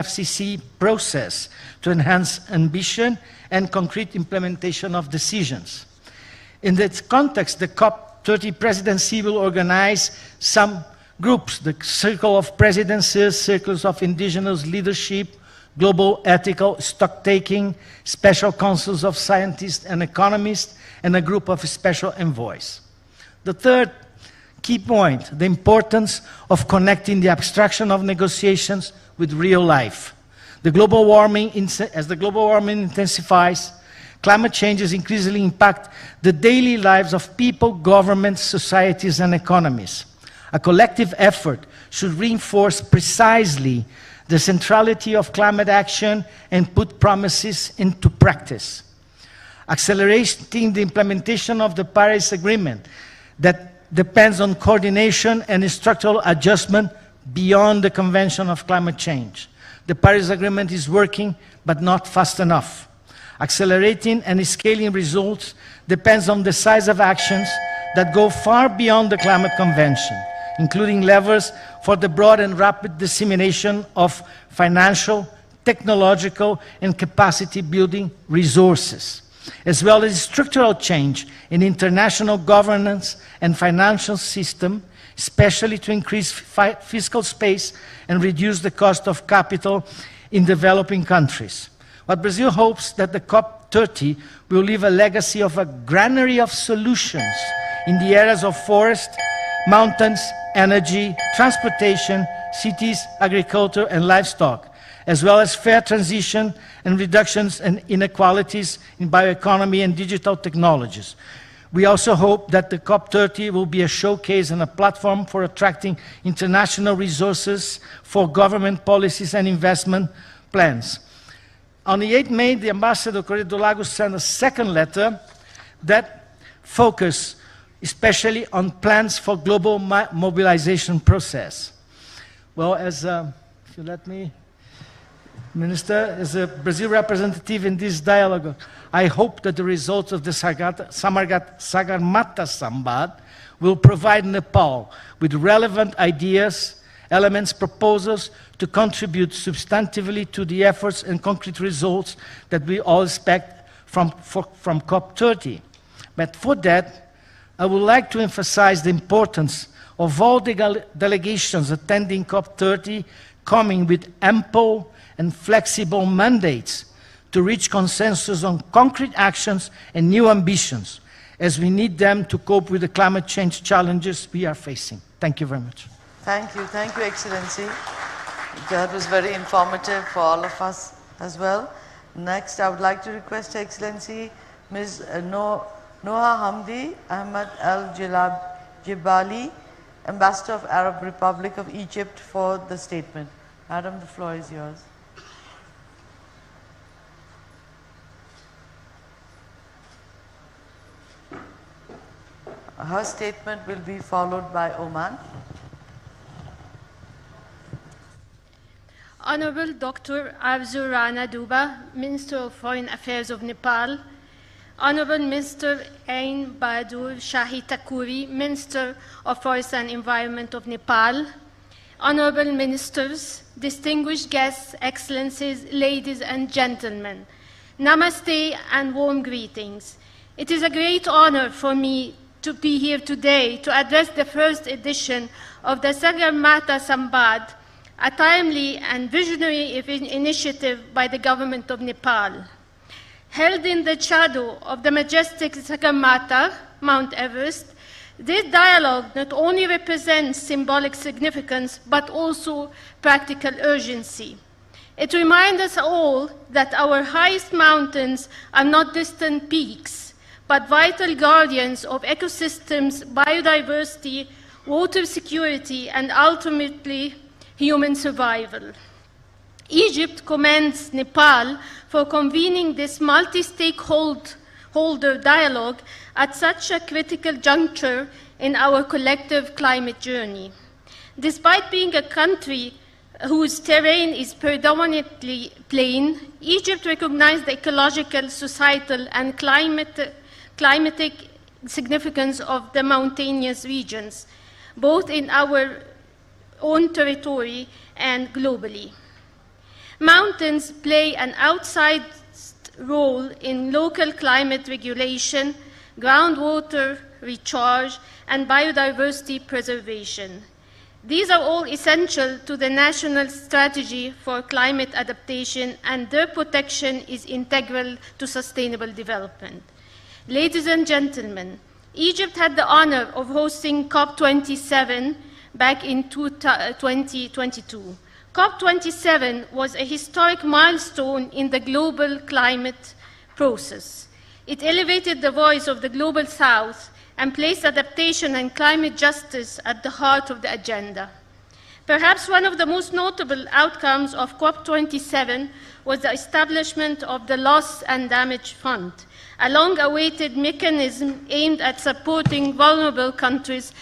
FCC process to enhance ambition and concrete implementation of decisions. In that context, the COP30 presidency will organize some groups, the Circle of Presidencies, Circles of Indigenous Leadership, Global Ethical Stocktaking, Special Councils of Scientists and Economists, and a group of special envoys. The third key point, the importance of connecting the abstraction of negotiations with real life. As the global warming intensifies, climate changes increasingly impact the daily lives of people, governments, societies, and economies. A collective effort should reinforce precisely the centrality of climate action and put promises into practice. Accelerating the implementation of the Paris Agreement that depends on coordination and structural adjustment beyond the Convention of Climate Change. The Paris Agreement is working, but not fast enough. Accelerating and scaling results depends on the size of actions that go far beyond the Climate Convention, including levers for the broad and rapid dissemination of financial, technological, and capacity-building resources, as well as structural change in international governance and financial system, especially to increase fiscal space and reduce the cost of capital in developing countries. But Brazil hopes that the COP30 will leave a legacy of a granary of solutions in the areas of forest, mountains, energy, transportation, cities, agriculture, and livestock, as well as fair transition and reductions in inequalities in bioeconomy and digital technologies. We also hope that the COP30 will be a showcase and a platform for attracting international resources for government policies and investment plans. On the 8th May, the Ambassador Correa do Lago sent a second letter that focused especially on plans for global mobilization process. Well, as, if you let me, Minister, as a Brazil representative in this dialogue, I hope that the results of the Sagarmatha Sambaad will provide Nepal with relevant ideas, elements, proposals to contribute substantively to the efforts and concrete results that we all expect from COP30. But for that, I would like to emphasize the importance of all the delegations attending COP30 coming with ample and flexible mandates to reach consensus on concrete actions and new ambitions, as we need them to cope with the climate change challenges we are facing. Thank you very much. Thank you, Excellency. That was very informative for all of us as well. Next, I would like to request Her Excellency Ms. Noha Hamdi Ahmed Al Jibali, Ambassador of Arab Republic of Egypt, for the statement. Madam, the floor is yours. Her statement will be followed by Oman. Honorable Dr. Afzal Rana Duba, Minister of Foreign Affairs of Nepal, Honorable Mr. Ain Bahadur Shahi Takuri, Minister of Forest and Environment of Nepal, Honorable Ministers, distinguished guests, Excellencies, ladies and gentlemen, Namaste and warm greetings. It is a great honor for me to be here today to address the first edition of the Sagarmatha Sambaad, a timely and visionary initiative by the government of Nepal. Held in the shadow of the majestic Sagarmatha, Mount Everest, this dialogue not only represents symbolic significance, but also practical urgency. It reminds us all that our highest mountains are not distant peaks, but vital guardians of ecosystems, biodiversity, water security, and ultimately human survival. Egypt commends Nepal for convening this multi-stakeholder dialogue at such a critical juncture in our collective climate journey. Despite being a country whose terrain is predominantly plain, Egypt recognized the ecological, societal, and climatic significance of the mountainous regions, both in our own territory and globally. Mountains play an outsized role in local climate regulation, groundwater recharge, and biodiversity preservation. These are all essential to the national strategy for climate adaptation, and their protection is integral to sustainable development. Ladies and gentlemen, Egypt had the honor of hosting COP27 back in 2022. COP27 was a historic milestone in the global climate process. It elevated the voice of the Global South and placed adaptation and climate justice at the heart of the agenda. Perhaps one of the most notable outcomes of COP27 was the establishment of the Loss and Damage Fund, a long-awaited mechanism aimed at supporting vulnerable countries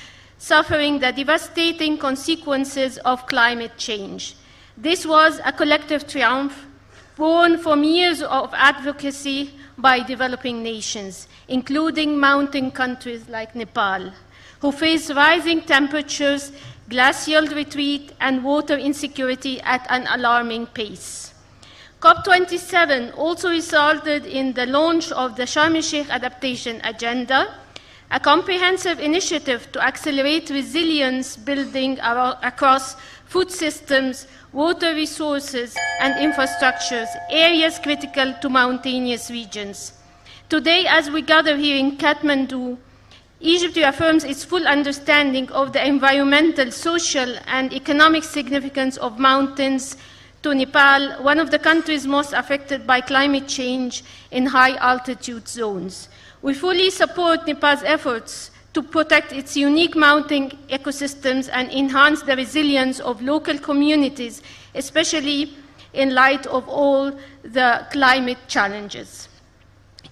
suffering the devastating consequences of climate change. This was a collective triumph born from years of advocacy by developing nations, including mountain countries like Nepal, who face rising temperatures, glacial retreat, and water insecurity at an alarming pace. COP27 also resulted in the launch of the Sharm el-Sheikh Adaptation Agenda, a comprehensive initiative to accelerate resilience building across food systems, water resources, and infrastructures, areas critical to mountainous regions. Today, as we gather here in Kathmandu, Egypt reaffirms its full understanding of the environmental, social, and economic significance of mountains to Nepal, one of the countries most affected by climate change in high-altitude zones. We fully support Nepal's efforts to protect its unique mountain ecosystems and enhance the resilience of local communities, especially in light of all the climate challenges.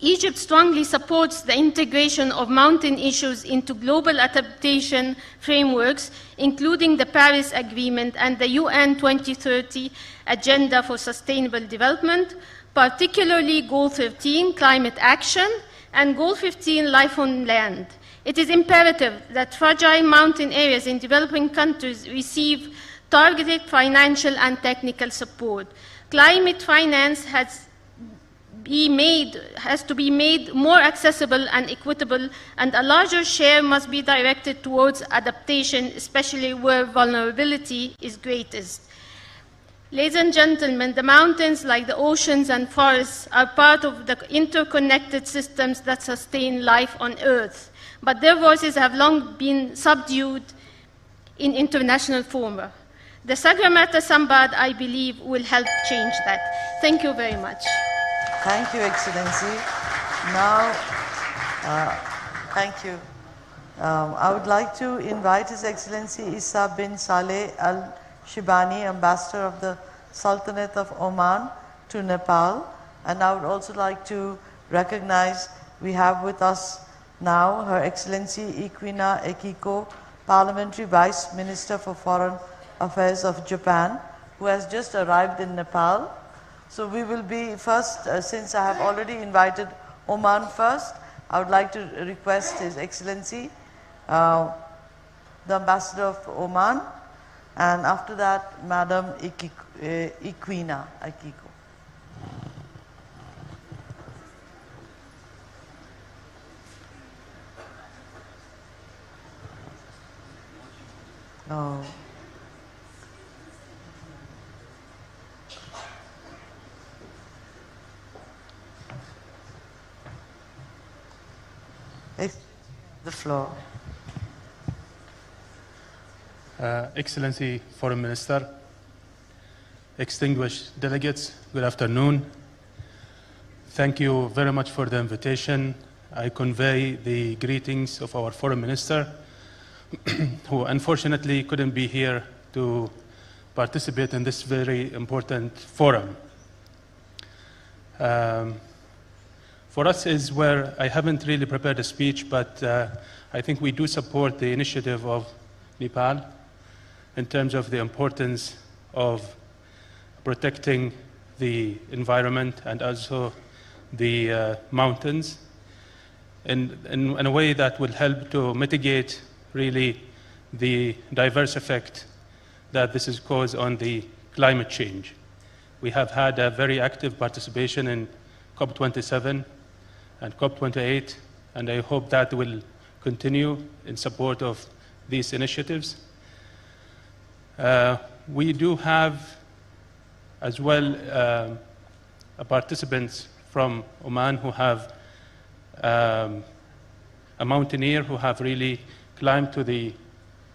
Egypt strongly supports the integration of mountain issues into global adaptation frameworks, including the Paris Agreement and the UN 2030 Agenda for Sustainable Development, particularly Goal 13, Climate Action, and Goal 15, Life on Land. It is imperative that fragile mountain areas in developing countries receive targeted financial and technical support. Climate finance has to be made more accessible and equitable, and a larger share must be directed towards adaptation, especially where vulnerability is greatest. Ladies and gentlemen, the mountains, like the oceans and forests, are part of the interconnected systems that sustain life on Earth, but their voices have long been subdued in international fora. The Sagarmatha Sambaad, I believe, will help change that. Thank you very much. Thank you, Excellency. Now, thank you. I would like to invite His Excellency Isa bin Saleh Al Shibani, Ambassador of the Sultanate of Oman, to Nepal. And I would also like to recognize we have with us now Her Excellency Equina Ekiko, Parliamentary Vice Minister for Foreign Affairs of Japan, who has just arrived in Nepal. So we will be first, since I have already invited Oman first, I would like to request His Excellency, the Ambassador of Oman, and after that, Madam Equina Ekiko. No. The floor. Excellency Foreign Minister, distinguished delegates, good afternoon. Thank you very much for the invitation. I convey the greetings of our Foreign Minister, who unfortunately couldn't be here to participate in this very important forum. For us is where I haven't really prepared a speech, but I think we do support the initiative of Nepal in terms of the importance of protecting the environment and also the mountains in a way that will help to mitigate really the diverse effect that this is caused on the climate change. we have had a very active participation in COP27 and COP28, and I hope that will continue in support of these initiatives. We do have as well participants from Oman who have a mountaineer who have really climbed to the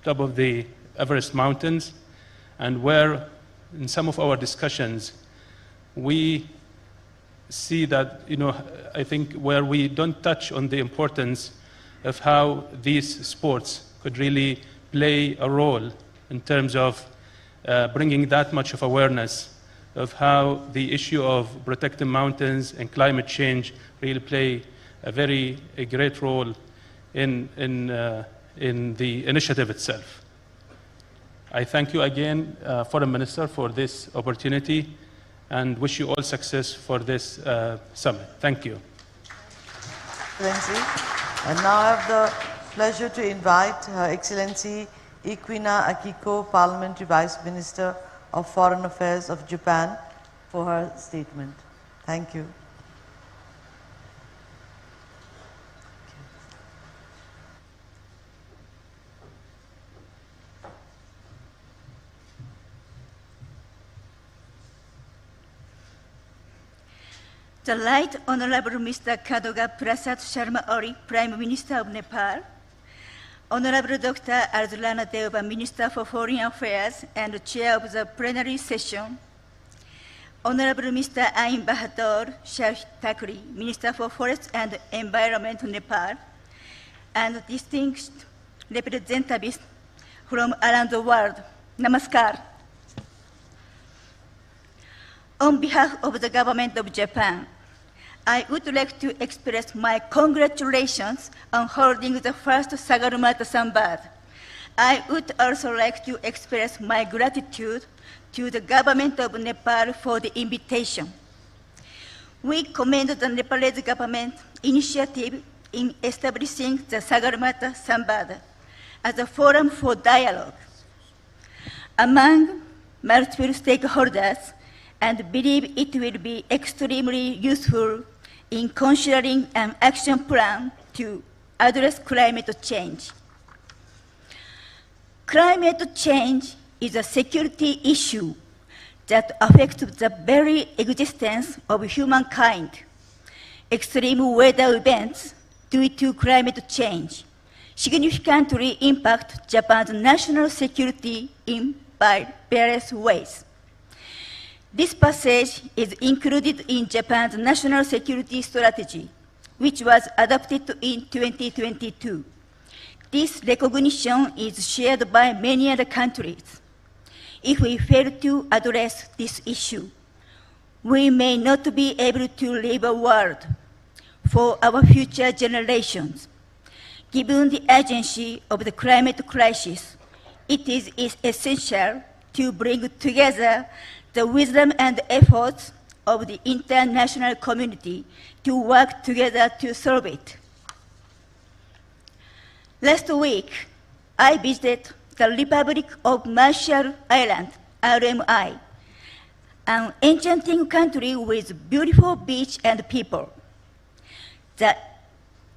top of the Everest mountains, and where in some of our discussions we see that, I think where we don't touch on the importance of how these sports could really play a role in terms of bringing that much of awareness of how the issue of protecting mountains and climate change really play a great role in the initiative itself. I thank you again, Foreign Minister, for this opportunity and wish you all success for this summit. Thank you. Excellency. And now I have the pleasure to invite Her Excellency Ikwina Akiko, Parliamentary Vice Minister of Foreign Affairs of Japan, for her statement. Thank you. The Right Honorable Mr. Kadoga Prasad Sharma Ori, Prime Minister of Nepal, Honorable Dr. Arjulana Deva, Minister for Foreign Affairs and Chair of the plenary session, Honorable Mr. Ain Bahadur Shah Thakri, Minister for Forests and Environment, Nepal, and distinguished representatives from around the world. Namaskar. On behalf of the government of Japan, I would like to express my congratulations on holding the first Sagarmatha Sambaad. I would also like to express my gratitude to the government of Nepal for the invitation. We commend the Nepalese government initiative in establishing the Sagarmatha Sambaad as a forum for dialogue among multiple stakeholders, and believe it will be extremely useful in considering an action plan to address climate change. Climate change is a security issue that affects the very existence of humankind. Extreme weather events due to climate change significantly impact Japan's national security in various ways. This passage is included in Japan's National Security Strategy, which was adopted in 2022. This recognition is shared by many other countries. If we fail to address this issue, we may not be able to leave a world for our future generations. Given the urgency of the climate crisis, it is essential to bring together the wisdom and efforts of the international community to work together to solve it. Last week, I visited the Republic of Marshall Islands, RMI, an enchanting country with beautiful beach and people. The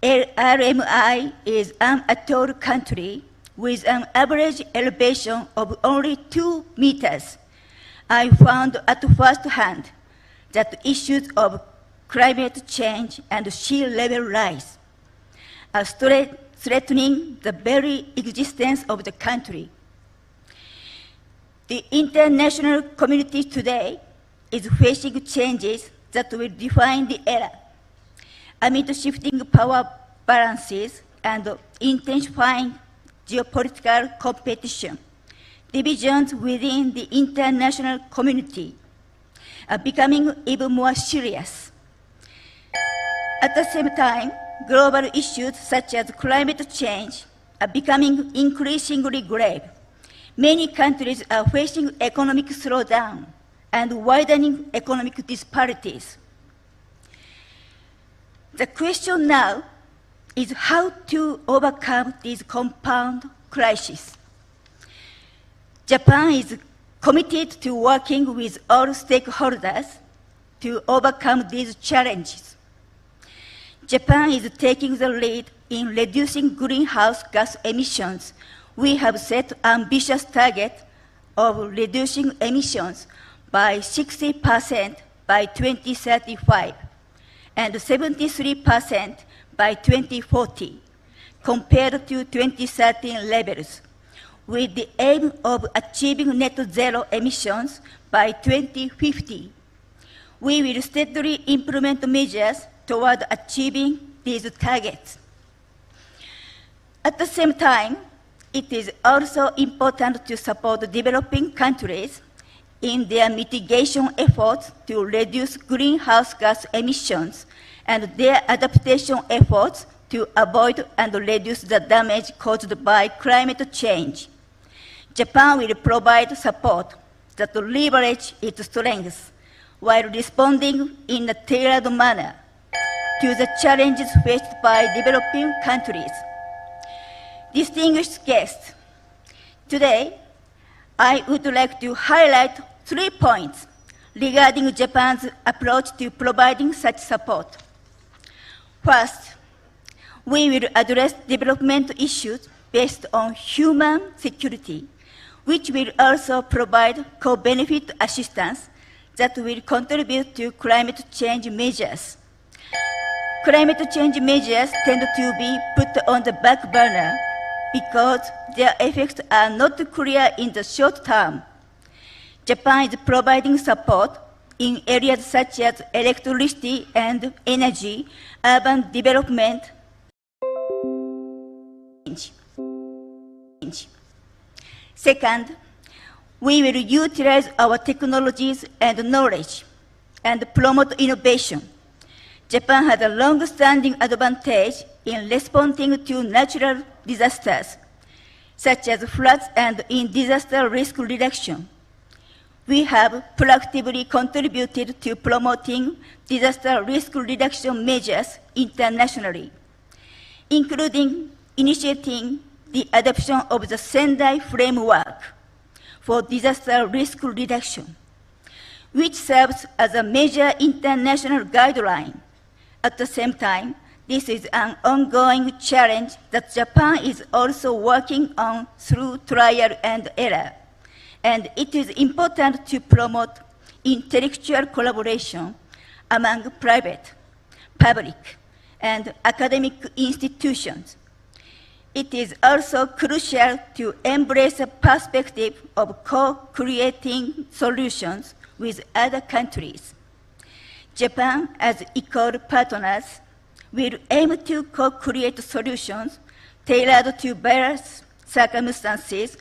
RMI is an atoll country with an average elevation of only 2 meters. I found at first hand that issues of climate change and sea level rise are threatening the very existence of the country. The international community today is facing changes that will define the era. Amid shifting power balances and intensifying geopolitical competition, divisions within the international community are becoming even more serious. At the same time, global issues such as climate change are becoming increasingly grave. Many countries are facing economic slowdown and widening economic disparities. The question now is how to overcome these compound crises. Japan is committed to working with all stakeholders to overcome these challenges. Japan is taking the lead in reducing greenhouse gas emissions. We have set ambitious target of reducing emissions by 60% by 2035 and 73% by 2040 compared to 2013 levels, with the aim of achieving net zero emissions by 2050. We will steadily implement measures toward achieving these targets. At the same time, it is also important to support developing countries in their mitigation efforts to reduce greenhouse gas emissions and their adaptation efforts to avoid and reduce the damage caused by climate change. Japan will provide support that leverage its strengths while responding in a tailored manner to the challenges faced by developing countries. Distinguished guests, today I would like to highlight 3 points regarding Japan's approach to providing such support. First, we will address development issues based on human security, which will also provide co-benefit assistance that will contribute to climate change measures. Climate change measures tend to be put on the back burner because their effects are not clear in the short term. Japan is providing support in areas such as electricity and energy, urban development. Second, we will utilize our technologies and knowledge and promote innovation. Japan has a long-standing advantage in responding to natural disasters, such as floods and in disaster risk reduction. We have proactively contributed to promoting disaster risk reduction measures internationally, including initiating the adoption of the Sendai Framework for disaster risk reduction, which serves as a major international guideline. At the same time, this is an ongoing challenge that Japan is also working on through trial and error, and it is important to promote intellectual collaboration among private, public, and academic institutions. It is also crucial to embrace a perspective of co-creating solutions with other countries. Japan, as equal partners, will aim to co-create solutions tailored to various circumstances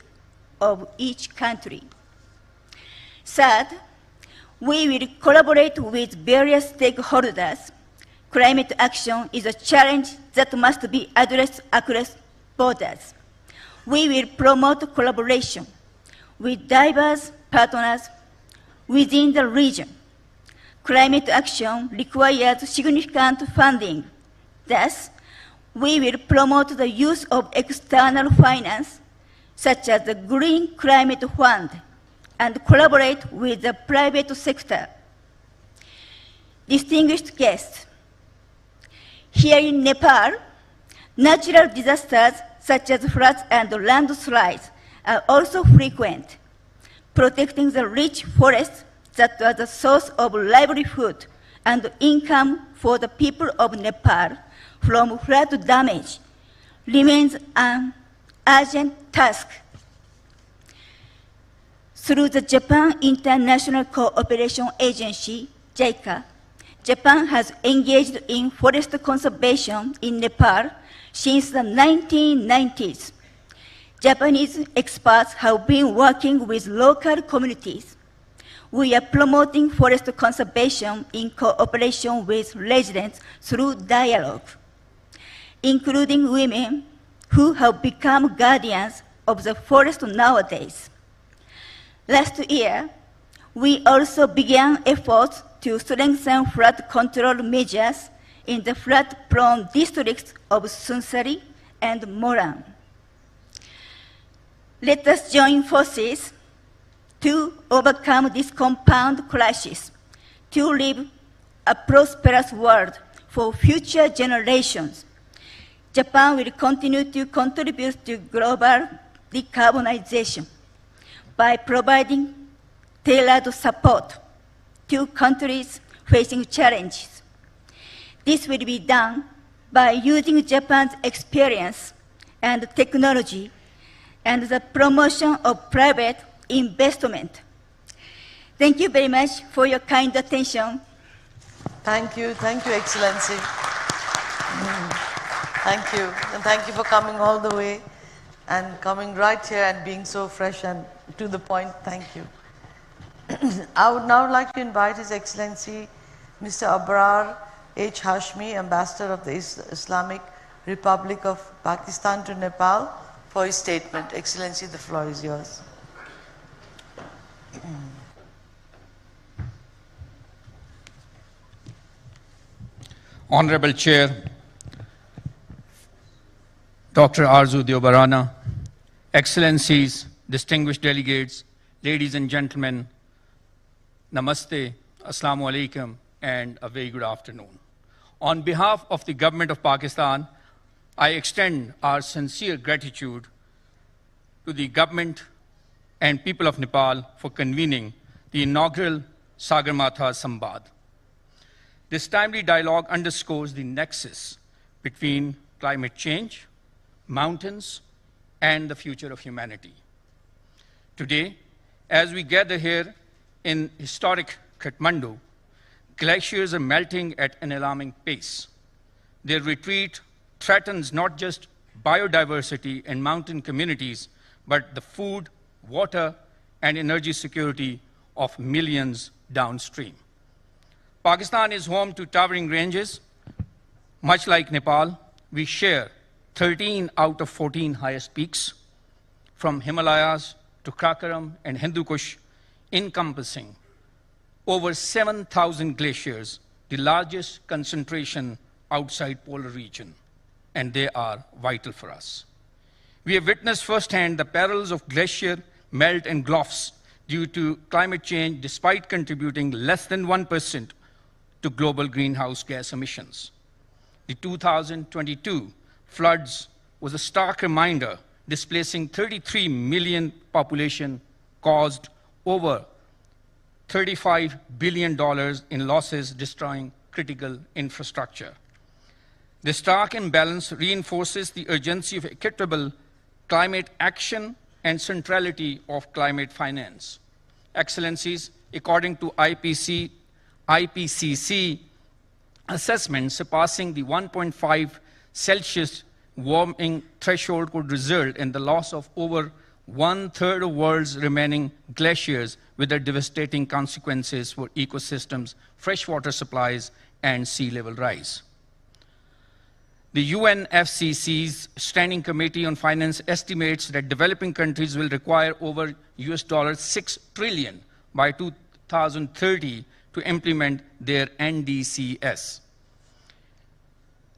of each country. Third, we will collaborate with various stakeholders. Climate action is a challenge that must be addressed across borders. We will promote collaboration with diverse partners within the region. Climate action requires significant funding. Thus, we will promote the use of external finance, such as the Green Climate Fund, and collaborate with the private sector. Distinguished guests, here in Nepal, natural disasters such as floods and landslides are also frequent. Protecting the rich forests that are the source of livelihood and income for the people of Nepal from flood damage remains an urgent task. Through the Japan International Cooperation Agency, JICA, Japan has engaged in forest conservation in Nepal since the 1990s. Japanese experts have been working with local communities. We are promoting forest conservation in cooperation with residents through dialogue, including women who have become guardians of the forest nowadays. Last year, we also began efforts to strengthen flood control measures in the flood-prone districts of Sunsari and Moran. Let us join forces to overcome this compound crisis, to leave a prosperous world for future generations. Japan will continue to contribute to global decarbonization by providing tailored support to countries facing challenges. This will be done by using Japan's experience and technology and the promotion of private investment. Thank you very much for your kind attention. Thank you, Excellency. Thank you, and thank you for coming all the way and coming right here and being so fresh and to the point. Thank you. I would now like to invite His Excellency Mr. Abrar H. Hashmi, Ambassador of the Islamic Republic of Pakistan to Nepal, for his statement. Excellency, the floor is yours. Honorable Chair, Dr. Arzu Deobarana, Excellencies, distinguished delegates, ladies and gentlemen, Namaste, Assalamu alaikum, and a very good afternoon. On behalf of the Government of Pakistan, I extend our sincere gratitude to the government and people of Nepal for convening the inaugural Sagarmatha Sambaad. This timely dialogue underscores the nexus between climate change, mountains, and the future of humanity. Today, as we gather here in historic Kathmandu, glaciers are melting at an alarming pace. Their retreat threatens not just biodiversity and mountain communities, but the food, water, and energy security of millions downstream. Pakistan is home to towering ranges. Much like Nepal, we share 13 out of 14 highest peaks, from Himalayas to Karakoram and Hindu Kush, encompassing over 7,000 glaciers, the largest concentration outside polar region, and they are vital for us. We have witnessed firsthand the perils of glacier melt and gulfs due to climate change, despite contributing less than 1% to global greenhouse gas emissions. The 2022 floods was a stark reminder, displacing 33 million population, caused over $35 billion in losses, destroying critical infrastructure. The stark imbalance reinforces the urgency of equitable climate action and centrality of climate finance. Excellencies, according to IPCC assessment, surpassing the 1.5 Celsius warming threshold could result in the loss of over 1/3 of the world's remaining glaciers, with their devastating consequences for ecosystems, freshwater supplies, and sea level rise. The UNFCCC's Standing Committee on Finance estimates that developing countries will require over $6 trillion by 2030 to implement their NDCs.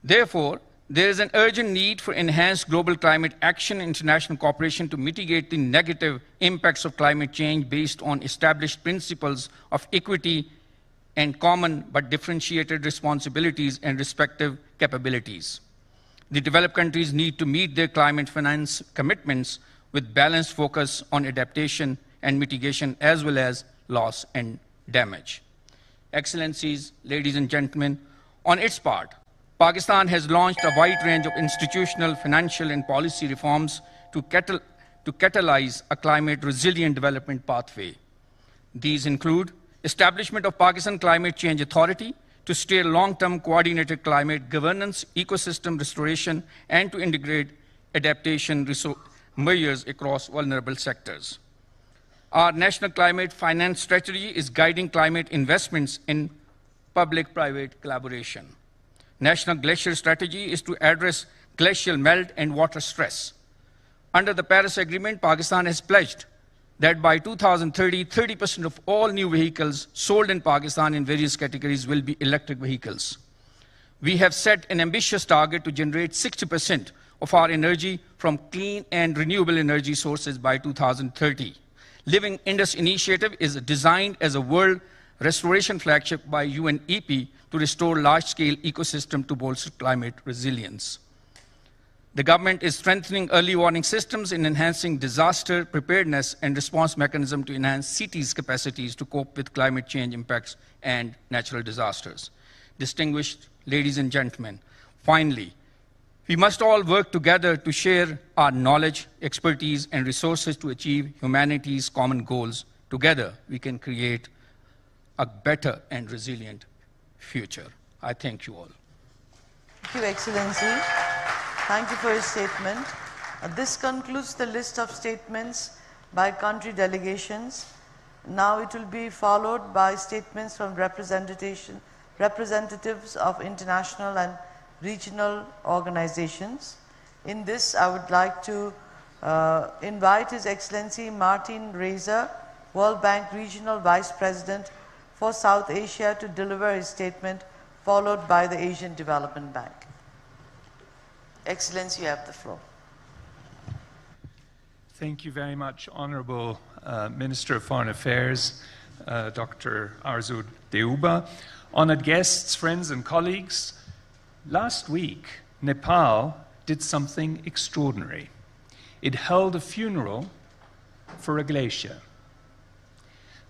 Therefore, there is an urgent need for enhanced global climate action and international cooperation to mitigate the negative impacts of climate change based on established principles of equity and common but differentiated responsibilities and respective capabilities. The developed countries need to meet their climate finance commitments with balanced focus on adaptation and mitigation, as well as loss and damage. Excellencies, ladies and gentlemen, on its part, Pakistan has launched a wide range of institutional, financial, and policy reforms to catalyze a climate-resilient development pathway. These include establishment of Pakistan Climate Change Authority to steer long-term coordinated climate governance, ecosystem restoration, and to integrate adaptation measures across vulnerable sectors. Our national climate finance strategy is guiding climate investments in public-private collaboration. National Glacier Strategy is to address glacial melt and water stress. Under the Paris Agreement, Pakistan has pledged that by 2030, 30% of all new vehicles sold in Pakistan in various categories will be electric vehicles. We have set an ambitious target to generate 60% of our energy from clean and renewable energy sources by 2030. Living Indus initiative is designed as a world restoration flagship by UNEP to restore large-scale ecosystem to bolster climate resilience. The government is strengthening early warning systems in enhancing disaster preparedness and response mechanism to enhance cities' capacities to cope with climate change impacts and natural disasters. Distinguished ladies and gentlemen, finally, we must all work together to share our knowledge, expertise, and resources to achieve humanity's common goals. Together, we can create a better and resilient future. I thank you all. Thank you, Excellency. Thank you for your statement. This concludes the list of statements by country delegations. Now it will be followed by statements from representatives of international and regional organizations. In this, I would like to invite His Excellency Martin Reiser, World Bank Regional Vice President for South Asia, to deliver his statement, followed by the Asian Development Bank. Excellency, you have the floor. Thank you very much, Honorable Minister of Foreign Affairs, Dr. Arzu Deuba. Honored guests, friends, and colleagues, last week, Nepal did something extraordinary. It held a funeral for a glacier.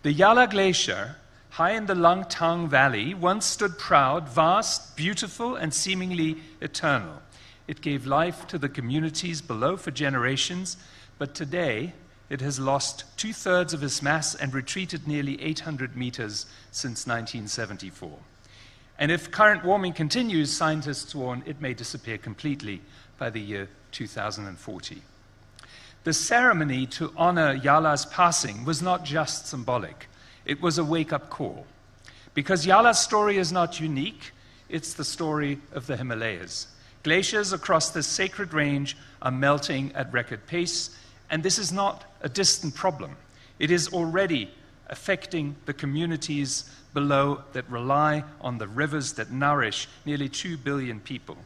The Yala Glacier, high in the Langtang Valley, once stood proud, vast, beautiful, and seemingly eternal. It gave life to the communities below for generations, but today it has lost 2/3 of its mass and retreated nearly 800 meters since 1974. And if current warming continues, scientists warn it may disappear completely by the year 2040. The ceremony to honor Yala's passing was not just symbolic. It was a wake-up call. Because Yala's story is not unique, it's the story of the Himalayas. Glaciers across this sacred range are melting at record pace, and this is not a distant problem. It is already affecting the communities below that rely on the rivers that nourish nearly 2 billion people.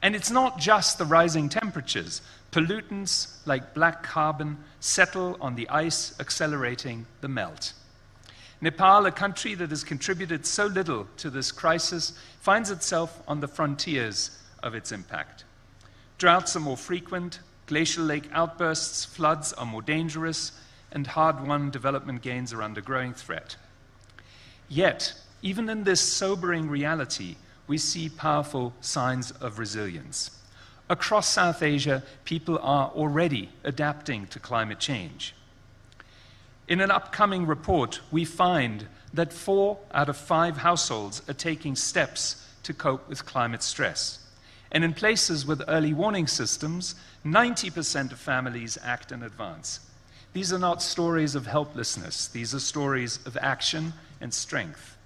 And it's not just the rising temperatures. Pollutants like black carbon settle on the ice, accelerating the melt. Nepal, a country that has contributed so little to this crisis, finds itself on the frontiers of its impact. Droughts are more frequent, glacial lake outbursts, floods are more dangerous, and hard-won development gains are under growing threat. Yet, even in this sobering reality, we see powerful signs of resilience. Across South Asia, people are already adapting to climate change. In an upcoming report, we find that 4 out of 5 households are taking steps to cope with climate stress. And in places with early warning systems, 90% of families act in advance. These are not stories of helplessness. These are stories of action and strength.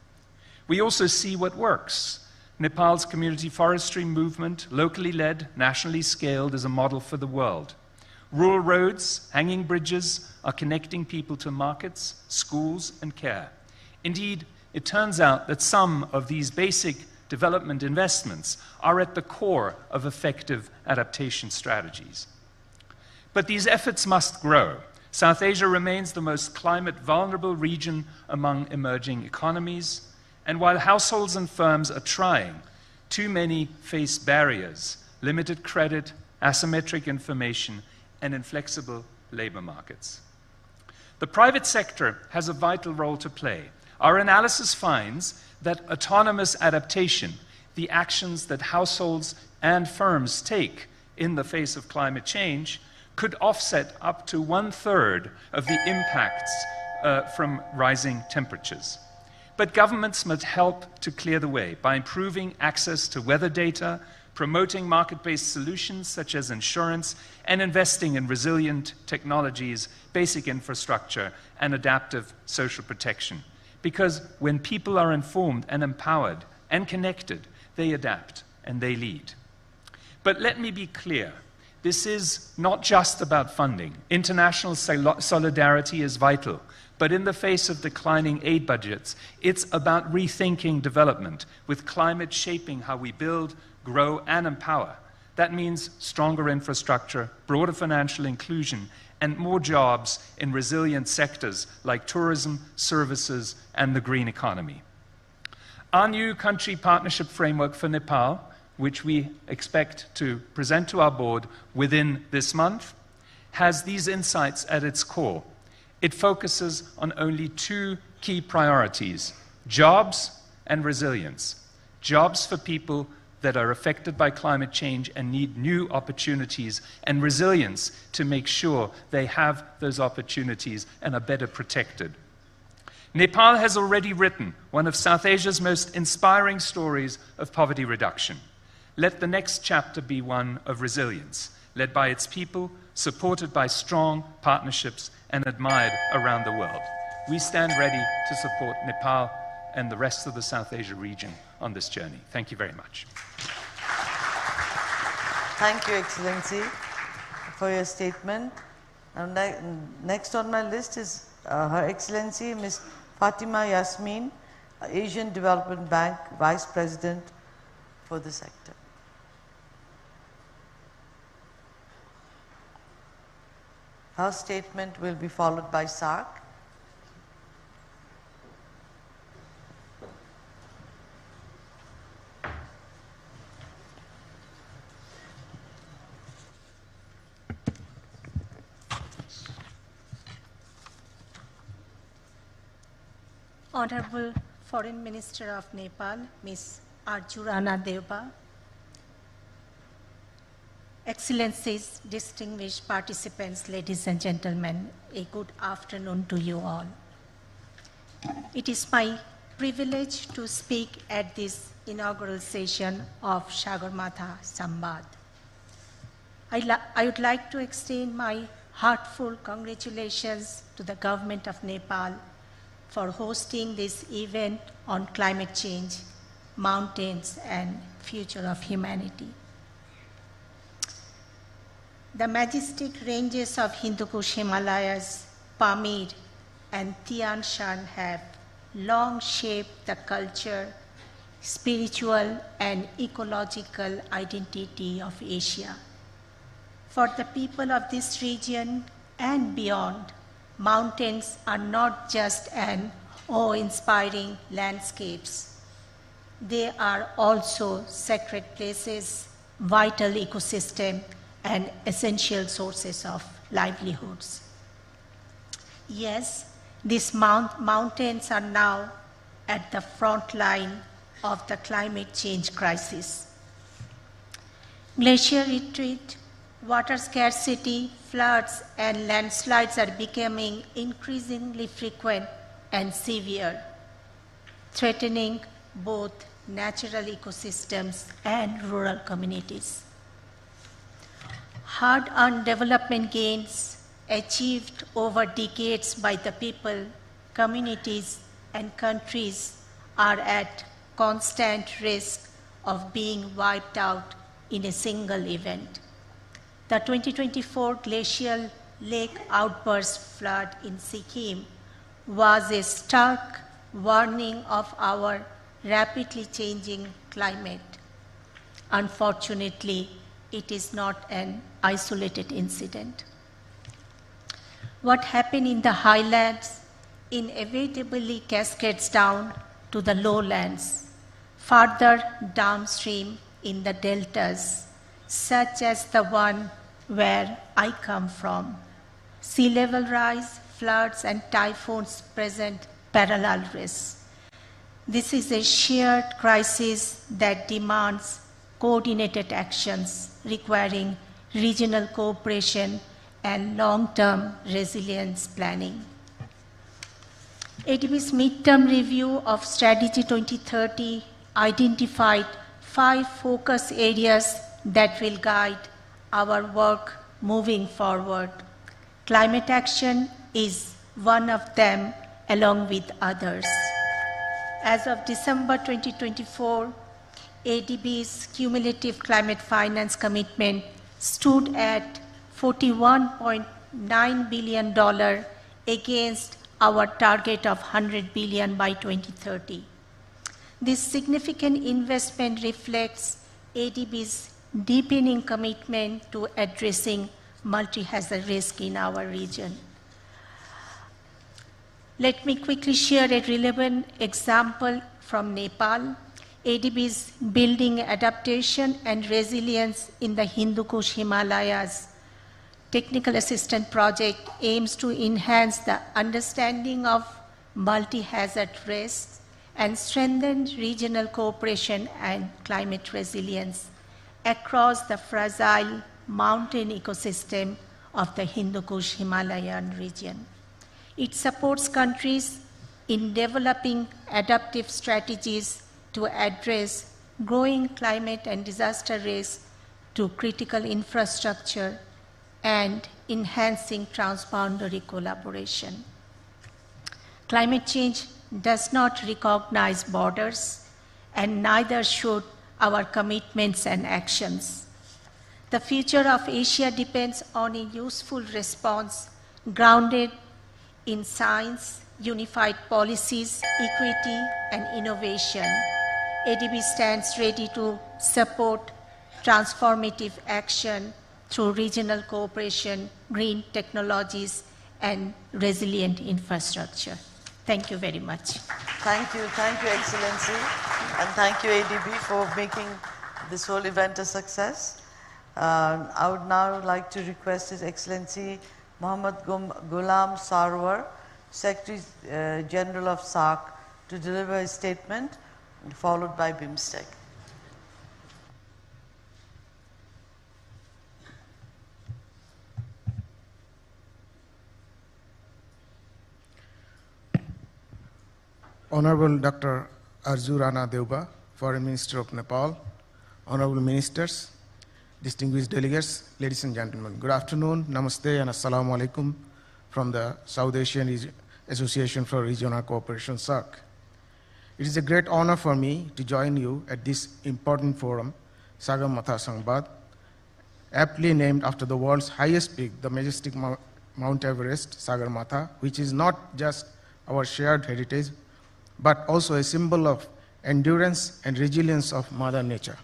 We also see what works. Nepal's community forestry movement, locally led, nationally scaled, is a model for the world. Rural roads, hanging bridges are connecting people to markets, schools, and care. Indeed, it turns out that some of these basic development investments are at the core of effective adaptation strategies. But these efforts must grow. South Asia remains the most climate vulnerable region among emerging economies, and while households and firms are trying, too many face barriers, limited credit, asymmetric information, and inflexible labor markets. The private sector has a vital role to play. Our analysis finds that autonomous adaptation, the actions that households and firms take in the face of climate change, could offset up to 1/3 of the impacts from rising temperatures. But governments must help to clear the way by improving access to weather data, promoting market-based solutions such as insurance, and investing in resilient technologies, basic infrastructure, and adaptive social protection. Because when people are informed and empowered and connected, they adapt and they lead. But let me be clear. This is not just about funding. International solidarity is vital. But in the face of declining aid budgets, it's about rethinking development, with climate shaping how we build, grow, and empower. That means stronger infrastructure, broader financial inclusion, and more jobs in resilient sectors like tourism, services, and the green economy. Our new country partnership framework for Nepal, which we expect to present to our board within this month, has these insights at its core. It focuses on only two key priorities: jobs and resilience. Jobs for people that are affected by climate change and need new opportunities, and resilience to make sure they have those opportunities and are better protected. Nepal has already written one of South Asia's most inspiring stories of poverty reduction. Let the next chapter be one of resilience, led by its people, supported by strong partnerships, and admired around the world. We stand ready to support Nepal and the rest of the South Asia region on this journey. Thank you very much. Thank you, Excellency, for your statement. And next on my list is Her Excellency Ms. Fatima Yasmin, Asian Development Bank Vice President for the sector. Her statement will be followed by SARC. Honorable Foreign Minister of Nepal, Ms. Arjurana Deuba, Excellencies, distinguished participants, ladies and gentlemen, a good afternoon to you all. It is my privilege to speak at this inaugural session of Sagarmatha Sambaad. I would like to extend my heartfelt congratulations to the government of Nepal for hosting this event on climate change, mountains, and future of humanity. The majestic ranges of Hindu Kush Himalayas, Pamir, and Tian Shan have long shaped the culture, spiritual, and ecological identity of Asia. For the people of this region and beyond, mountains are not just an awe-inspiring landscapes. They are also sacred places, vital ecosystem, and essential sources of livelihoods. Yes, these mountains are now at the front line of the climate change crisis. Glacier retreat, water scarcity, floods, and landslides are becoming increasingly frequent and severe, threatening both natural ecosystems and rural communities. Hard-earned development gains achieved over decades by the people, communities, and countries are at constant risk of being wiped out in a single event. The 2024 glacial lake outburst flood in Sikkim was a stark warning of our rapidly changing climate. Unfortunately, it is not an isolated incident. What happened in the highlands inevitably cascades down to the lowlands, farther downstream in the deltas, such as the one where I come from. Sea level rise, floods, and typhoons present parallel risks. This is a shared crisis that demands coordinated actions requiring regional cooperation and long-term resilience planning. ADB's midterm review of Strategy 2030 identified 5 focus areas that will guide our work moving forward. Climate action is one of them, along with others. As of December 2024, ADB's cumulative climate finance commitment stood at $41.9 billion against our target of $100 billion by 2030. This significant investment reflects ADB's deepening commitment to addressing multi-hazard risk in our region. Let me quickly share a relevant example from Nepal. ADB's Building Adaptation and Resilience in the Hindu Kush Himalayas Technical Assistance Project aims to enhance the understanding of multi-hazard risks and strengthen regional cooperation and climate resilience across the fragile mountain ecosystem of the Hindu Kush Himalayan region. It supports countries in developing adaptive strategies to address growing climate and disaster risks to critical infrastructure and enhancing transboundary collaboration. Climate change does not recognize borders, and neither should our commitments and actions. The future of Asia depends on a useful response grounded in science, unified policies, equity, and innovation. ADB stands ready to support transformative action through regional cooperation, green technologies, and resilient infrastructure. Thank you very much. Thank you, Excellency, and thank you, ADB, for making this whole event a success. I would now like to request His Excellency Muhammad Ghulam Sarwar, Secretary General of SAARC, to deliver his statement, followed by BIMSTEC. Honorable Dr. Arzu Rana Deuba, Foreign Minister of Nepal, Honorable Ministers, distinguished delegates, ladies and gentlemen, good afternoon, namaste and assalamu alaikum from the South Asian Association for Regional Cooperation, SAARC. It is a great honor for me to join you at this important forum, Sagarmatha Sambaad, aptly named after the world's highest peak, the majestic Mount Everest, Sagarmatha, which is not just our shared heritage, but also a symbol of endurance and resilience of Mother Nature.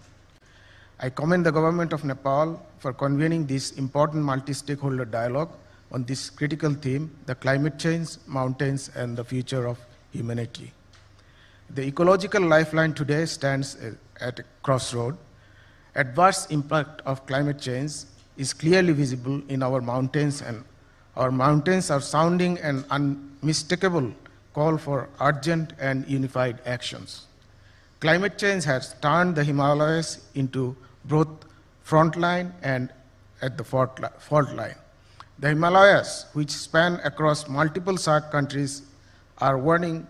I commend the government of Nepal for convening this important multi-stakeholder dialogue on this critical theme, the climate change, mountains, and the future of humanity. The ecological lifeline today stands at a crossroad. Adverse impact of climate change is clearly visible in our mountains, and our mountains are sounding an unmistakable call for urgent and unified actions. Climate change has turned the Himalayas into both frontline and at the fault line. The Himalayas, which span across multiple SAARC countries, are warming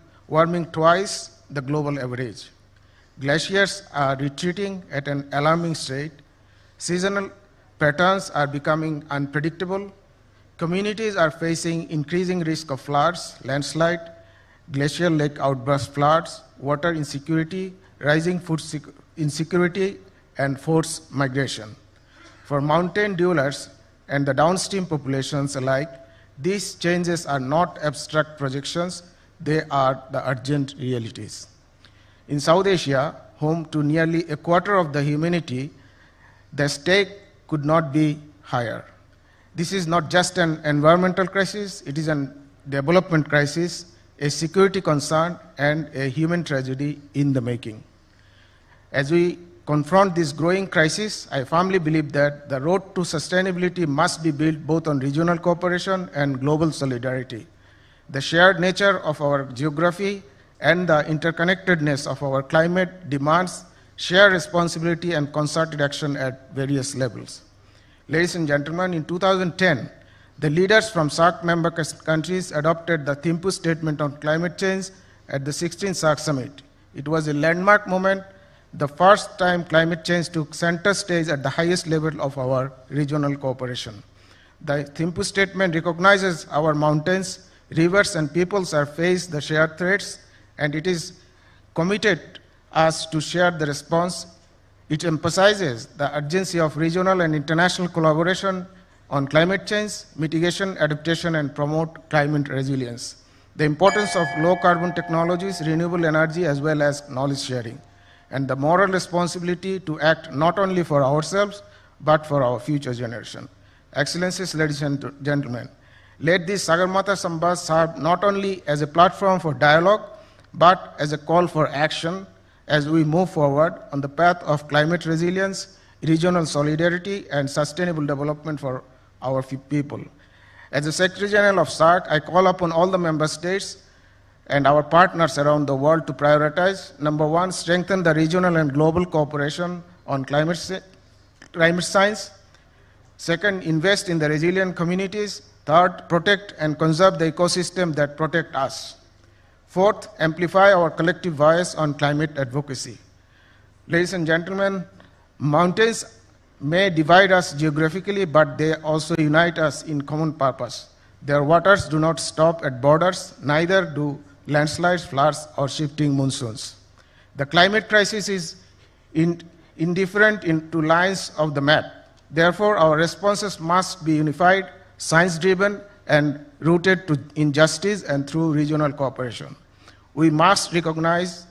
twice the global average. Glaciers are retreating at an alarming rate. Seasonal patterns are becoming unpredictable. Communities are facing increasing risk of floods, landslide, glacial lake outburst floods, water insecurity, rising food insecurity, and forced migration. For mountain dwellers and the downstream populations alike, these changes are not abstract projections, they are the urgent realities. In South Asia, home to nearly a quarter of the humanity, the stake could not be higher. This is not just an environmental crisis, it is a development crisis, a security concern, and a human tragedy in the making. As we confront this growing crisis, I firmly believe that the road to sustainability must be built both on regional cooperation and global solidarity. The shared nature of our geography and the interconnectedness of our climate demands shared responsibility and concerted action at various levels. Ladies and gentlemen, in 2010, the leaders from SAARC member countries adopted the Thimphu Statement on Climate Change at the 16th SAARC Summit. It was a landmark moment, the first time climate change took center stage at the highest level of our regional cooperation. The Thimphu Statement recognizes our mountains, rivers, and peoples are faced the shared threats, and it is committed us to share the response. It emphasizes the urgency of regional and international collaboration on climate change, mitigation, adaptation, and promote climate resilience. The importance of low carbon technologies, renewable energy, as well as knowledge sharing, and the moral responsibility to act not only for ourselves, but for our future generation. Excellencies, ladies and gentlemen, let this Sagarmatha Sambaad serve not only as a platform for dialogue, but as a call for action as we move forward on the path of climate resilience, regional solidarity, and sustainable development for our people. As the Secretary General of SAARC, I call upon all the member states and our partners around the world to prioritize, number one, strengthen the regional and global cooperation on climate science. Second, invest in the resilient communities. Third, protect and conserve the ecosystem that protect us. Fourth, amplify our collective voice on climate advocacy. Ladies and gentlemen, mountains may divide us geographically, but they also unite us in common purpose. Their waters do not stop at borders, neither do landslides, floods, or shifting monsoons. The climate crisis is indifferent to lines of the map. Therefore, our responses must be unified, science-driven, and rooted in justice and through regional cooperation. We must recognize,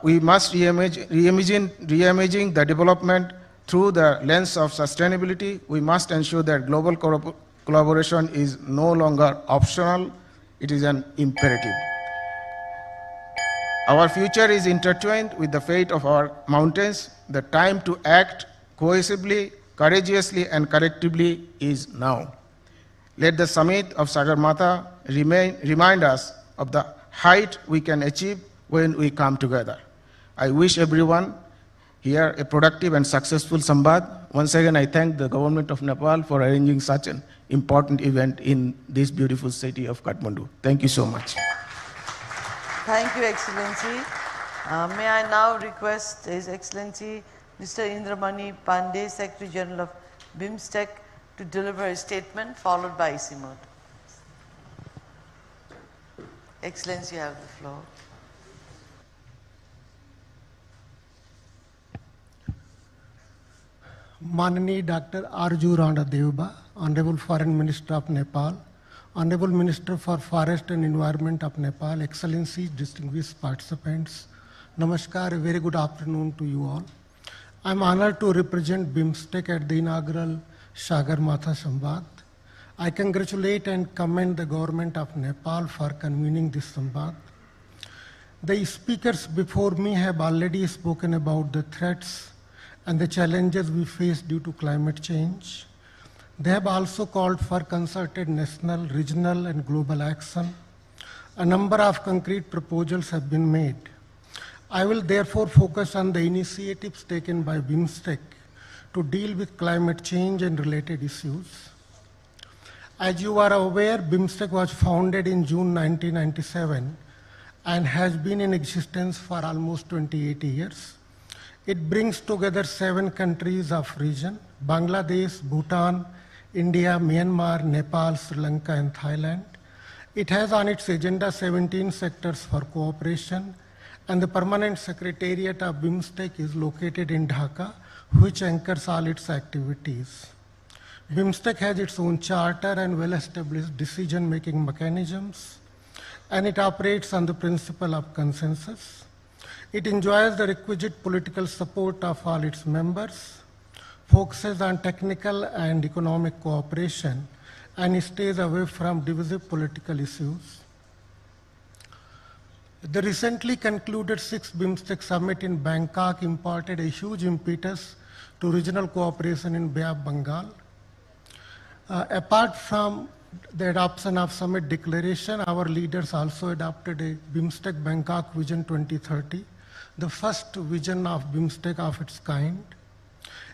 we must reimagine the development through the lens of sustainability. We must ensure that global collaboration is no longer optional, it is an imperative. Our future is intertwined with the fate of our mountains. The time to act cohesively, courageously, and collectively is now. Let the summit of Sagarmatha remind us of the height we can achieve when we come together. I wish everyone here a productive and successful Sambaad. Once again, I thank the government of Nepal for arranging such an important event in this beautiful city of Kathmandu. Thank you so much. Thank you, Excellency. May I now request His Excellency Mr. Indramani Pandey, Secretary General of BIMSTEC, to deliver a statement followed by ICMOD. Excellency, you have the floor. Manani Dr. Arju Rana Deuba, Honorable Foreign Minister of Nepal, Honorable Minister for Forest and Environment of Nepal, Excellencies, distinguished participants, Namaskar, a very good afternoon to you all. I am honored to represent BIMSTEC at the inaugural Sagarmatha Sambaad. I congratulate and commend the government of Nepal for convening this Sambaad. The speakers before me have already spoken about the threats and the challenges we face due to climate change. They have also called for concerted national, regional, and global action. A number of concrete proposals have been made. I will therefore focus on the initiatives taken by BIMSTEC to deal with climate change and related issues. As you are aware, BIMSTEC was founded in June 1997 and has been in existence for almost 28 years. It brings together 7 countries of region: Bangladesh, Bhutan, India, Myanmar, Nepal, Sri Lanka, and Thailand. It has on its agenda 17 sectors for cooperation, and the permanent secretariat of BIMSTEC is located in Dhaka, which anchors all its activities. BIMSTEC has its own charter and well-established decision-making mechanisms, and it operates on the principle of consensus. It enjoys the requisite political support of all its members, focuses on technical and economic cooperation, and stays away from divisive political issues. The recently concluded 6th BIMSTEC summit in Bangkok imparted a huge impetus to regional cooperation in Bay of Bengal. Apart from the adoption of summit declaration, our leaders also adopted a BIMSTEC Bangkok Vision 2030, the first vision of BIMSTEC of its kind.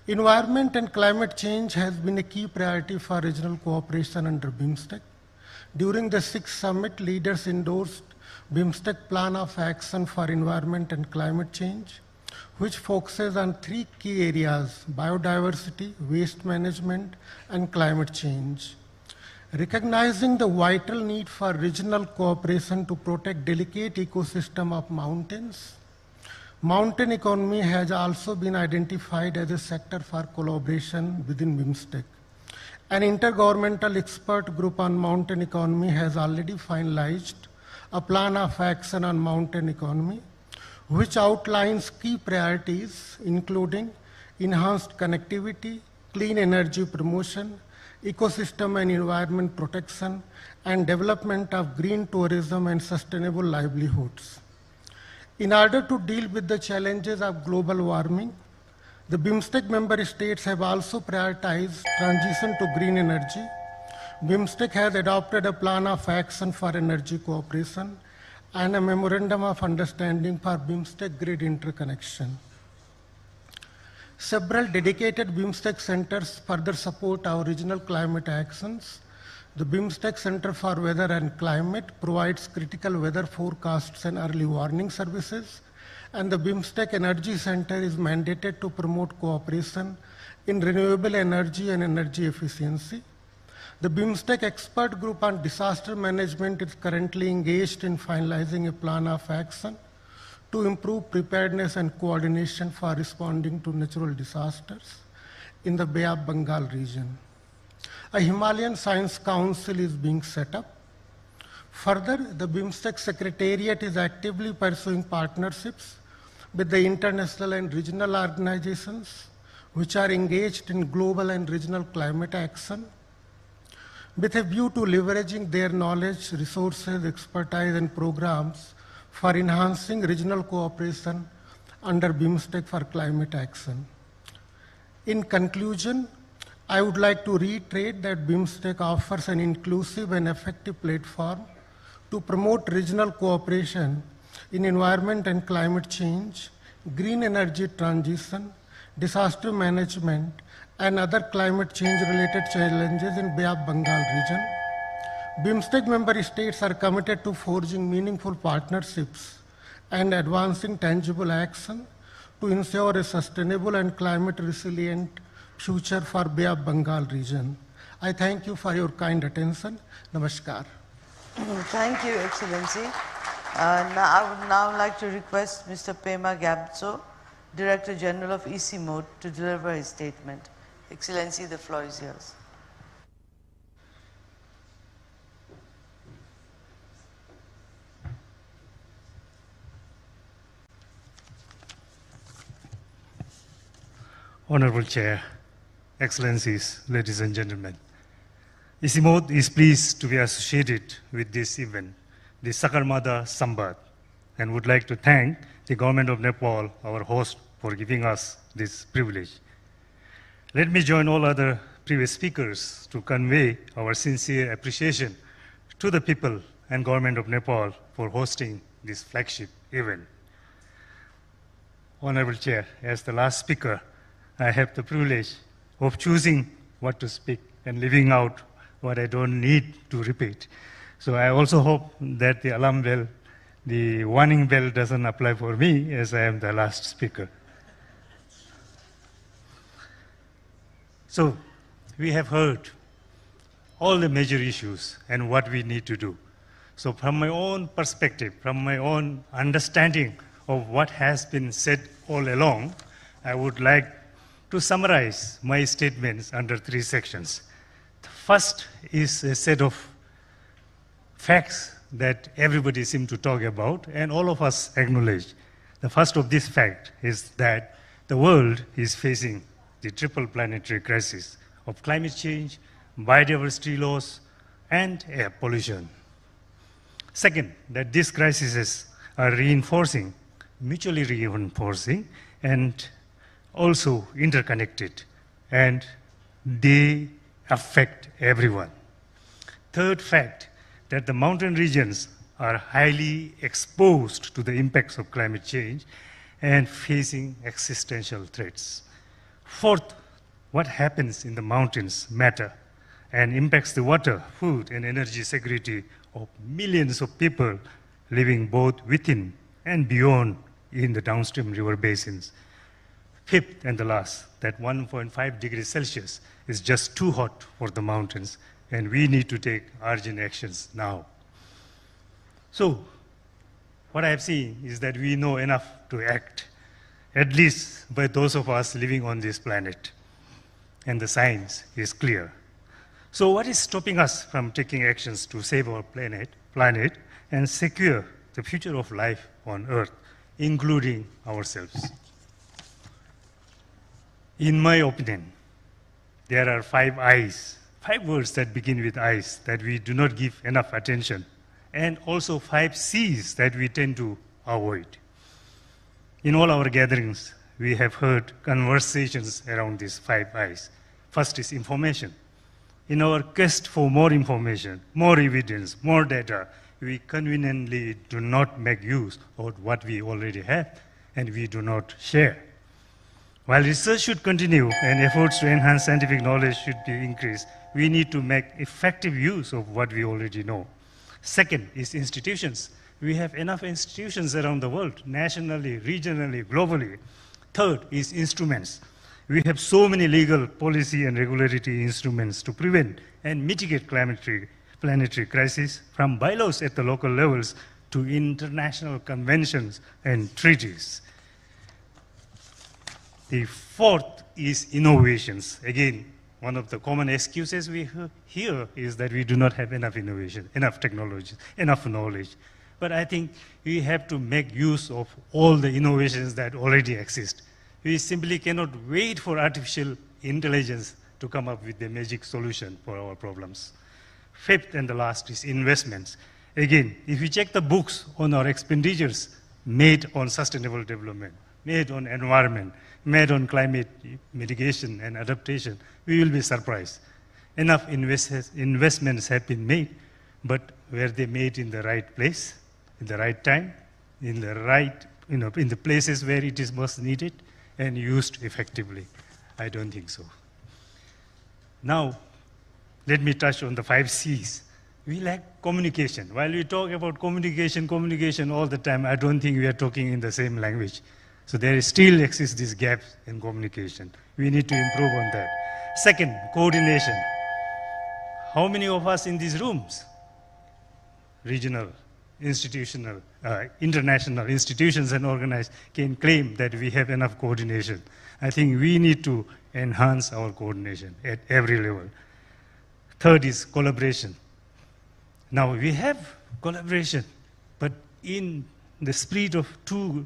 Environment and climate change has been a key priority for regional cooperation under BIMSTEC. During the 6th summit, leaders endorsed BIMSTEC Plan of Action for Environment and Climate Change, which focuses on 3 key areas: biodiversity, waste management, and climate change. Recognizing the vital need for regional cooperation to protect delicate ecosystem of mountains, mountain economy has also been identified as a sector for collaboration within BIMSTEC. An intergovernmental expert group on mountain economy has already finalized a plan of action on mountain economy, which outlines key priorities including enhanced connectivity, clean energy promotion, ecosystem and environment protection, and development of green tourism and sustainable livelihoods. In order to deal with the challenges of global warming, the BIMSTEC member states have also prioritized transition to green energy. BIMSTEC has adopted a plan of action for energy cooperation and a memorandum of understanding for BIMSTEC grid interconnection. Several dedicated BIMSTEC centers further support our regional climate actions. The BIMSTEC Center for Weather and Climate provides critical weather forecasts and early warning services, and the BIMSTEC Energy Center is mandated to promote cooperation in renewable energy and energy efficiency. The BIMSTEC Expert Group on Disaster Management is currently engaged in finalizing a plan of action to improve preparedness and coordination for responding to natural disasters in the Bay of Bengal region. A Himalayan Science Council is being set up. Further, the BIMSTEC Secretariat is actively pursuing partnerships with the international and regional organizations which are engaged in global and regional climate action with a view to leveraging their knowledge, resources, expertise, and programs for enhancing regional cooperation under BIMSTEC for climate action. In conclusion, I would like to reiterate that BIMSTEC offers an inclusive and effective platform to promote regional cooperation in environment and climate change, green energy transition, disaster management, and other climate change-related challenges in Bay of Bengal region. BIMSTEC member states are committed to forging meaningful partnerships and advancing tangible action to ensure a sustainable and climate-resilient future for Bay of Bengal region. I thank you for your kind attention. Namaskar. Thank you, Excellency. I would now like to request Mr. Pema Gabso, Director General of ECMOD, to deliver his statement. Excellency, the floor is yours. Honorable Chair, Excellencies, ladies and gentlemen, ECMOD is pleased to be associated with this event, the Sagarmatha Sambaad, and would like to thank the Government of Nepal, our host, for giving us this privilege. Let me join all other previous speakers to convey our sincere appreciation to the people and Government of Nepal for hosting this flagship event. Honorable Chair, as the last speaker, I have the privilege of choosing what to speak and leaving out what I don't need to repeat. So I also hope that the alarm bell, the warning bell doesn't apply for me as I am the last speaker. So we have heard all the major issues and what we need to do. So from my own perspective, from my own understanding of what has been said all along, I would like to summarize my statements under 3 sections. The first is a set of facts that everybody seems to talk about and all of us acknowledge. The first of this fact is that the world is facing the triple planetary crisis of climate change, biodiversity loss, and air pollution. Second, that these crises are reinforcing, mutually reinforcing, and also interconnected, and they affect everyone. Third fact, that the mountain regions are highly exposed to the impacts of climate change and facing existential threats. Fourth, what happens in the mountains matter and impacts the water, food, and energy security of millions of people living both within and beyond in the downstream river basins. Fifth and the last, that 1.5 degrees Celsius is just too hot for the mountains, and we need to take urgent actions now. So, what I have seen is that we know enough to act, at least by those of us living on this planet, and the science is clear. So what is stopping us from taking actions to save our planet and secure the future of life on Earth, including ourselves? In my opinion, there are 5 5 words that begin with I's that we do not give enough attention, and also 5 C's that we tend to avoid. In all our gatherings, we have heard conversations around these 5 I's. First is information. In our quest for more information, more evidence, more data, we conveniently do not make use of what we already have, and we do not share. While research should continue and efforts to enhance scientific knowledge should be increased, we need to make effective use of what we already know. Second is institutions. We have enough institutions around the world, nationally, regionally, globally. Third is instruments. We have so many legal, policy, and regulatory instruments to prevent and mitigate planetary crises, from bylaws at the local levels to international conventions and treaties. The fourth is innovations. Again, one of the common excuses we hear is that we do not have enough innovation, enough technology, enough knowledge. But I think we have to make use of all the innovations that already exist. We simply cannot wait for artificial intelligence to come up with the magic solution for our problems. Fifth and the last is investments. Again, if we check the books on our expenditures made on sustainable development, made on environment, made on climate mitigation and adaptation, we will be surprised. Enough investments have been made, but were they made in the right place, in the right time, in the right, in the places where it is most needed and used effectively? I don't think so. Now, let me touch on the 5 C's. We lack communication. While we talk about communication all the time, I don't think we are talking in the same language. So there still exists this gap in communication. We need to improve on that. Second, coordination. How many of us in these rooms, regional, institutional, international institutions and organizations, can claim that we have enough coordination? I think we need to enhance our coordination at every level. Third is collaboration. Now we have collaboration, but in the spirit of true,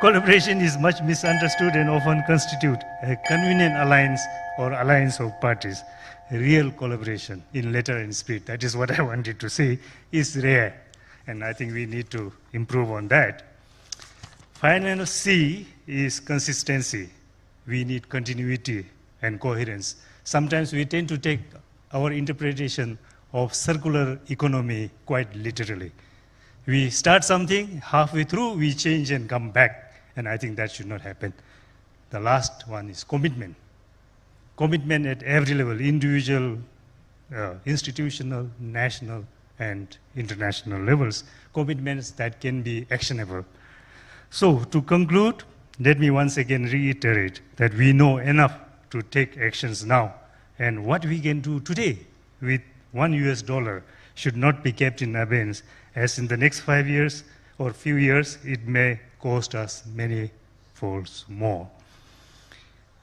collaboration is much misunderstood and often constitute a convenient alliance or alliance of parties. Real collaboration in letter and spirit, that is what I wanted to say, is rare. And I think we need to improve on that. Final C is consistency. We need continuity and coherence. Sometimes we tend to take our interpretation of circular economy quite literally. We start something, halfway through we change and come back, and I think that should not happen. The last one is commitment. Commitment at every level, individual, institutional, national, and international levels. Commitments that can be actionable. So to conclude, let me once again reiterate that we know enough to take actions now, and what we can do today with $1 should not be kept in abeyance, as in the next 5 years or few years, it may cost us many folds more.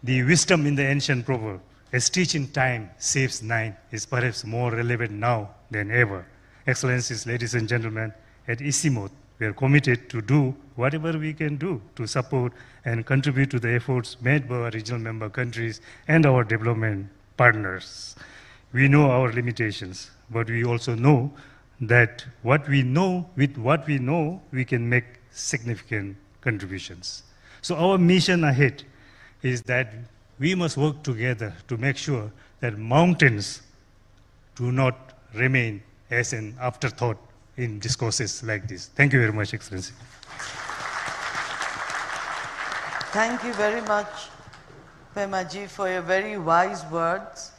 The wisdom in the ancient proverb, a stitch in time saves 9, is perhaps more relevant now than ever. Excellencies, ladies and gentlemen, at ICIMOD, we are committed to do whatever we can do to support and contribute to the efforts made by our regional member countries and our development partners. We know our limitations, but we also know that with what we know, we can make significant contributions. So our mission ahead is that we must work together to make sure that mountains do not remain as an afterthought in discourses like this. Thank you very much, Excellency. Thank you very much, Pemaji, for your very wise words.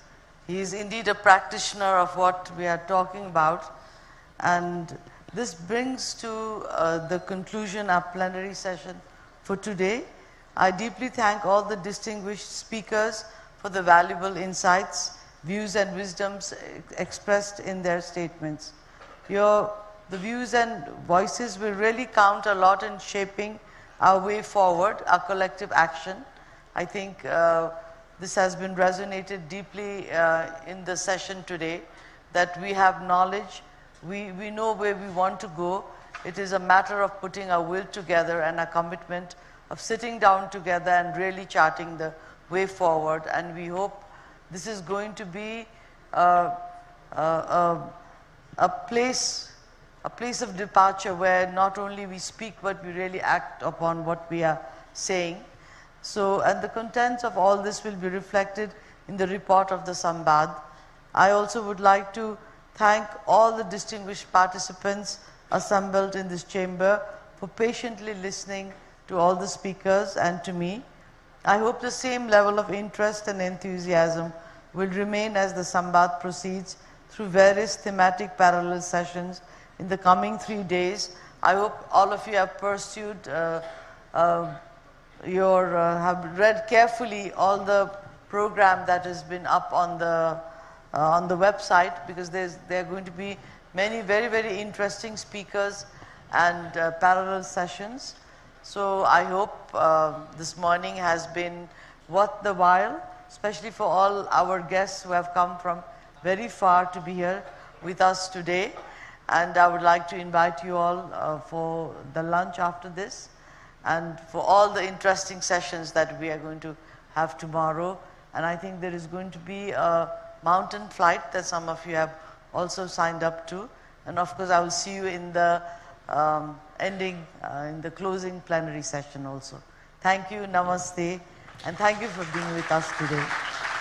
He is indeed a practitioner of what we are talking about. And this brings to the conclusion our plenary session for today. I deeply thank all the distinguished speakers for the valuable insights, views and wisdoms expressed in their statements. The views and voices will really count a lot in shaping our way forward, our collective action. I think this has been resonated deeply in the session today, that we have knowledge, we know where we want to go. It is a matter of putting our will together and a commitment of sitting down together and really charting the way forward. And we hope this is going to be a place of departure where not only we speak but we really act upon what we are saying. So, and the contents of all this will be reflected in the report of the Sambaad. I also would like to thank all the distinguished participants assembled in this chamber for patiently listening to all the speakers and to me. I hope the same level of interest and enthusiasm will remain as the Sambaad proceeds through various thematic parallel sessions in the coming 3 days. I hope all of you have pursued have read carefully all the program that has been up on the website, because there are going to be many very interesting speakers and parallel sessions. So I hope this morning has been worth the while, especially for all our guests who have come from very far to be here with us today. And I would like to invite you all for the lunch after this, and for all the interesting sessions that we are going to have tomorrow. And I think there is going to be a mountain flight that some of you have also signed up to. And of course, I will see you in the in the closing plenary session also. Thank you, namaste, and thank you for being with us today.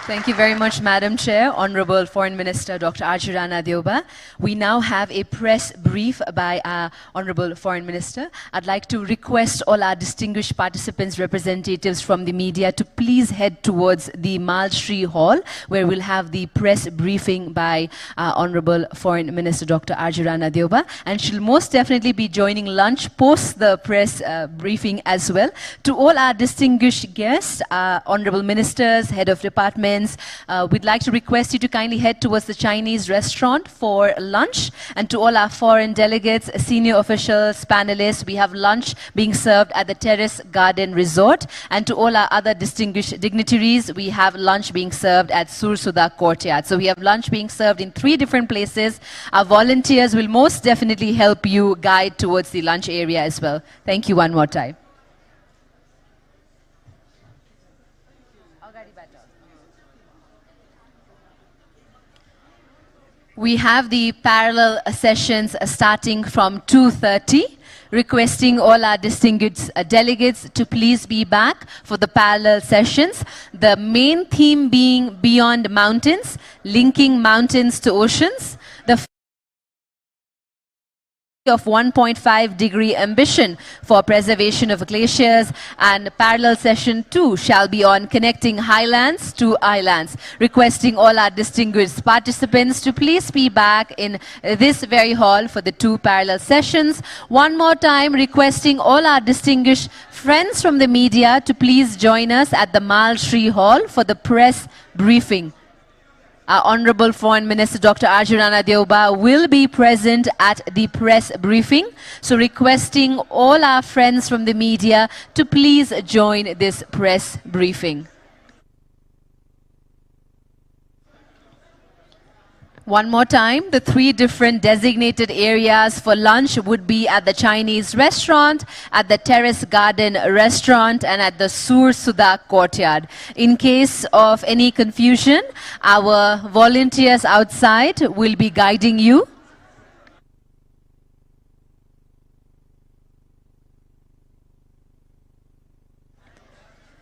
Thank you very much, Madam Chair, Honorable Foreign Minister Dr. Arju Rana Deuba. We now have a press brief by our Honorable Foreign Minister. I'd like to request all our distinguished participants, representatives from the media, to please head towards the Malshri Hall, where we'll have the press briefing by our Honorable Foreign Minister Dr. Arju Rana Deuba. And she'll most definitely be joining lunch post the press briefing as well. To all our distinguished guests, Honorable Ministers, Head of Departments, we'd like to request you to kindly head towards the Chinese restaurant for lunch. And to all our foreign delegates, senior officials, panelists, we have lunch being served at the Terrace Garden Resort. And to all our other distinguished dignitaries, we have lunch being served at Sursudha Courtyard. So we have lunch being served in 3 different places. Our volunteers will most definitely help you guide towards the lunch area as well. Thank you one more time. We have the parallel sessions starting from 2:30, requesting all our distinguished delegates to please be back for the parallel sessions. The main theme being Beyond Mountains, linking mountains to oceans. The of 1.5-degree ambition for preservation of glaciers, and parallel session 2 shall be on connecting highlands to islands, requesting all our distinguished participants to please be back in this very hall for the 2 parallel sessions. One more time, requesting all our distinguished friends from the media to please join us at the Malshri Hall for the press briefing. Our Honorable Foreign Minister Dr. Arju Rana Deuba will be present at the press briefing. So requesting all our friends from the media to please join this press briefing. One more time, the 3 different designated areas for lunch would be at the Chinese restaurant, at the Terrace Garden Restaurant, and at the Sursudha Courtyard. In case of any confusion, our volunteers outside will be guiding you.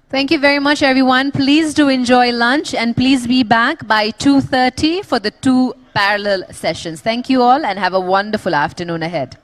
Thank you very much, everyone. Please do enjoy lunch, and please be back by 2:30 for the 2 parallel sessions. Thank you all, and have a wonderful afternoon ahead.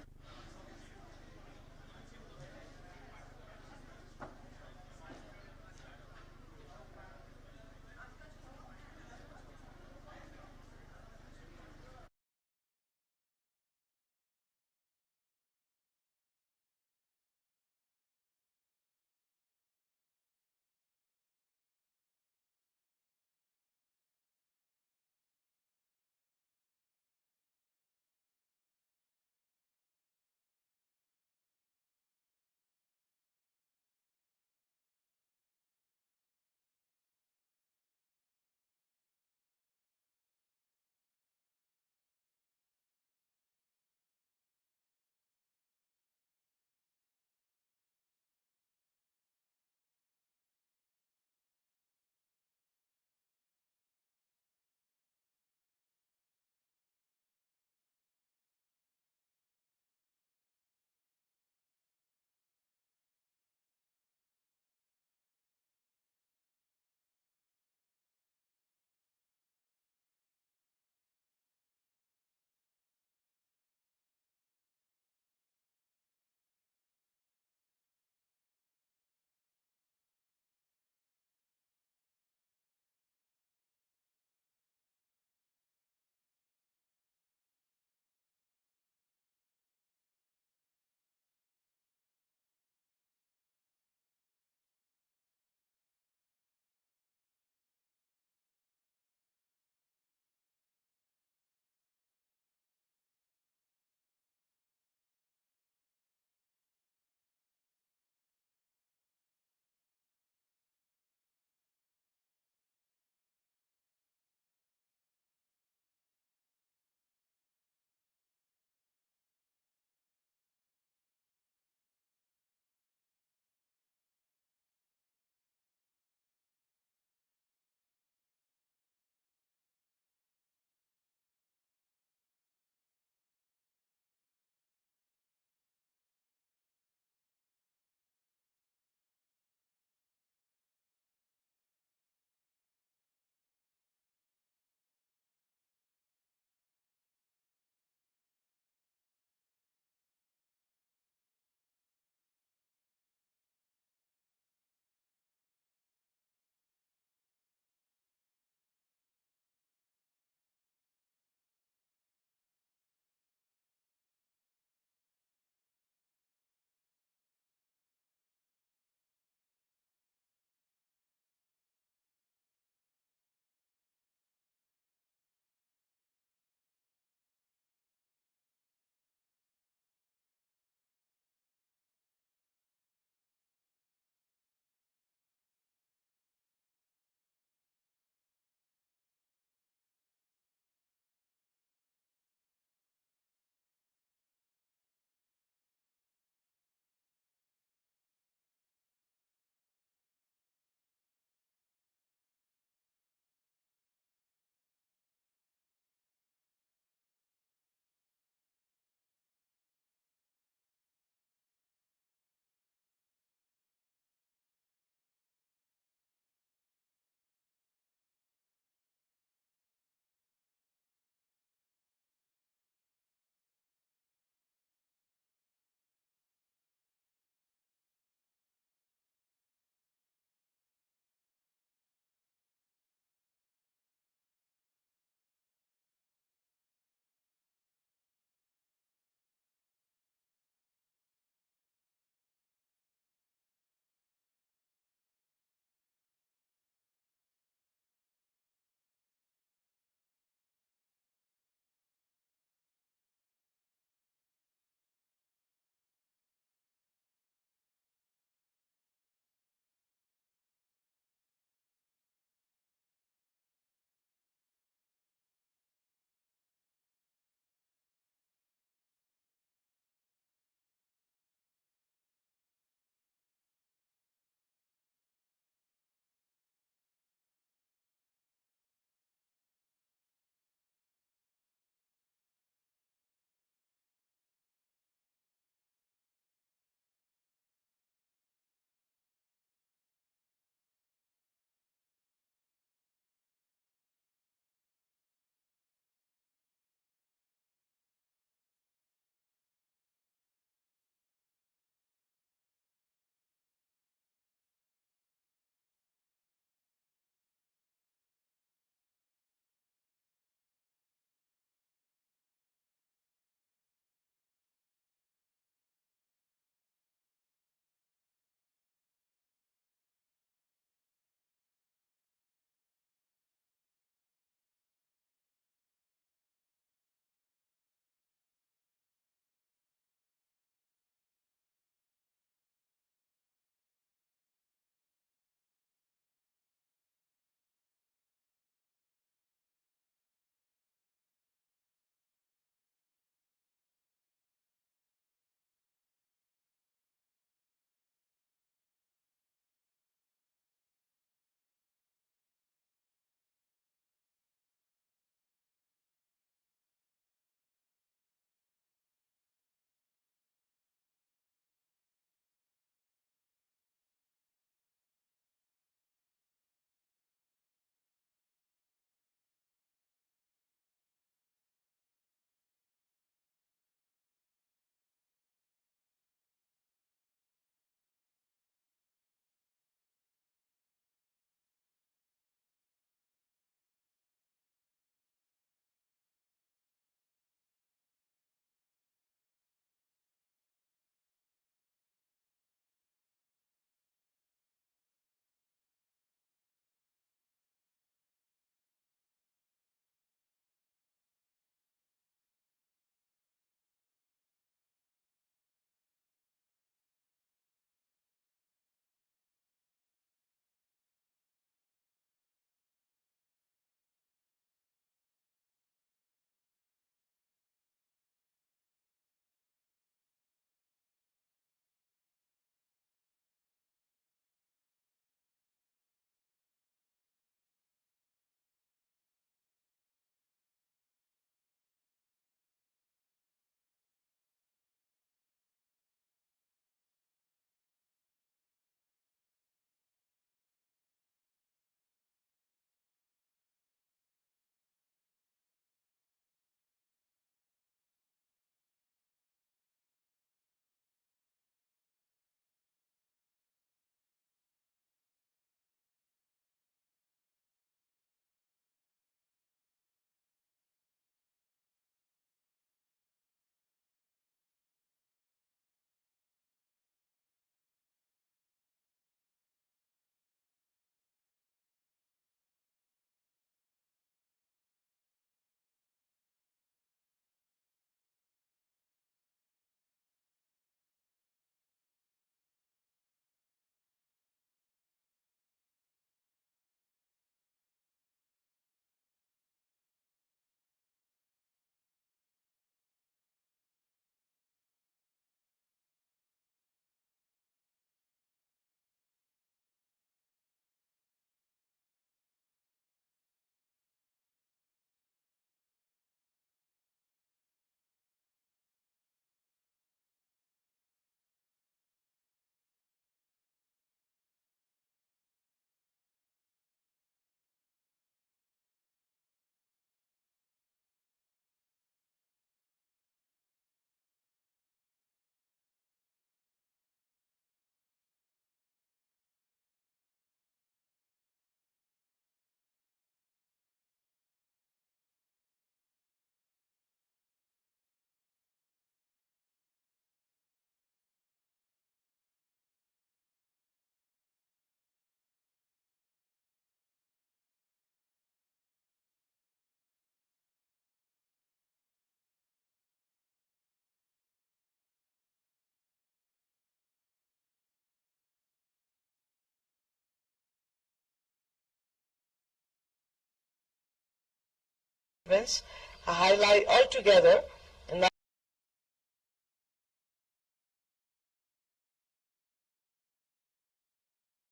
statements highlight altogether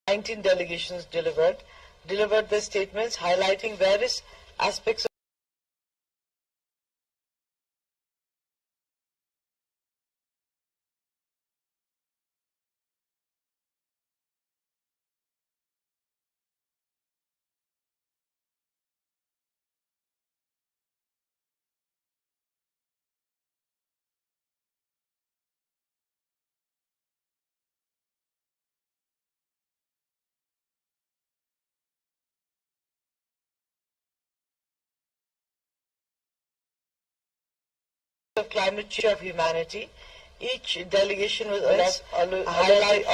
19 delegations delivered their statements highlighting various aspects of climate change of humanity. Each delegation was highlight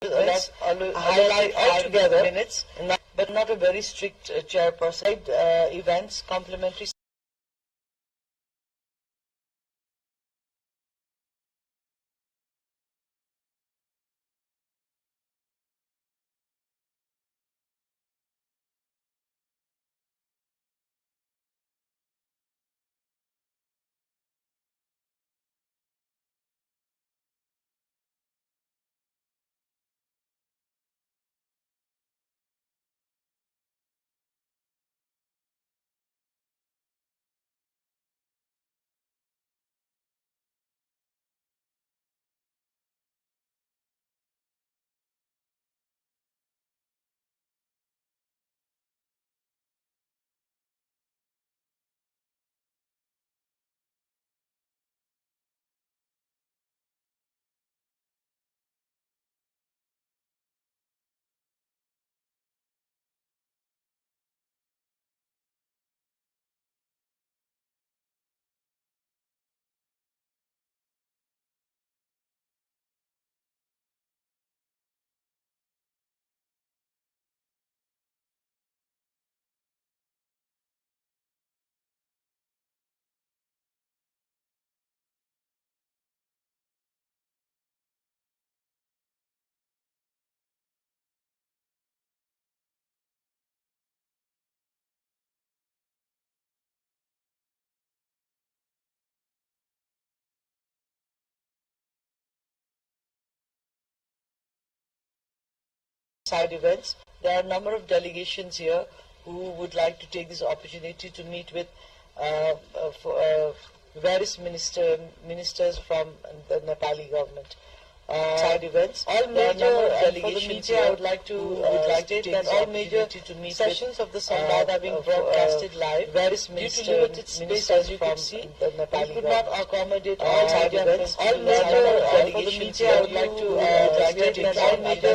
highlight altogether minutes, but not a very strict chairperson. Events, complementary side events. There are a number of delegations here who would like to take this opportunity to meet with various ministers from the Nepali government. Side events. All major delegations here, I would like to state that all major sessions of the Sambaad are being broadcasted live. Various due to limited space, as you can see, the Nepali could not accommodate all side events. All major delegations here, I would like to state that all major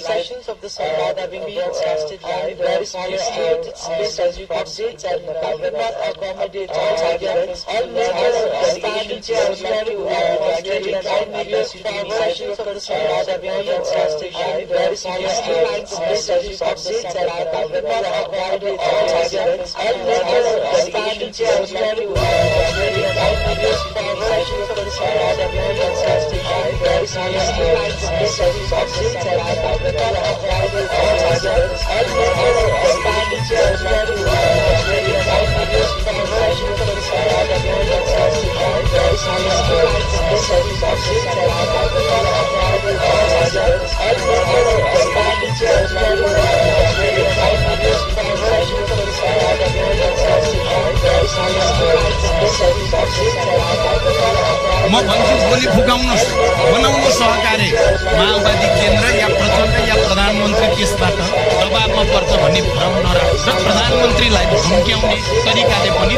sessions of the Sambaad are being broadcasted live. Various limited space, as you can see, the Nepali could not accommodate all side events. All major delegations here, I would like to state that all major sessions of the Sambaad are being broadcasted live. Various lines of messages of the Sambaad are being accommodate all side events. All major delegations here, I would like to state that all major sessions of the Sambaad are being broadcasted live. Various lines of messages of the Sambaad are being accommodate all side events. All major delegations here, I would like to state that all major sessions of the Sambaad are being broadcasted live. Various lines of messages of the Sambaad are being accommodate all side events. All major delegations here, I would like to state that all major sessions of the Sambaad are being broadcasted live. Various lines of messages of the Sambaad are being accommodate म भन्छु गोली फुकाउनुहोस्, बनाउनु सहकार्य माओवादी केन्द्र या प्रचण्ड या प्रधानमन्त्री त्यसबाट दबावमा पर्छ भन्ने भ्रम नराख्नु र प्रधानमन्त्रीलाई धम्क्याउने तरिकाले पनि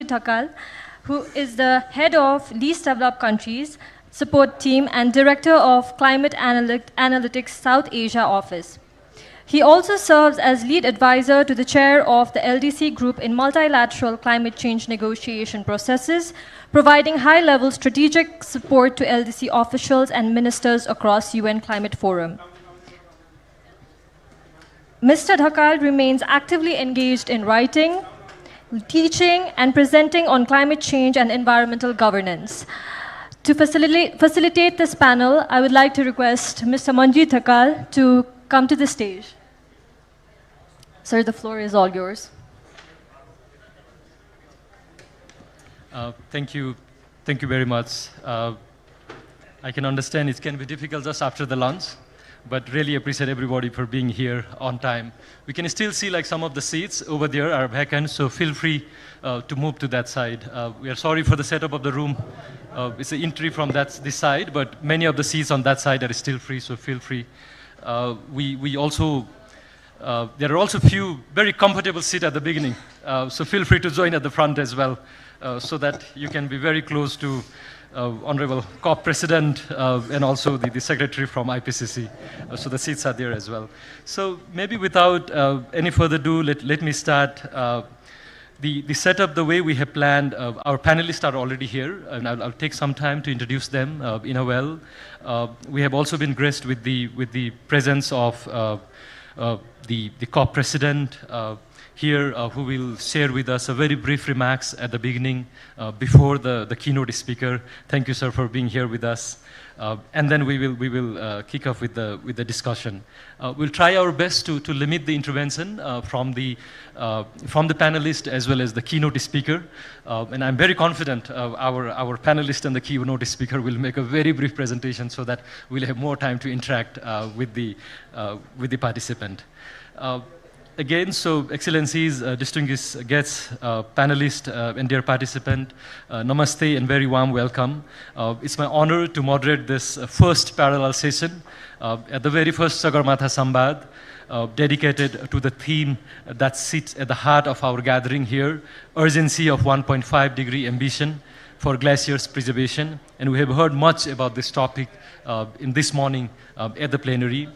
Thakal, who is the head of Least Developed Countries Support Team and Director of Climate Analytics South Asia Office. He also serves as lead advisor to the chair of the LDC group in multilateral climate change negotiation processes, providing high-level strategic support to LDC officials and ministers across UN Climate Forum. Mr. Thakal remains actively engaged in writing, teaching, and presenting on climate change and environmental governance. To facilitate this panel, I would like to request Mr. Manjeet Thakal to come to the stage. Sir, the floor is all yours. Thank you very much. I can understand it can be difficult just after the lunch, but really appreciate everybody for being here on time. We can still see like some of the seats over there are vacant, so feel free to move to that side. We are sorry for the setup of the room. It's an entry from this side, but many of the seats on that side are still free, so feel free. There are also a few very comfortable seats at the beginning, so feel free to join at the front as well, so that you can be very close to Honorable COP President and also the Secretary from IPCC. So the seats are there as well. So maybe without any further ado, let me start. The setup, the way we have planned, our panelists are already here, and I'll take some time to introduce them in a while. We have also been graced with the presence of the COP President here, who will share with us a very brief remarks at the beginning before the keynote speaker. Thank you, sir, for being here with us. And then we will kick off with the discussion. We'll try our best to limit the intervention from the panelist as well as the keynote speaker. And I'm very confident our panelist and the keynote speaker will make a very brief presentation so that we'll have more time to interact with the participant. Again, so Excellencies, distinguished guests, panelists, and dear participant, namaste and very warm welcome. It's my honor to moderate this first parallel session at the very first Sagarmatha Sambaad, dedicated to the theme that sits at the heart of our gathering here, urgency of 1.5 degree ambition for glaciers preservation. And we have heard much about this topic in this morning at the plenary.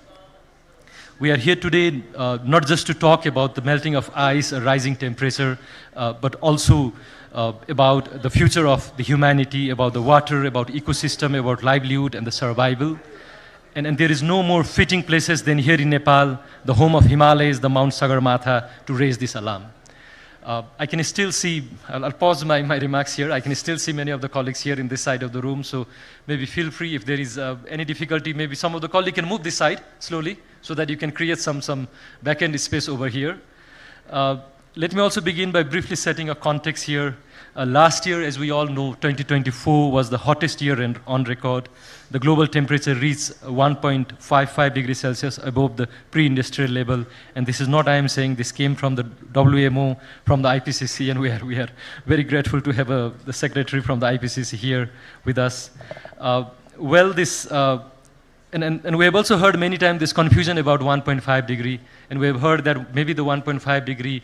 We are here today not just to talk about the melting of ice, a rising temperature, but also about the future of the humanity, about the water, about ecosystem, about livelihood and the survival. And there is no more fitting places than here in Nepal, the home of Himalayas, the Mount Sagarmatha, to raise this alarm. I can still see, I'll pause my remarks here, I can still see many of the colleagues here in this side of the room, so maybe feel free if there is any difficulty, maybe some of the colleagues can move this side slowly so that you can create some back-end space over here. Let me also begin by briefly setting a context here. Last year, as we all know, 2024 was the hottest year on record. The global temperature reached 1.55 degrees Celsius above the pre-industrial level. And this is not I am saying, this came from the WMO, from the IPCC, and we are very grateful to have the secretary from the IPCC here with us. And we have also heard many times this confusion about 1.5 degree, and we have heard that maybe the 1.5 degree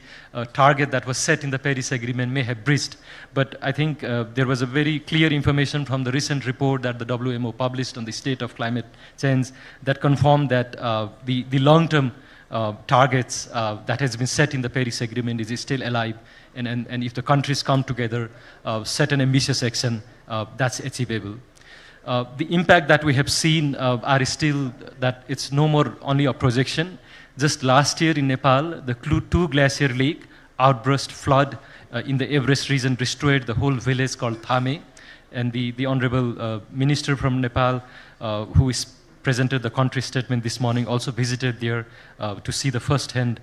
target that was set in the Paris Agreement may have breached. But I think there was a very clear information from the recent report that the WMO published on the state of climate change that confirmed that the long-term targets that has been set in the Paris Agreement is still alive. And if the countries come together, set an ambitious action, that's achievable. The impact that we have seen are still that it's no more only a projection. Just last year in Nepal, the two glacier lake outburst flood in the Everest region destroyed the whole village called Thame. And the Honorable Minister from Nepal, who is presented the country statement this morning, also visited there to see the first-hand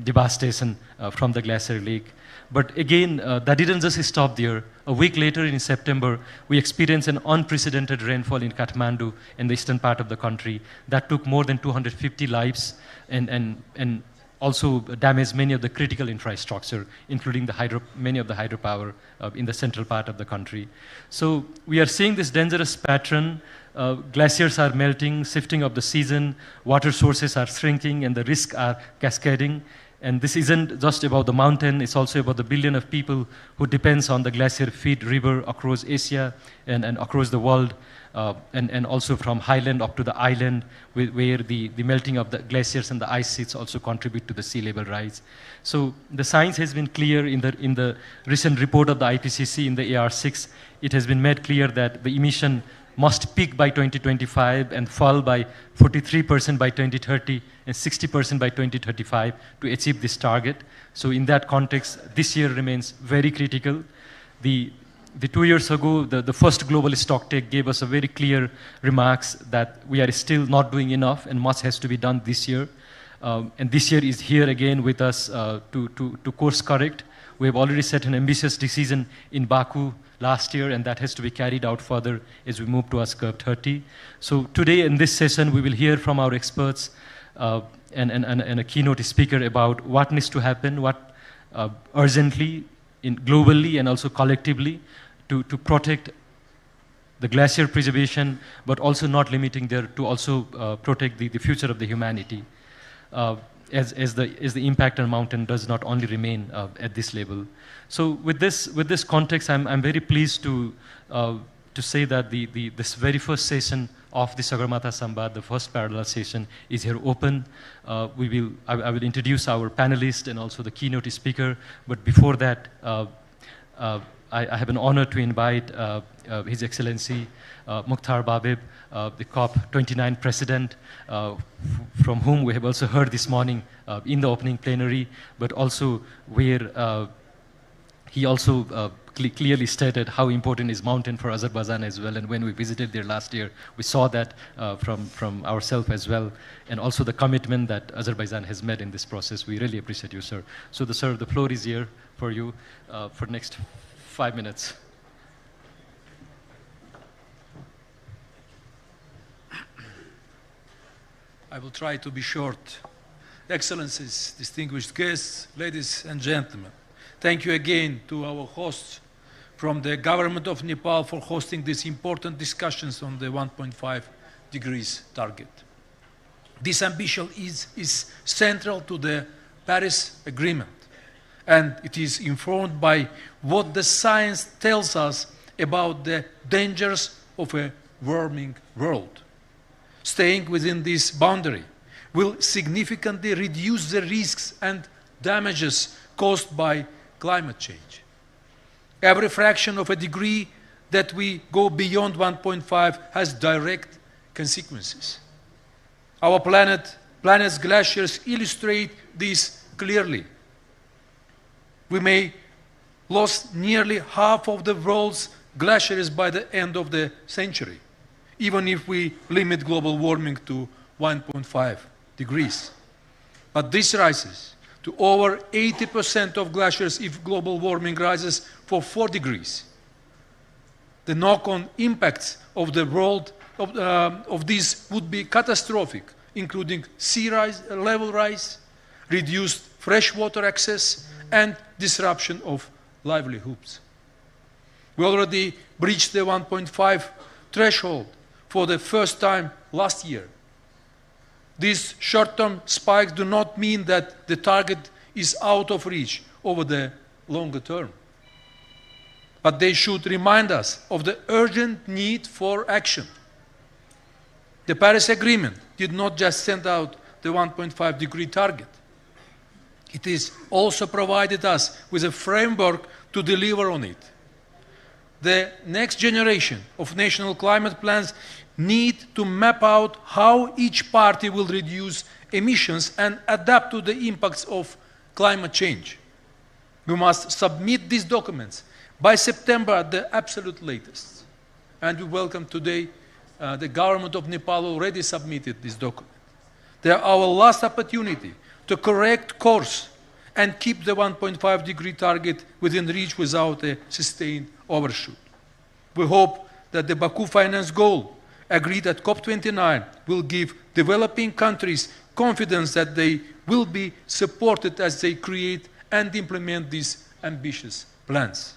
devastation from the glacier lake. But again, that didn't just stop there. A week later in September, we experienced an unprecedented rainfall in Kathmandu, in the eastern part of the country, that took more than 250 lives and also damaged many of the critical infrastructure, including many of the hydropower in the central part of the country. So we are seeing this dangerous pattern. Glaciers are melting, shifting of the season, water sources are shrinking, and the risks are cascading. And this isn't just about the mountain, it's also about the billion of people who depends on the glacier-fed river across Asia and across the world, and also from highland up to the island, where the melting of the glaciers and the ice sheets also contribute to the sea level rise. So the science has been clear in the recent report of the IPCC in the AR6. It has been made clear that the emission must peak by 2025 and fall by 43% by 2030 and 60% by 2035 to achieve this target. So in that context, this year remains very critical. The 2 years ago, the first global stocktake gave us a very clear remarks that we are still not doing enough and much has to be done this year. And this year is here again with us to course correct. We have already set an ambitious decision in Baku last year, and that has to be carried out further as we move towards Curve 30. So today in this session, we will hear from our experts and a keynote speaker about what needs to happen, what urgently, globally and also collectively, to protect the glacier preservation, but also not limiting there to also protect the future of the humanity. As the impact on mountain does not only remain at this level. So with this context, I'm very pleased to say that this very first session of the Sagarmatha Sambaad, the first parallel session, is here open. I will introduce our panelists and also the keynote speaker. But before that, I have an honor to invite His Excellency Mukhtar Babib, the COP29 president, from whom we have also heard this morning in the opening plenary, but also where he also clearly stated how important is mountain for Azerbaijan as well. And when we visited there last year, we saw that from ourselves as well, and also the commitment that Azerbaijan has made in this process. We really appreciate you, sir. So, sir, the floor is here for you for next 5 minutes. I will try to be short. Excellencies, distinguished guests, ladies and gentlemen, thank you again to our hosts from the government of Nepal for hosting these important discussions on the 1.5 degrees target. This ambition is central to the Paris Agreement, and it is informed by what the science tells us about the dangers of a warming world. Staying within this boundary will significantly reduce the risks and damages caused by climate change. Every fraction of a degree that we go beyond 1.5 has direct consequences. Our planet's glaciers illustrate this clearly. We may lose nearly half of the world's glaciers by the end of the century, even if we limit global warming to 1.5 degrees. But this rises to over 80% of glaciers if global warming rises for 4 degrees. The knock-on impacts of the world of this would be catastrophic, including sea level rise, reduced freshwater access, and disruption of livelihoods. We already breached the 1.5 threshold for the first time last year. These short-term spikes do not mean that the target is out of reach over the longer term. But they should remind us of the urgent need for action. The Paris Agreement did not just send out the 1.5 degree target. It has also provided us with a framework to deliver on it. The next generation of national climate plans need to map out how each party will reduce emissions and adapt to the impacts of climate change. We must submit these documents by September at the absolute latest. And we welcome today the government of Nepal already submitted this document. They are our last opportunity to correct course and keep the 1.5 degree target within reach without a sustained overshoot. We hope that the Baku finance goal agreed at COP29 will give developing countries confidence that they will be supported as they create and implement these ambitious plans.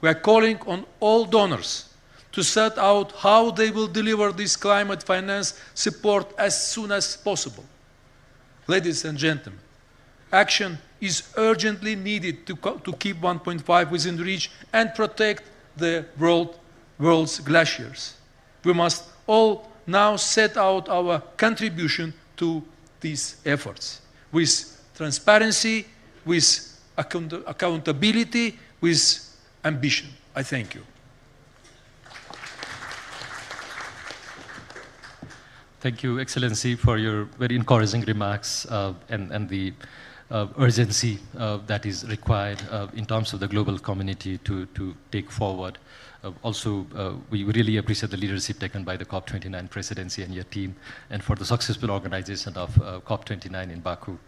We are calling on all donors to set out how they will deliver this climate finance support as soon as possible. Ladies and gentlemen, action is urgently needed to keep 1.5 within reach and protect the world's glaciers. We must all now set out our contribution to these efforts with transparency, with accountability, with ambition. I thank you. Thank you, Excellency, for your very encouraging remarks and the urgency that is required in terms of the global community to take forward. Also, we really appreciate the leadership taken by the COP29 presidency and your team, and for the successful organization of COP29 in Baku.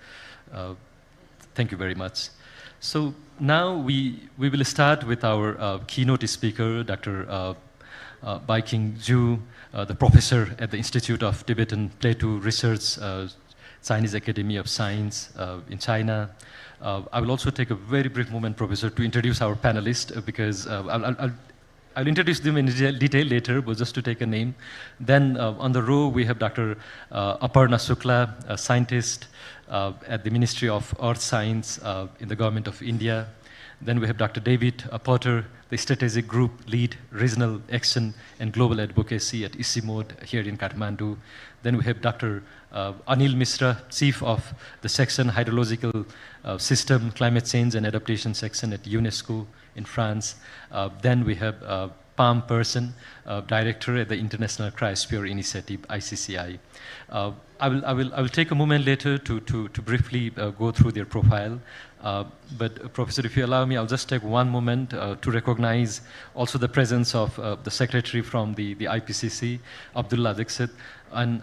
Thank you very much. So now we will start with our keynote speaker, Dr. Baiking Zhu, the professor at the Institute of Tibetan Plateau Research, Chinese Academy of Science in China. I will also take a very brief moment, Professor, to introduce our panelists because I'll introduce them in detail later, but just to take a name. Then on the row, we have Dr. Aparna Shukla, a scientist at the Ministry of Earth Science in the Government of India. Then we have Dr. David Potter, the Strategic Group Lead, Regional Action and Global Advocacy at ICIMOD here in Kathmandu. Then we have Dr. Anil Mishra, Chief of the Section Hydrological System, Climate Change and Adaptation Section at UNESCO in France. Then we have Pam Person, Director at the International Cryosphere Initiative, ICCI. I will take a moment later to briefly go through their profile. But Professor, if you allow me, I'll just take one moment to recognize also the presence of the Secretary from the IPCC, Abdullah Dixit. And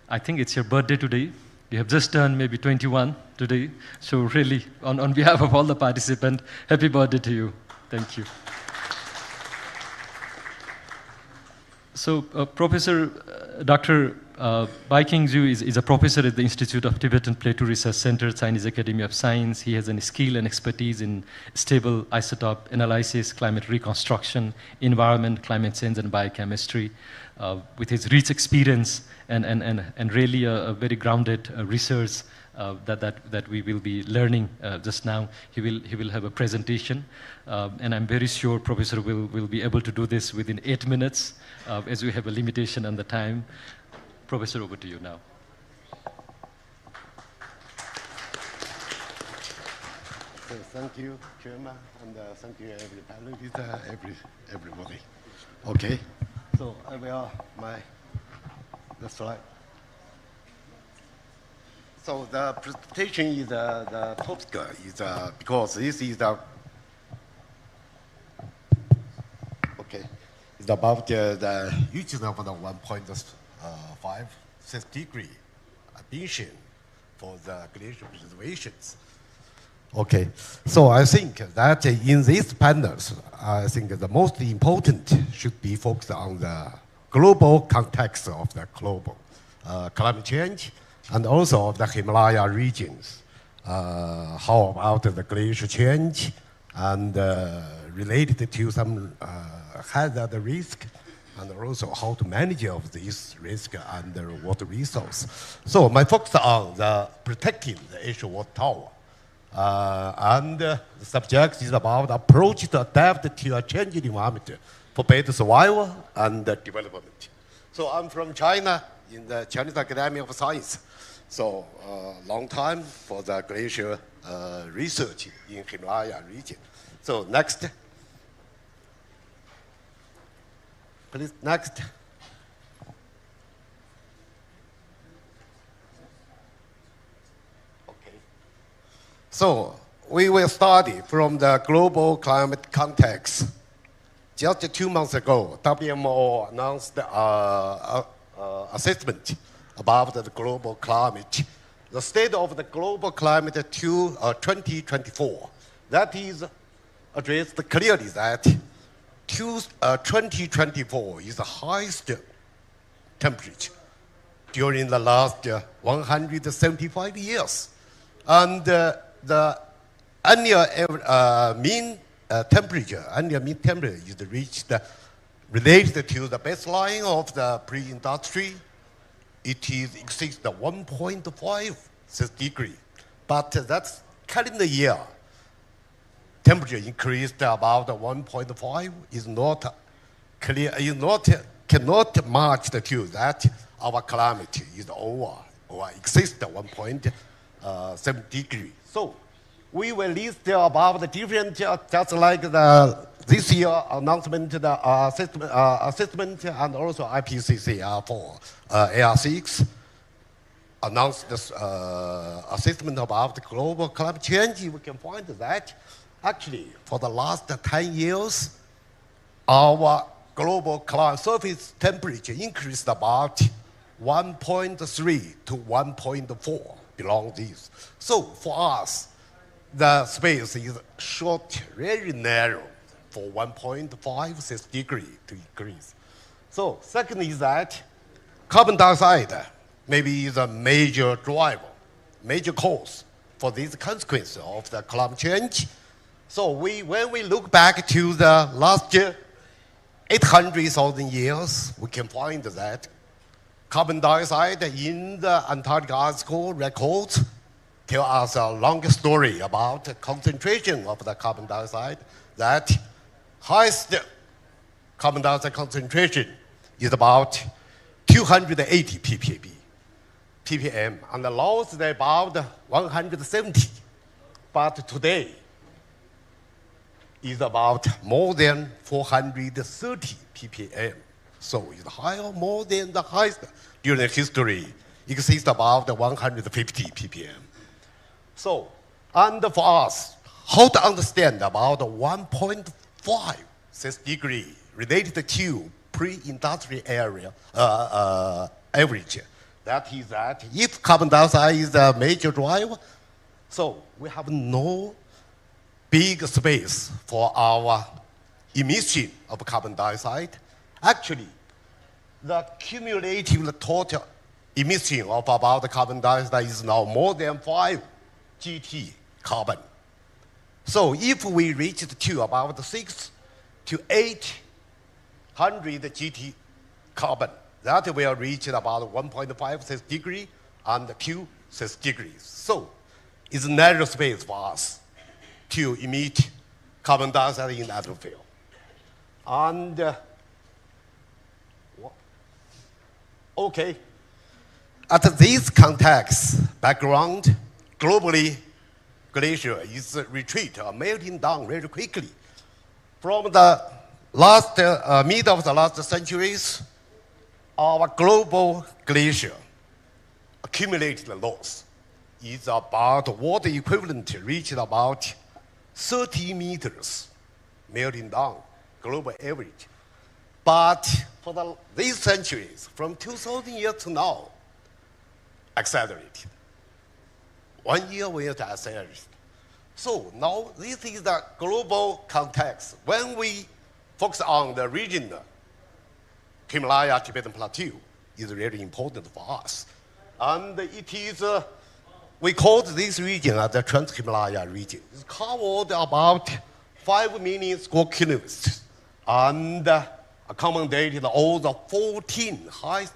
I think it's your birthday today. You have just turned maybe 21 today. So really, on behalf of all the participants, happy birthday to you. Thank you. So Professor Dr. Baiking Zhu is a professor at the Institute of Tibetan Plateau Research Center, Chinese Academy of Science. He has a skill and expertise in stable isotope analysis, climate reconstruction, environment, climate change, and biochemistry. With his rich experience and really a very grounded research that we will be learning just now, he will have a presentation. And I'm very sure Professor will be able to do this within 8 minutes, as we have a limitation on the time. Professor, over to you now. So thank you, Chairman, and thank you, everybody. Okay, so I will the slide. So the presentation is the topic is because this is the it's about the usage of the 1.5 degree ambition for the glacial preservations. Okay, so I think that in these panels, I think the most important should be focused on the global context of the global climate change and also of the Himalaya regions. How about the glacial change and related to some hazard risk, and also how to manage of this risk under water resource. So my focus on the protecting the Asia water tower. And the subject is about approach to adapt to a changing environment for better survival and development. So I'm from China in the Chinese Academy of Science. So long time for the glacier research in Himalaya region. So next. Please, next. Okay. So we will study from the global climate context. Just 2 months ago, WMO announced assessment about the global climate. The state of the global climate to 2024. That is addressed clearly that 2024 is the highest temperature during the last 175 years. And the annual mean temperature is reached related to the baseline of the pre-industry. It is exceeds the 1.5 degrees. But that's calendar year. Temperature increased about 1.5 is not clear, cannot match the to that our climate is over or exists at 1.7 degrees. So we will list about the different, just like this year announcement, the assessment and also IPCC for AR6 announced this assessment about the global climate change. We can find that actually for the last 10 years, our global surface temperature increased about 1.3 to 1.4 below this. So for us, the space is short, very narrow for 1.5 degrees to increase. So second is that carbon dioxide maybe is a major driver, major cause for these consequences of the climate change. So when we look back to the last 800,000 years, we can find that carbon dioxide in the Antarctic ice core records tell us a long story about the concentration of the carbon dioxide. That highest carbon dioxide concentration is about 280 ppm, and the lowest is about 170. But today is about more than 430 ppm. So it's higher, more than the highest during history. It exists about 150 ppm. So, and for us, how to understand about 1.5 degree related to pre-industrial area average. That is that if carbon dioxide is a major driver, so we have no big space for our emission of carbon dioxide. Actually, the cumulative total emission of about the carbon dioxide is now more than 5 GT carbon. So if we reach to about 6 to 800 GT carbon, that will reach about 1.5 degree and 2 degrees. So it's narrow space for us to emit carbon dioxide in the atmosphere. And okay, at this context, background, globally, glacier is retreat or melting down very quickly. From the last, mid of the last centuries, our global glacier accumulated loss is about water equivalent reached about 30 meters melting down, global average. But for these centuries, from 2000 years to now, accelerated. 1 year we have accelerated. So now this is the global context. When we focus on the region, Himalaya-Tibetan Plateau is really important for us. And it is, we call this region as the Trans-Himalaya region. It's covered about 5 million square kilometers and accommodated all the 14 highest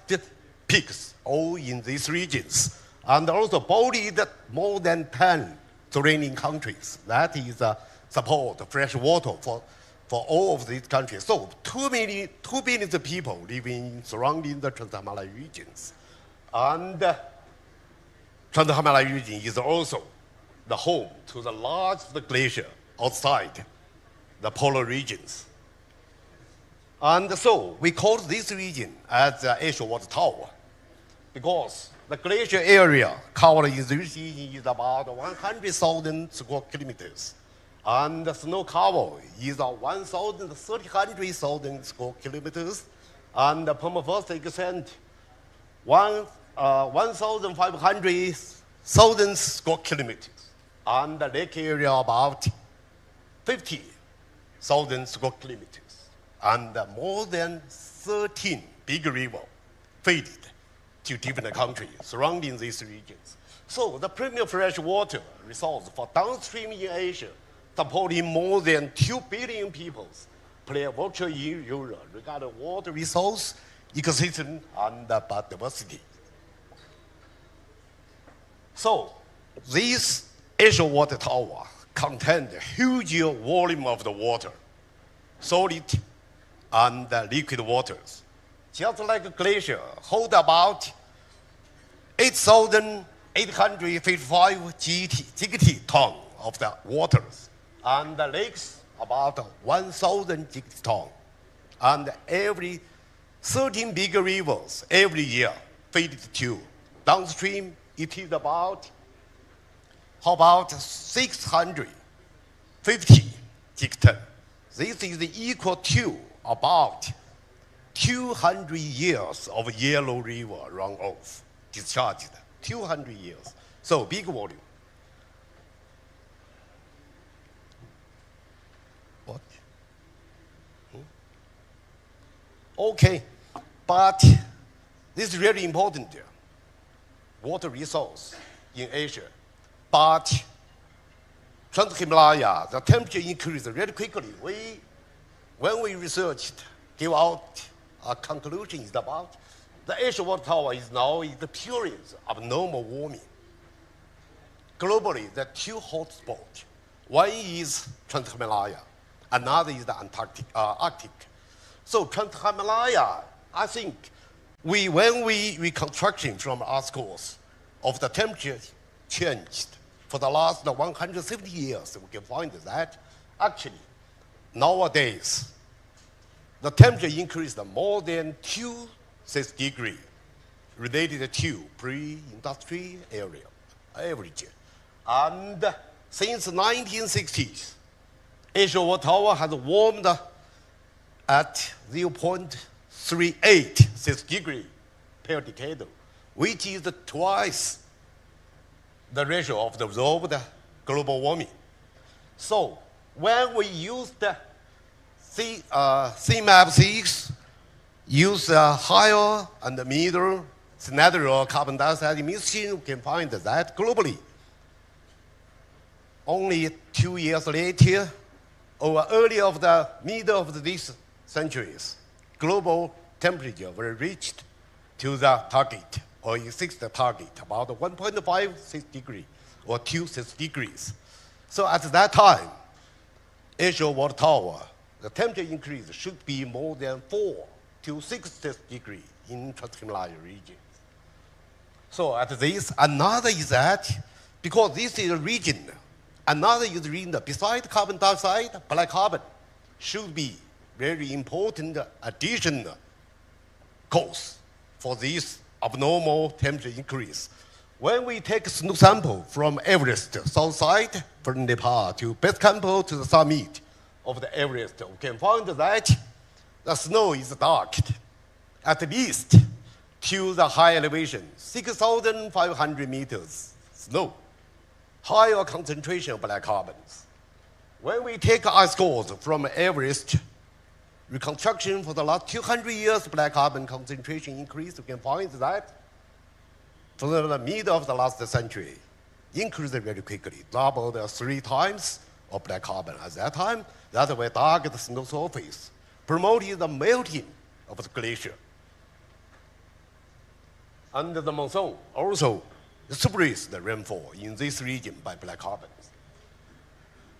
peaks, all in these regions. And also bodied more than 10 surrounding countries. That is support fresh water for all of these countries. So 2 billion people living surrounding the Trans-Himalaya regions. And Trans-Himalaya region is also the home to the largest glacier outside the polar regions. And so we call this region as the ash water tower because the glacier area covered in this region is about 100,000 square kilometers. And the snow cover is 1,300,000 square kilometers. And the permafrost extent 1,500,000 square kilometers. And the lake area about 50,000 square kilometers. And more than 13 big rivers faded to different countries surrounding these regions. So the premier fresh water resource for downstream in Asia, supporting more than 2 billion people, play a virtual role regarding water resource, ecosystem, and biodiversity. So this Asia water tower contains a huge volume of the water, solid and liquid waters. Just like a glacier, hold about 8,855 GT ton of the waters, and the lakes about 1,000 GT ton. And every 13 big rivers every year feed it to. Downstream, it is about 650 GT. This is equal to about 200 years of Yellow River runoff discharged. 200 years. So big volume. What? Okay, but this is really important. Water resource in Asia. But Trans-Himalaya, the temperature increased really quickly. When we researched, give out a conclusion is about the Asia water tower is now in the period of normal warming. Globally, there are two hotspots. One is Trans-Himalaya, another is the Arctic. So Trans-Himalaya, I think, when we reconstruction from Earth's course of the temperature changed for the last 150 years, we can find that actually nowadays the temperature increased more than 2 degrees related to pre-industry area average. And since 1960s, Asia water tower has warmed at 0.38 degrees per decade, which is twice the ratio of the observed global warming. So when we use the CMAP6, use higher and middle scenario carbon dioxide emission, we can find that globally. Only 2 years later, or early of the middle of these centuries, global temperature was reached to the target, or exceeds the target, about 1.56 degrees, or 2 degrees. So at that time, Asia water tower, the temperature increase should be more than 4 to 6 degrees in Trans-Himalaya region. So at this, another is that, because this is a region, another is region, besides carbon dioxide, black carbon should be very important additional cause for this abnormal temperature increase. When we take snow sample from Everest, south side, from Nepal to base camp to the summit of the Everest, we can find that the snow is darked at least to the high elevation, 6,500 meters snow, higher concentration of black carbons. When we take ice cores from Everest, reconstruction for the last 200 years, black carbon concentration increase, we can find that from the middle of the last century, increased very quickly, doubled 3 times of black carbon at that time. That's why dark the snow surface promoted the melting of the glacier. And the monsoon also suppressed the rainfall in this region by black carbons.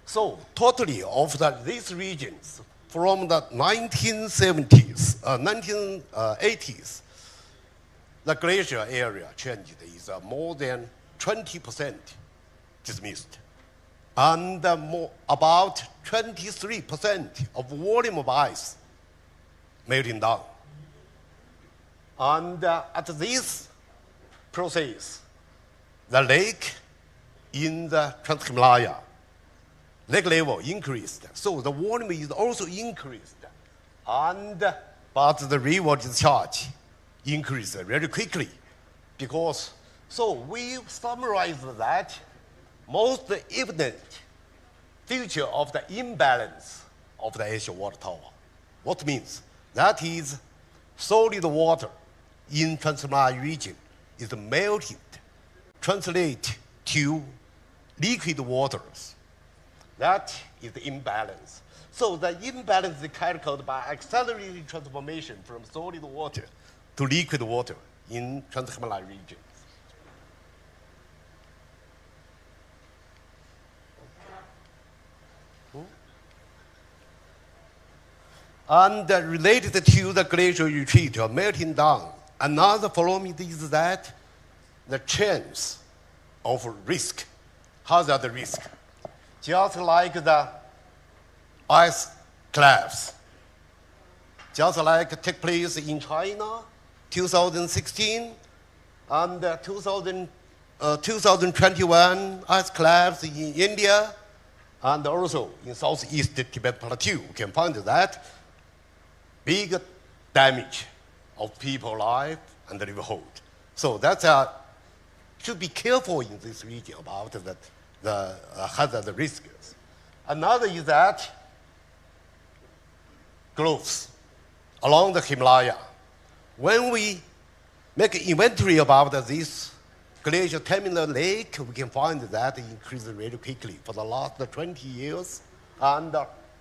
So totally of these regions, from the 1980s, the glacier area changed is more than 20% dismissed. And about 23% of volume of ice melting down. And at this process, the lake in the Trans-Himalaya, lake level increased. So the volume is also increased. But the river discharge increased very quickly. Because, so we summarized that most evident feature of the imbalance of the Asia water tower. What means? That is solid water in Trans-Himalaya region is melted, translate to liquid waters. That is the imbalance. So the imbalance is carried out by accelerated transformation from solid water to liquid water in Trans-Himalaya region. And related to the glacial retreat or melting down, another following is that the chance of risk. How's that the risk? Just like the ice collapse, just like took place in China, 2016, and 2021 ice collapse in India, and also in Southeast Tibet Plateau. We can find that big damage of people life and livelihood. So that's should be careful in this region about the hazard risks. Another is that growth along the Himalaya. When we make inventory about this glacial terminal lake, we can find that it increases really quickly for the last 20 years. And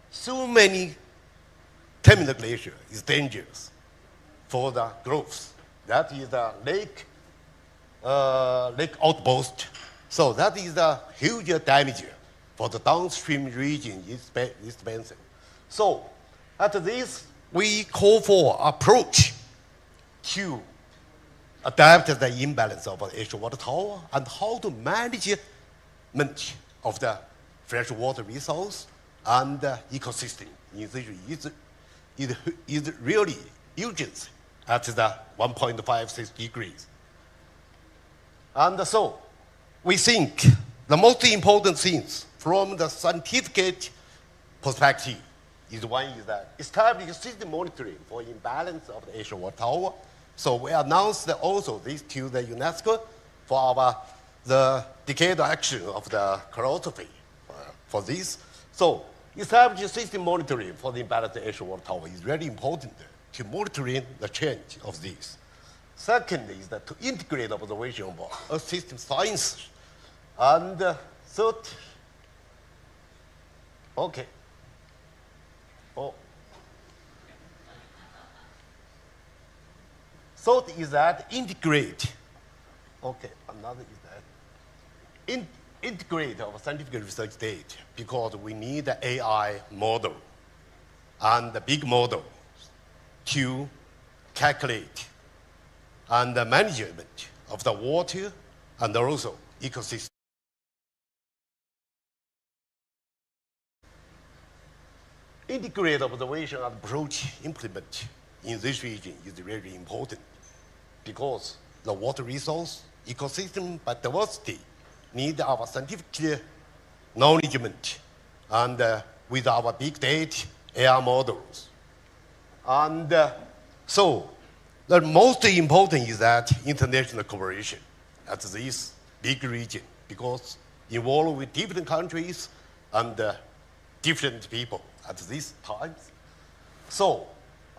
so many terminal glacier is dangerous for the growth. That is the lake outburst. So that is a huge damage for the downstream region is expensive. So at this, we call for approach to adapt the imbalance of the freshwater tower and how to management of the freshwater resource and ecosystem in this region is really urgent at the 1.56 degrees. And so we think the most important things from the scientific perspective is one is that establish system monitoring for imbalance of the freshwater tower. So we announced also this to the UNESCO for the decade action of the philosophy for this. So establish system monitoring for the imbalance of the freshwater tower is really important to monitoring the change of this. Second is that to integrate observation of system science. And third, okay. Oh. Third is that integrate. Okay, another is that integrate our scientific research data because we need the AI model and the big model to calculate and the management of the water and also ecosystem. Integrated observation and approach implement in this region is very important because the water resource, ecosystem, biodiversity need our scientific knowledgement and with our big data, AI models. And so the most important is that international cooperation at this big region because involved with different countries and different people at these times. So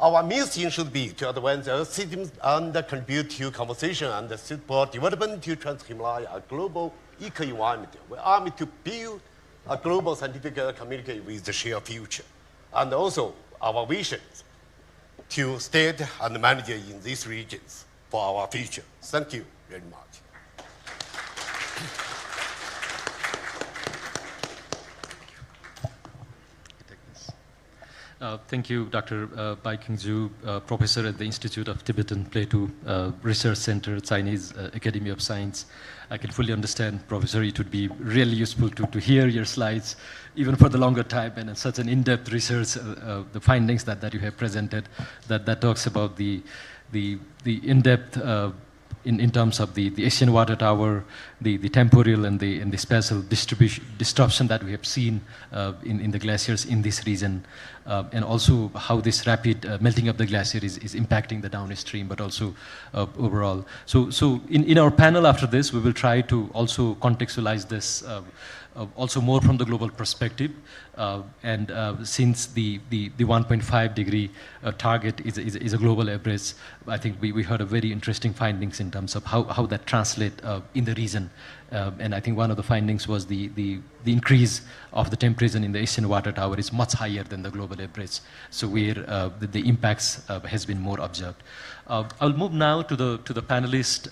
our mission should be to advance our systems and contribute to conversation and support development to Trans-Himalaya, a global eco-environment. We aim to build a global scientific community with the shared future. And also our vision to state and manage in these regions for our future. Thank you very much. Thank you, Dr. Bai Qingzhu, professor at the Institute of Tibetan Plateau Research Center, Chinese Academy of Science. I can fully understand, Professor, it would be really useful to hear your slides, even for the longer time, and such an in-depth research, the findings that you have presented, that talks about the in-depth in terms of the Asian water tower, the temporal and the spatial disruption that we have seen in the glaciers in this region, and also how this rapid melting of the glacier is impacting the downstream, but also overall. So in our panel after this, we will try to also contextualize this also more from the global perspective. And since the 1.5 degree target is a global average, I think we heard a very interesting findings in terms of how that translate in the region. And I think one of the findings was the increase of the temperature in the Asian water tower is much higher than the global average. So where the impacts has been more observed. I'll move now to the panelists,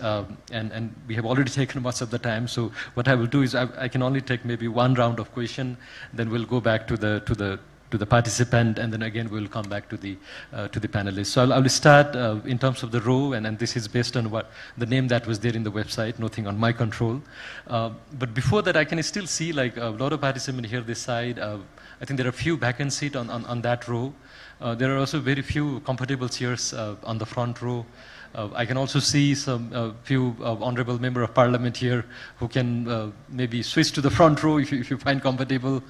and we have already taken much of the time. So what I will do is I can only take maybe one round of question, then we'll go back to the to the participant, and then again we'll come back to the panelists. So I'll start in terms of the row, and this is based on what the name that was there in the website, nothing on my control. But before that, I can still see like a lot of participants here this side. I think there are a few vacant seats on that row. There are also very few comfortable chairs on the front row. I can also see some few honorable member of parliament here who can maybe switch to the front row if you find comfortable.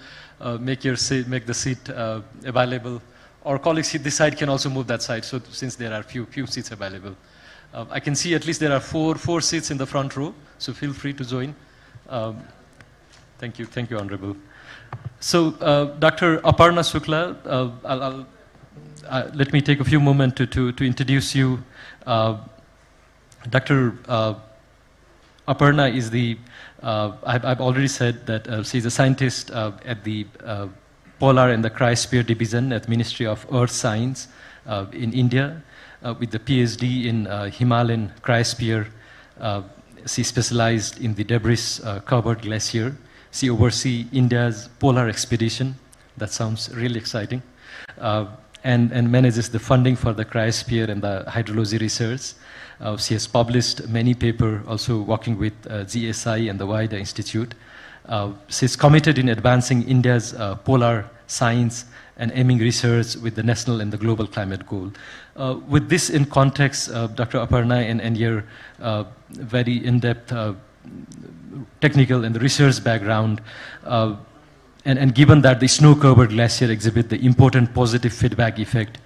Make the seat available, or colleagues this side can also move that side. So since there are few seats available, I can see at least there are four seats in the front row. So feel free to join. Thank you, honorable. So Dr. Aparna Shukla, let me take a few moments to introduce you. Dr. Aparna is the, I've already said that she's a scientist at the Polar and the Cryosphere Division at Ministry of Earth Science in India, with the PhD in Himalayan cryosphere. She specialized in the debris-covered glacier. She oversees India's polar expedition. That sounds really exciting. And manages the funding for the cryosphere and the hydrology research. She has published many papers, also working with GSI and the wider institute. She's committed in advancing India's polar science and aiming research with the national and the global climate goal. With this in context, Dr. Aparna, and your very in-depth technical and research background, and given that the snow-covered glacier exhibit the important positive feedback effect,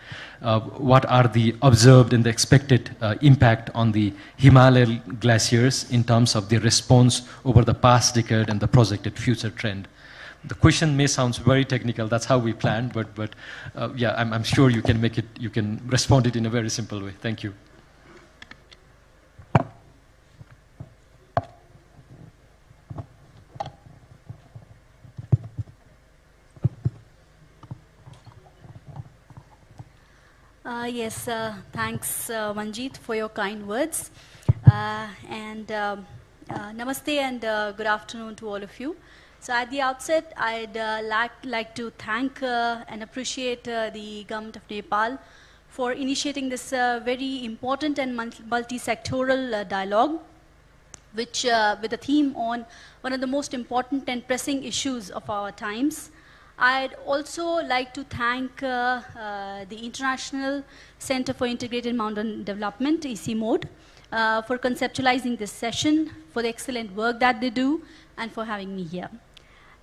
what are the observed and the expected impact on the Himalayan glaciers in terms of the response over the past decade and the projected future trend? The question may sound very technical, that's how we planned, but yeah, I'm sure you can respond it in a very simple way. Thank you. Yes, thanks Manjeet for your kind words. Namaste and good afternoon to all of you. So at the outset, I'd like to thank and appreciate the government of Nepal for initiating this very important and multi-sectoral dialogue, which with a theme on one of the most important and pressing issues of our times. I'd also like to thank the International Center for Integrated Mountain Development, ICMOD, for conceptualizing this session, for the excellent work that they do, and for having me here.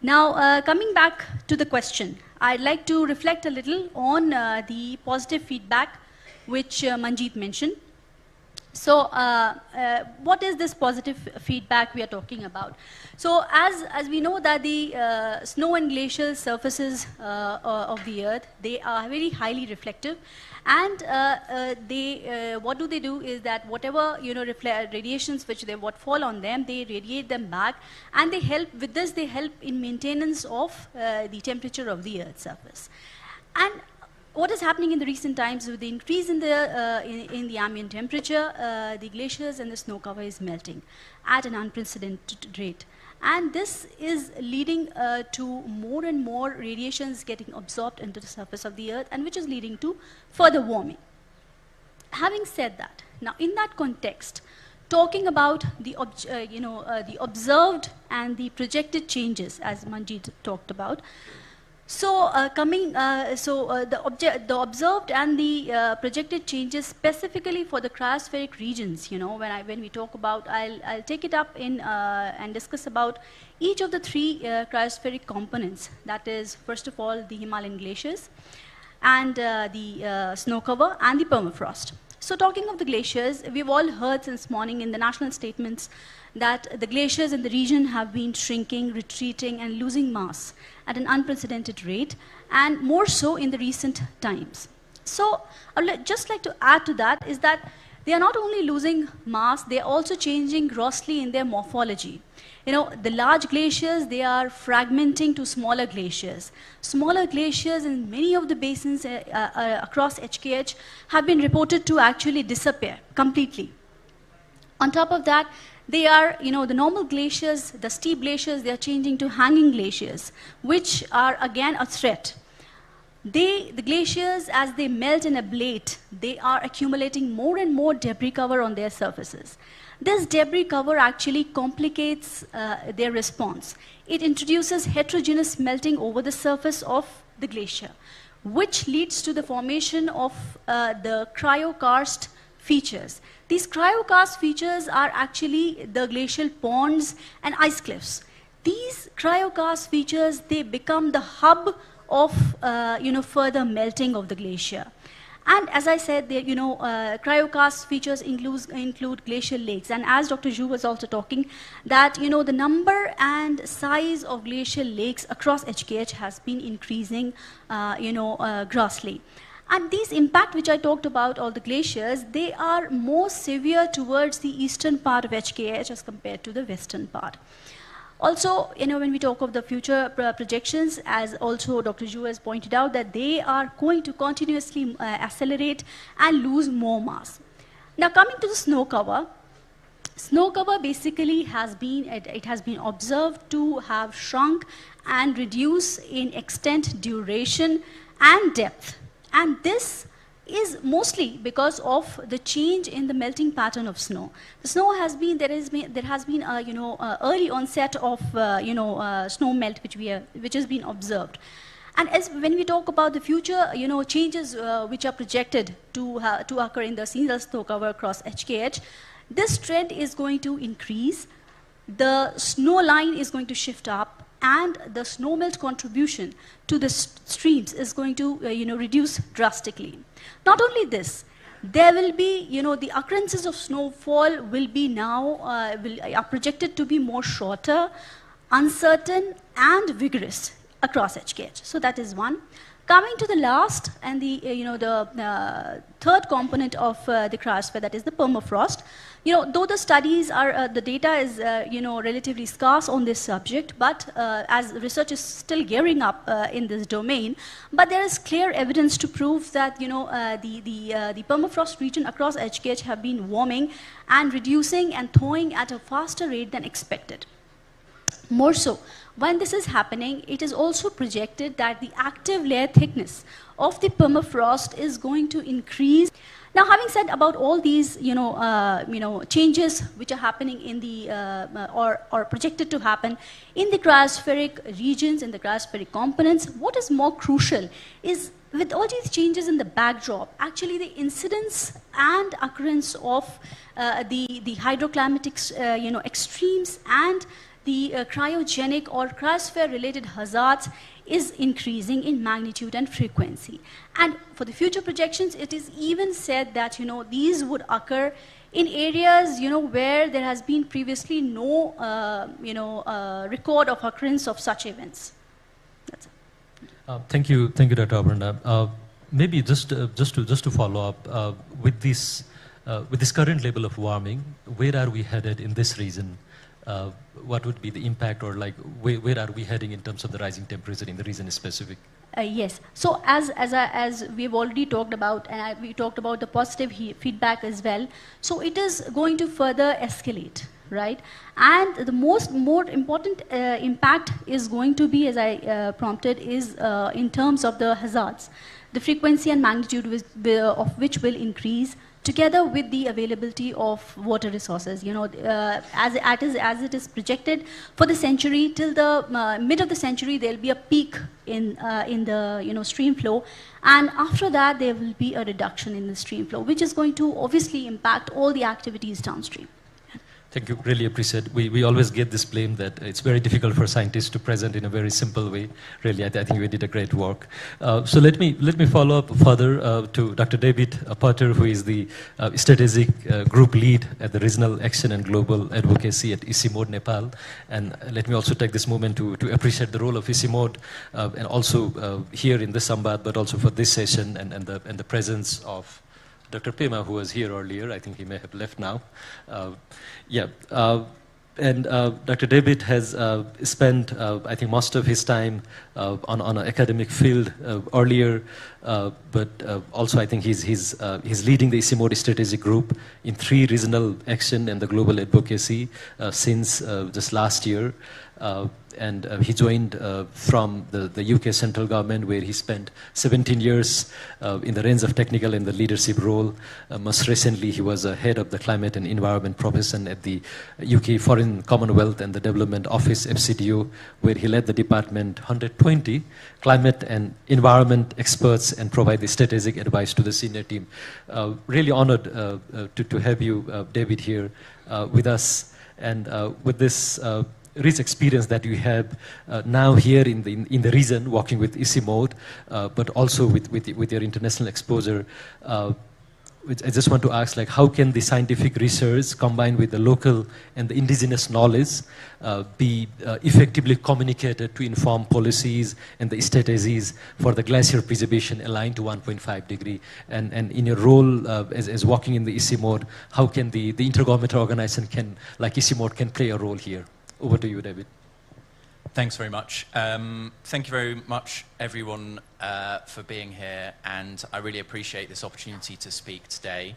Now, coming back to the question, I'd like to reflect a little on the positive feedback which Manjeet mentioned. So, what is this positive feedback we are talking about? So, as we know that the snow and glacial surfaces of the earth, they are very highly reflective, and what do is that whatever radiations which what fall on them, they radiate them back, and they help with this. They help in maintenance of the temperature of the earth's surface. And what is happening in the recent times with the increase in the ambient temperature, the glaciers and the snow cover is melting at an unprecedented rate. And this is leading to more and more radiations getting absorbed into the surface of the earth, and which is leading to further warming. Having said that, now in that context, talking about the observed and the projected changes, as Manjeet talked about. So, the observed and the projected changes specifically for the cryospheric regions, when we talk about, I'll take it up in and discuss about each of the three cryospheric components. That is, first of all, the Himalayan glaciers, and the snow cover, and the permafrost. So, talking of the glaciers, we've all heard since morning in the national statements that the glaciers in the region have been shrinking, retreating, and losing mass at an unprecedented rate, and more so in the recent times. So, I would just like to add to that is that they are not only losing mass, they are also changing grossly in their morphology. The large glaciers, they are fragmenting to smaller glaciers. Smaller glaciers in many of the basins across HKH have been reported to actually disappear completely. On top of that, they are, the normal glaciers, the steep glaciers, they are changing to hanging glaciers, which are again a threat. The glaciers, as they melt and ablate, they are accumulating more and more debris cover on their surfaces. This debris cover actually complicates their response. It introduces heterogeneous melting over the surface of the glacier, which leads to the formation of the cryokarst features. These cryokarst features are actually the glacial ponds and ice cliffs. These cryokarst features, they become the hub of further melting of the glacier. And as I said, cryokarst features include glacial lakes. And as Dr. Zhu was also talking, that the number and size of glacial lakes across HKH has been increasing, grossly. And these impact which I talked about, all the glaciers, they are more severe towards the eastern part of HKH as compared to the western part. Also, when we talk of the future projections, as also Dr. Zhu has pointed out, that they are going to continuously accelerate and lose more mass. Now, coming to the snow cover basically has been observed to have shrunk and reduced in extent, duration, and depth. And this is mostly because of the change in the melting pattern of snow. The snow has been, there has been early onset of snow melt which has been observed. And when we talk about the future changes which are projected to occur in the seasonal snow cover across HKH, this trend is going to increase. The snow line is going to shift up, and the snow melt contribution to the streams is going to reduce drastically. Not only this, there will be, the occurrences of snowfall will be now, are projected to be more shorter, uncertain, and vigorous across HKH. So that is one. Coming to the last and the third component of the cryosphere, that is the permafrost. Though the studies are, the data is, relatively scarce on this subject, but as research is still gearing up in this domain, but there is clear evidence to prove that, the permafrost region across HKH have been warming and reducing and thawing at a faster rate than expected. More so, when this is happening, it is also projected that the active layer thickness of the permafrost is going to increase. Now, having said about all these, changes which are happening in the, or projected to happen in the cryospheric regions, in the cryospheric components, what is more crucial is, with all these changes in the backdrop, actually the incidence and occurrence of the hydroclimatic, extremes and the cryogenic or cryosphere-related hazards is increasing in magnitude and frequency. And for the future projections, it is even said that, these would occur in areas, where there has been previously no, record of occurrence of such events. That's it. Thank you, Dr. Aparna. Maybe just to follow up with this current level of warming, where are we headed in this region? What would be the impact, or where are we heading in terms of the rising temperature in the region specific? Yes. So as we've already talked about, and we talked about the positive feedback as well. So it is going to further escalate, right? And the more important impact is going to be, as I prompted, is in terms of the hazards, the frequency and magnitude of which will increase, together with the availability of water resources. As it is projected for the century, till the mid of the century, there will be a peak in the stream flow, and after that there will be a reduction in the stream flow, which is going to obviously impact all the activities downstream. Thank you, really appreciate. We always get this blame that it's very difficult for scientists to present in a very simple way. Really, I think we did a great work. So let me follow up further to Dr. David Potter, who is the strategic group lead at the Regional Action and Global Advocacy at ICIMOD Nepal. And let me also take this moment to appreciate the role of ICIMOD, and also here in this Sambaad, but also for this session, and the presence of Dr. Pema, who was here earlier. I think he may have left now. And Dr. David has spent, I think, most of his time on an academic field earlier, but also I think he's leading the ICIMOD strategic group in 3 regional action and the global advocacy since just last year. He joined from the UK central government, where he spent 17 years in the range of technical and the leadership role. Most recently, he was head of the climate and environment profession at the UK Foreign Commonwealth and the Development Office, FCDO, where he led the department 120 climate and environment experts and provide the strategic advice to the senior team. Really honored to have you, David, here with us. And with this rich experience that you have now here in the region, working with ICIMOD, but also with your international exposure, I just want to ask, like, how can the scientific research combined with the local and the indigenous knowledge be effectively communicated to inform policies and the strategies for the glacier preservation aligned to 1.5 degree? And in your role as working in the ICIMOD, how can the intergovernmental organization like ICIMOD can play a role here? Over to you, David. Thanks very much. Thank you very much, everyone, for being here, and I really appreciate this opportunity to speak today.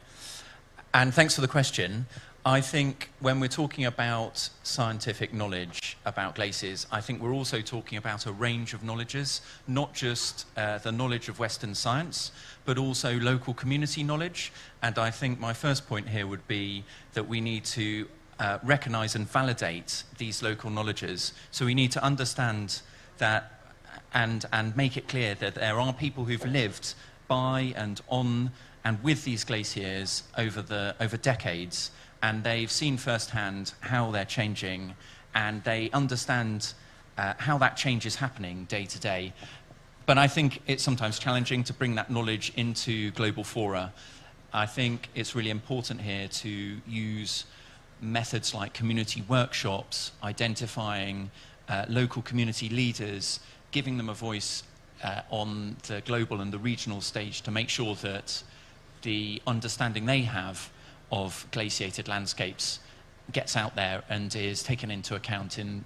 And thanks for the question. I think when we're talking about scientific knowledge about glaciers, I think we're also talking about a range of knowledges, not just the knowledge of Western science, but also local community knowledge. And I think my first point here would be that we need to recognize and validate these local knowledges. So we need to understand that and make it clear that there are people who've lived by and on and with these glaciers over decades, and they've seen firsthand how they're changing, and they understand how that change is happening day to day. But I think it's sometimes challenging to bring that knowledge into global fora. I think it's really important here to use methods like community workshops, identifying local community leaders, giving them a voice on the global and the regional stage to make sure that the understanding they have of glaciated landscapes gets out there and is taken into account in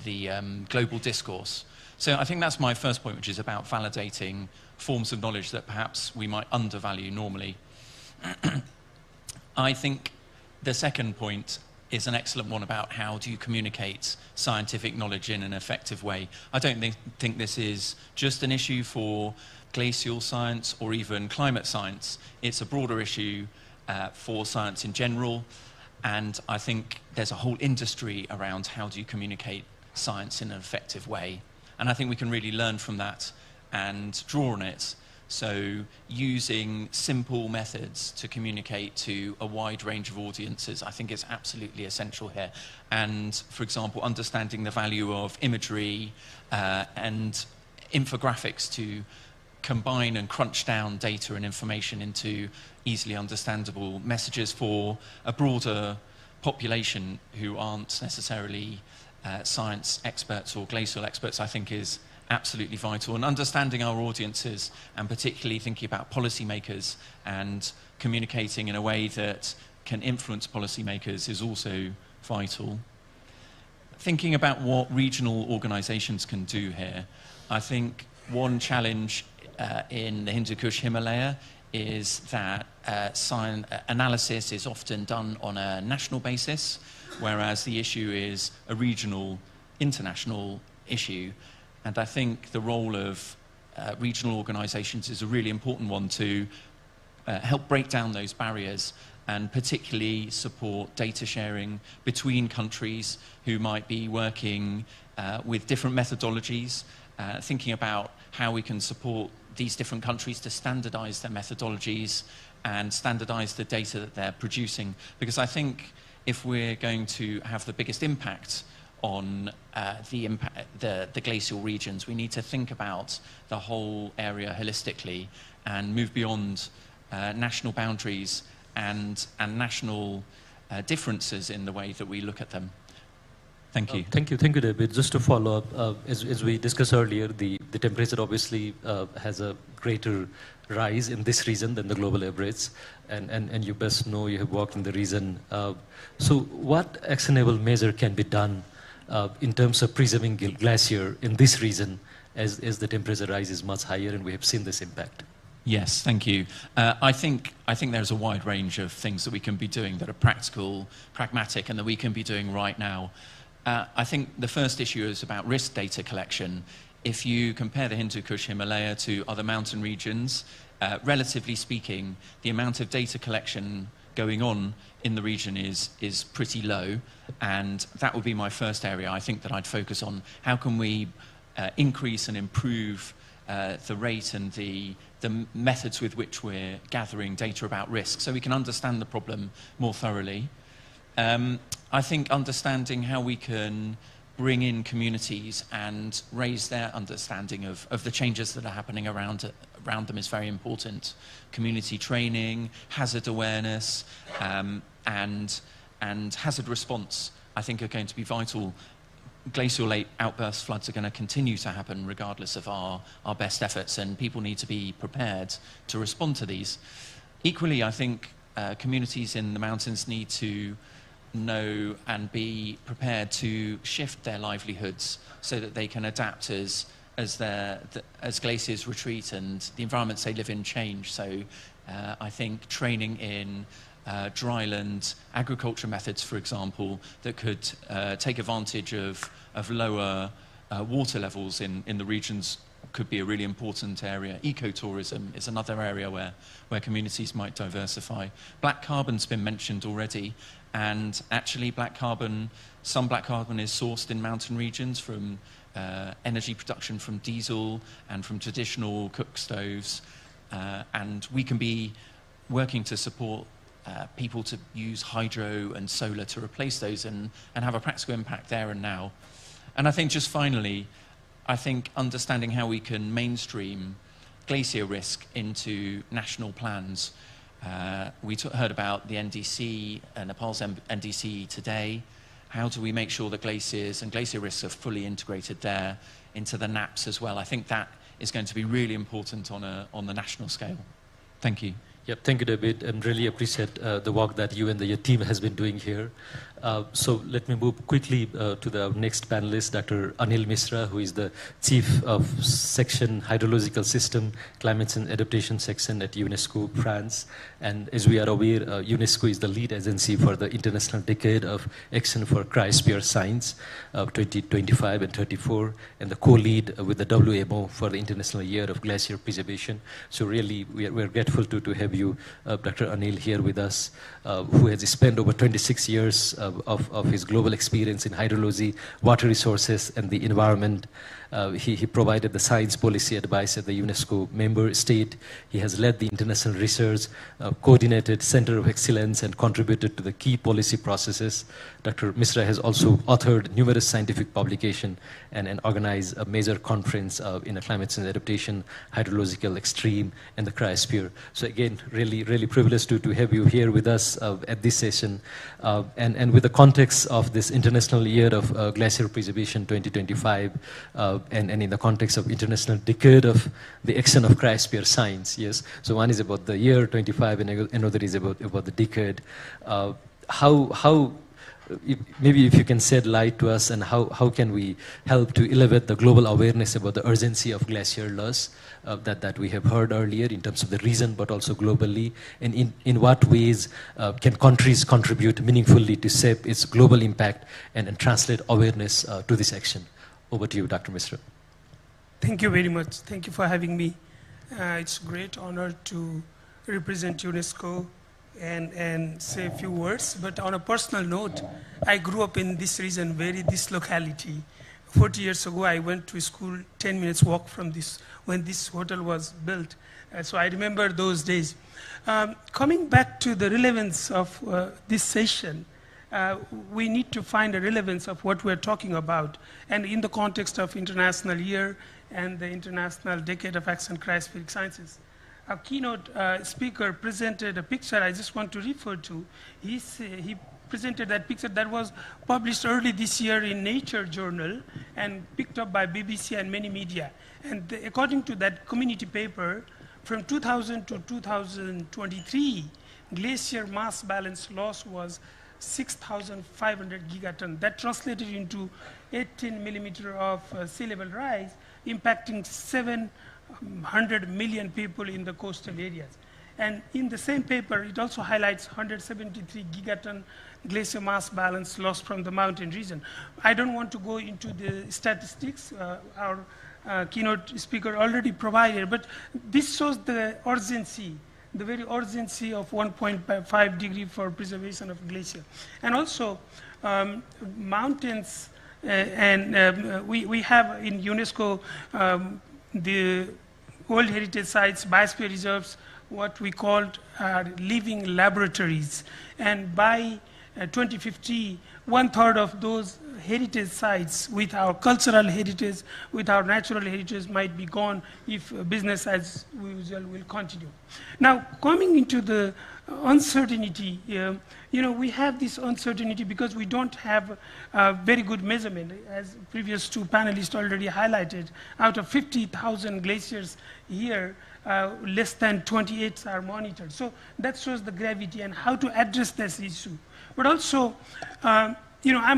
the global discourse. So I think that's my first point, which is about validating forms of knowledge that perhaps we might undervalue normally. I think the second point is an excellent one about how do you communicate scientific knowledge in an effective way. I don't think this is just an issue for glacial science or even climate science. It's a broader issue for science in general, and I think there's a whole industry around how do you communicate science in an effective way. And I think we can really learn from that and draw on it. So using simple methods to communicate to a wide range of audiences, I think is absolutely essential here. And for example, understanding the value of imagery and infographics to combine and crunch down data and information into easily understandable messages for a broader population who aren't necessarily science experts or glacial experts, I think is absolutely vital. And understanding our audiences, and particularly thinking about policymakers and communicating in a way that can influence policymakers, is also vital. Thinking about what regional organizations can do here, I think one challenge in the Hindu Kush Himalaya is that analysis is often done on a national basis, whereas the issue is a regional, international issue. And I think the role of regional organizations is a really important one to help break down those barriers and particularly support data sharing between countries who might be working with different methodologies, thinking about how we can support these different countries to standardize their methodologies and standardize the data that they're producing. Because I think if we're going to have the biggest impact on the glacial regions, we need to think about the whole area holistically and move beyond national boundaries and national differences in the way that we look at them. Thank you. Thank you, David. Just to follow up, as we discussed earlier, the temperature obviously has a greater rise in this region than the global average, and you best know, you have worked in the region. So what actionable measure can be done in terms of preserving glacier in this region as the temperature rises much higher, and we have seen this impact? Yes, thank you. I think there's a wide range of things that we can be doing that are practical, pragmatic, and that we can be doing right now. I think the first issue is about risk data collection. If you compare the Hindu Kush Himalaya to other mountain regions, relatively speaking, the amount of data collection going on in the region is pretty low, and that would be my first area I think that I'd focus on. How can we increase and improve the rate and the methods with which we're gathering data about risk so we can understand the problem more thoroughly. I think understanding how we can bring in communities and raise their understanding of the changes that are happening around them is very important. Community training, hazard awareness, and hazard response, I think, are going to be vital. Glacial lake outburst floods are going to continue to happen regardless of our best efforts, and people need to be prepared to respond to these. Equally, I think communities in the mountains need to know and be prepared to shift their livelihoods so that they can adapt as glaciers retreat and the environments they live in change. So I think training in dryland agriculture methods, for example, that could take advantage of lower water levels in the regions could be a really important area. Ecotourism is another area where communities might diversify. Black carbon's been mentioned already, and actually some black carbon is sourced in mountain regions from energy production from diesel and from traditional cook stoves, and we can be working to support people to use hydro and solar to replace those and have a practical impact there and now. And I think just finally, I think understanding how we can mainstream glacier risk into national plans. We heard about the NDC, Nepal's NDC today. How do we make sure that glaciers and glacier risks are fully integrated there into the NAPs as well? I think that is going to be really important on the national scale. Thank you. Yep, thank you, David, and really appreciate the work that you and your team has been doing here. So let me move quickly to the next panelist, Dr. Anil Misra, who is the Chief of Section Hydrological System, Climate and Adaptation Section at UNESCO, France. And as we are aware, UNESCO is the lead agency for the International Decade of Action for Cryosphere Science, 2025 and 34, and the co-lead with the WMO for the International Year of Glacier Preservation. So really, we're grateful to have you, Dr. Anil, here with us, who has spent over 26 years of his global experience in hydrology, water resources, and the environment. He provided the science policy advice at the UNESCO member state. He has led the international research, coordinated Center of Excellence, and contributed to the key policy processes. Dr. Misra has also authored numerous scientific publications and organized a major conference in the climate and adaptation, hydrological extreme, and the cryosphere. So again, really privileged to have you here with us at this session. And with the context of this International Year of Glacier Preservation 2025, and in the context of International Decade of the Action of Cryosphere Science, yes. So one is about the year 25, and another is about the decade. Maybe if you can shed light to us, and how can we help to elevate the global awareness about the urgency of glacier loss that we have heard earlier in terms of the region, but also globally, and in what ways can countries contribute meaningfully to shape its global impact and translate awareness to this action? Over to you, Dr. Misra. Thank you very much. Thank you for having me. It's a great honor to represent UNESCO and say a few words. But on a personal note, I grew up in this region, this locality. 40 years ago, I went to school 10 minutes walk from when this hotel was built. So I remember those days. Coming back to the relevance of this session, we need to find a relevance of what we're talking about. And in the context of International Year and the International Decade of Action Cryospheric Sciences, our keynote speaker presented a picture I just want to refer to. He presented that picture that was published early this year in Nature journal and picked up by BBC and many media. And according to that community paper, from 2000 to 2023, glacier mass balance loss was 6,500 gigaton. That translated into 18 millimeter of sea level rise, impacting 700 million people in the coastal areas. And in the same paper, it also highlights 173 gigaton glacier mass balance lost from the mountain region. I don't want to go into the statistics. Our keynote speaker already provided, but this shows the urgency, the very urgency of 1.5 degree for preservation of glacier. And also, mountains, we have in UNESCO the World Heritage Sites, biosphere reserves, what we called living laboratories. And by 2050, 1/3 of those heritage sites with our cultural heritage, with our natural heritage might be gone if business as usual will continue. Now, coming into the uncertainty, we have this uncertainty because we don't have very good measurement. As previous two panelists already highlighted, out of 50,000 glaciers here, less than 28 are monitored. So that shows the gravity and how to address this issue. But also, I'm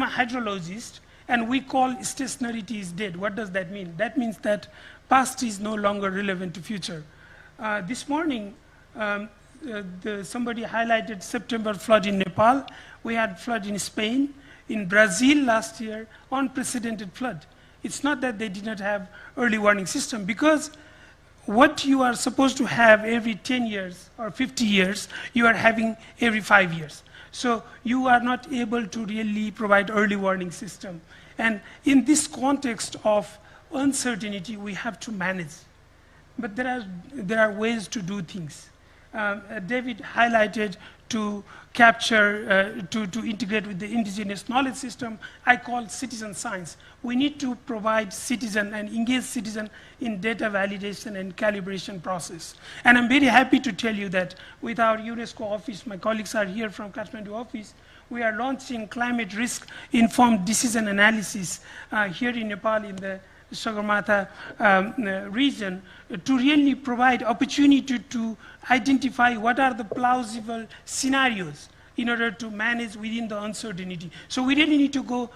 a hydrologist, and we call stationarity is dead. What does that mean? That means that past is no longer relevant to future. This morning, somebody highlighted September flood in Nepal. We had flood in Spain. In Brazil last year, unprecedented flood. It's not that they did not have early warning system, because what you are supposed to have every 10 years or 50 years, you are having every 5 years. So you are not able to really provide early warning system. And in this context of uncertainty, we have to manage. But there are ways to do things. David highlighted to capture, to integrate with the indigenous knowledge system. I call citizen science. We need to provide citizen and engage citizen in data validation and calibration process. And I'm very happy to tell you that with our UNESCO office, my colleagues are here from Kathmandu office, we are launching climate risk informed decision analysis here in Nepal in the Sagarmatha region to really provide opportunity to identify what are the plausible scenarios in order to manage within the uncertainty. So we really need to go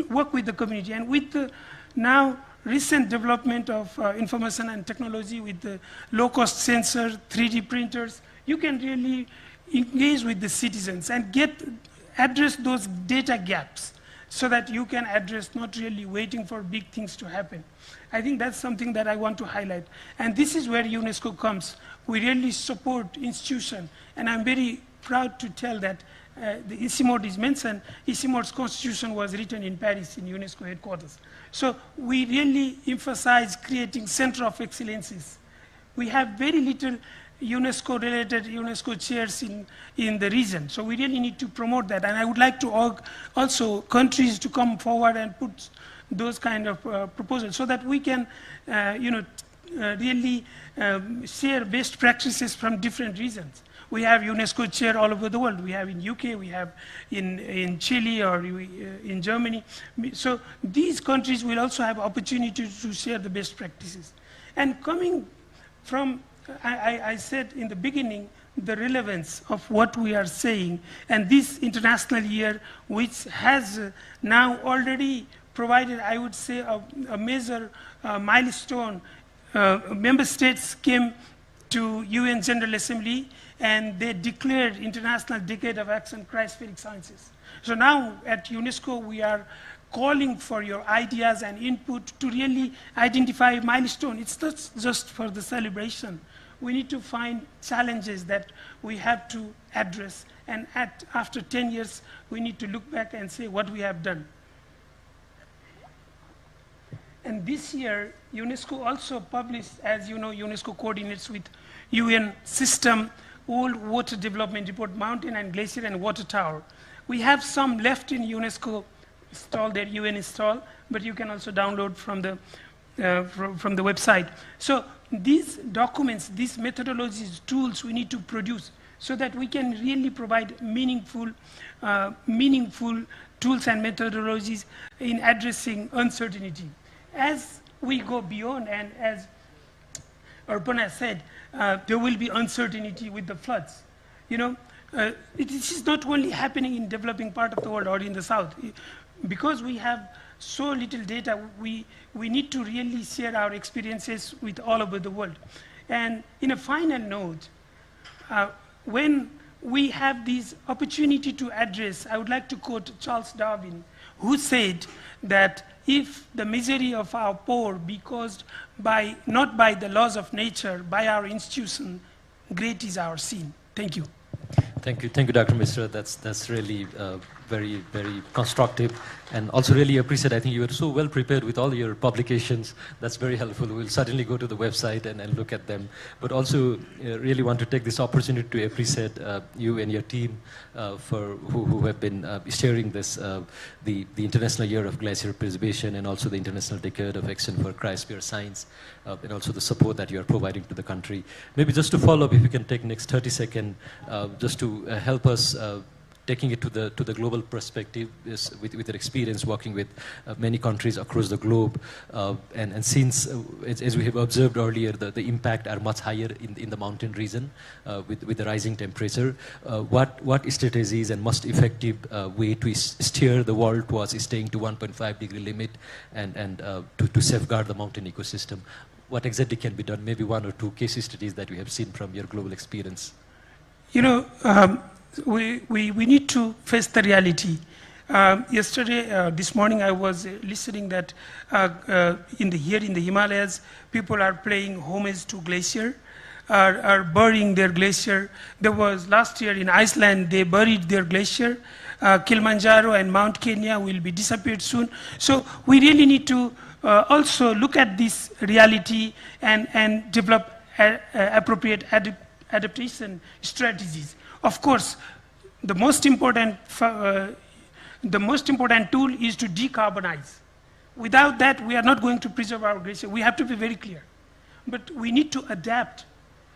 work with the community. And with the now recent development of information and technology with the low-cost sensors, 3D printers, you can really engage with the citizens and address those data gaps, so that you can address, not really waiting for big things to happen. I think that's something that I want to highlight. And this is where UNESCO comes. We really support institution. And I'm very proud to tell that the ICIMOD is mentioned. ICIMOD's constitution was written in Paris in UNESCO headquarters. So we really emphasize creating center of excellences. We have very little UNESCO-related UNESCO chairs in the region. So we really need to promote that. And I would like to also countries to come forward and put those kind of proposals so that we can, really share best practices from different regions. We have UNESCO chair all over the world. We have in UK, we have in Chile or in Germany. So these countries will also have opportunity to share the best practices. And coming from I said in the beginning the relevance of what we are saying, and this international year, which has now already provided, I would say, a major milestone. Member states came to UN General Assembly and they declared International Decade of Action Cryospheric Sciences. So now at UNESCO we are calling for your ideas and input to really identify a milestone. It's not just for the celebration. We need to find challenges that we have to address. And after 10 years, we need to look back and say what we have done. And this year, UNESCO also published, as you know, UNESCO coordinates with UN system, World Water Development Report, Mountain and Glacier and Water Tower. We have some left in UNESCO install, their UN install, but you can also download from the website. So these documents, these methodologies, tools we need to produce so that we can really provide meaningful tools and methodologies in addressing uncertainty. As we go beyond, and as Arpana said, there will be uncertainty with the floods. This is not only happening in developing part of the world or in the south. Because we have so little data, we need to really share our experiences with all over the world. And in a final note, when we have this opportunity to address, I would like to quote Charles Darwin, who said that if the misery of our poor be caused by, not by the laws of nature, by our institution, great is our sin. Thank you. Thank you, Dr. Mishra. That's really very, very constructive, and also really appreciate. I think you were so well prepared with all your publications. That's very helpful. We'll certainly go to the website and look at them. But also, really want to take this opportunity to appreciate you and your team for who have been sharing this, the International Year of Glacier Preservation, and also the International Decade of Action for Cryosphere Science, and also the support that you are providing to the country. Maybe just to follow up, if you can take next 30 seconds, just to help us taking it to the global perspective with your experience working with many countries across the globe, and since as we have observed earlier, the impact are much higher in the mountain region with the rising temperature. What strategies and most effective way to steer the world towards staying to 1.5 degree limit and to safeguard the mountain ecosystem? What exactly can be done? Maybe one or two case studies that you have seen from your global experience. You know, we need to face the reality. This morning I was listening that here in the Himalayas, people are paying homage to glacier, are burying their glacier. There was last year in Iceland, they buried their glacier. Kilimanjaro and Mount Kenya will be disappeared soon. So we really need to also look at this reality and develop appropriate adaptation strategies. Of course, the most important tool is to decarbonize. Without that, we are not going to preserve our glacier. We have to be very clear. But we need to adapt,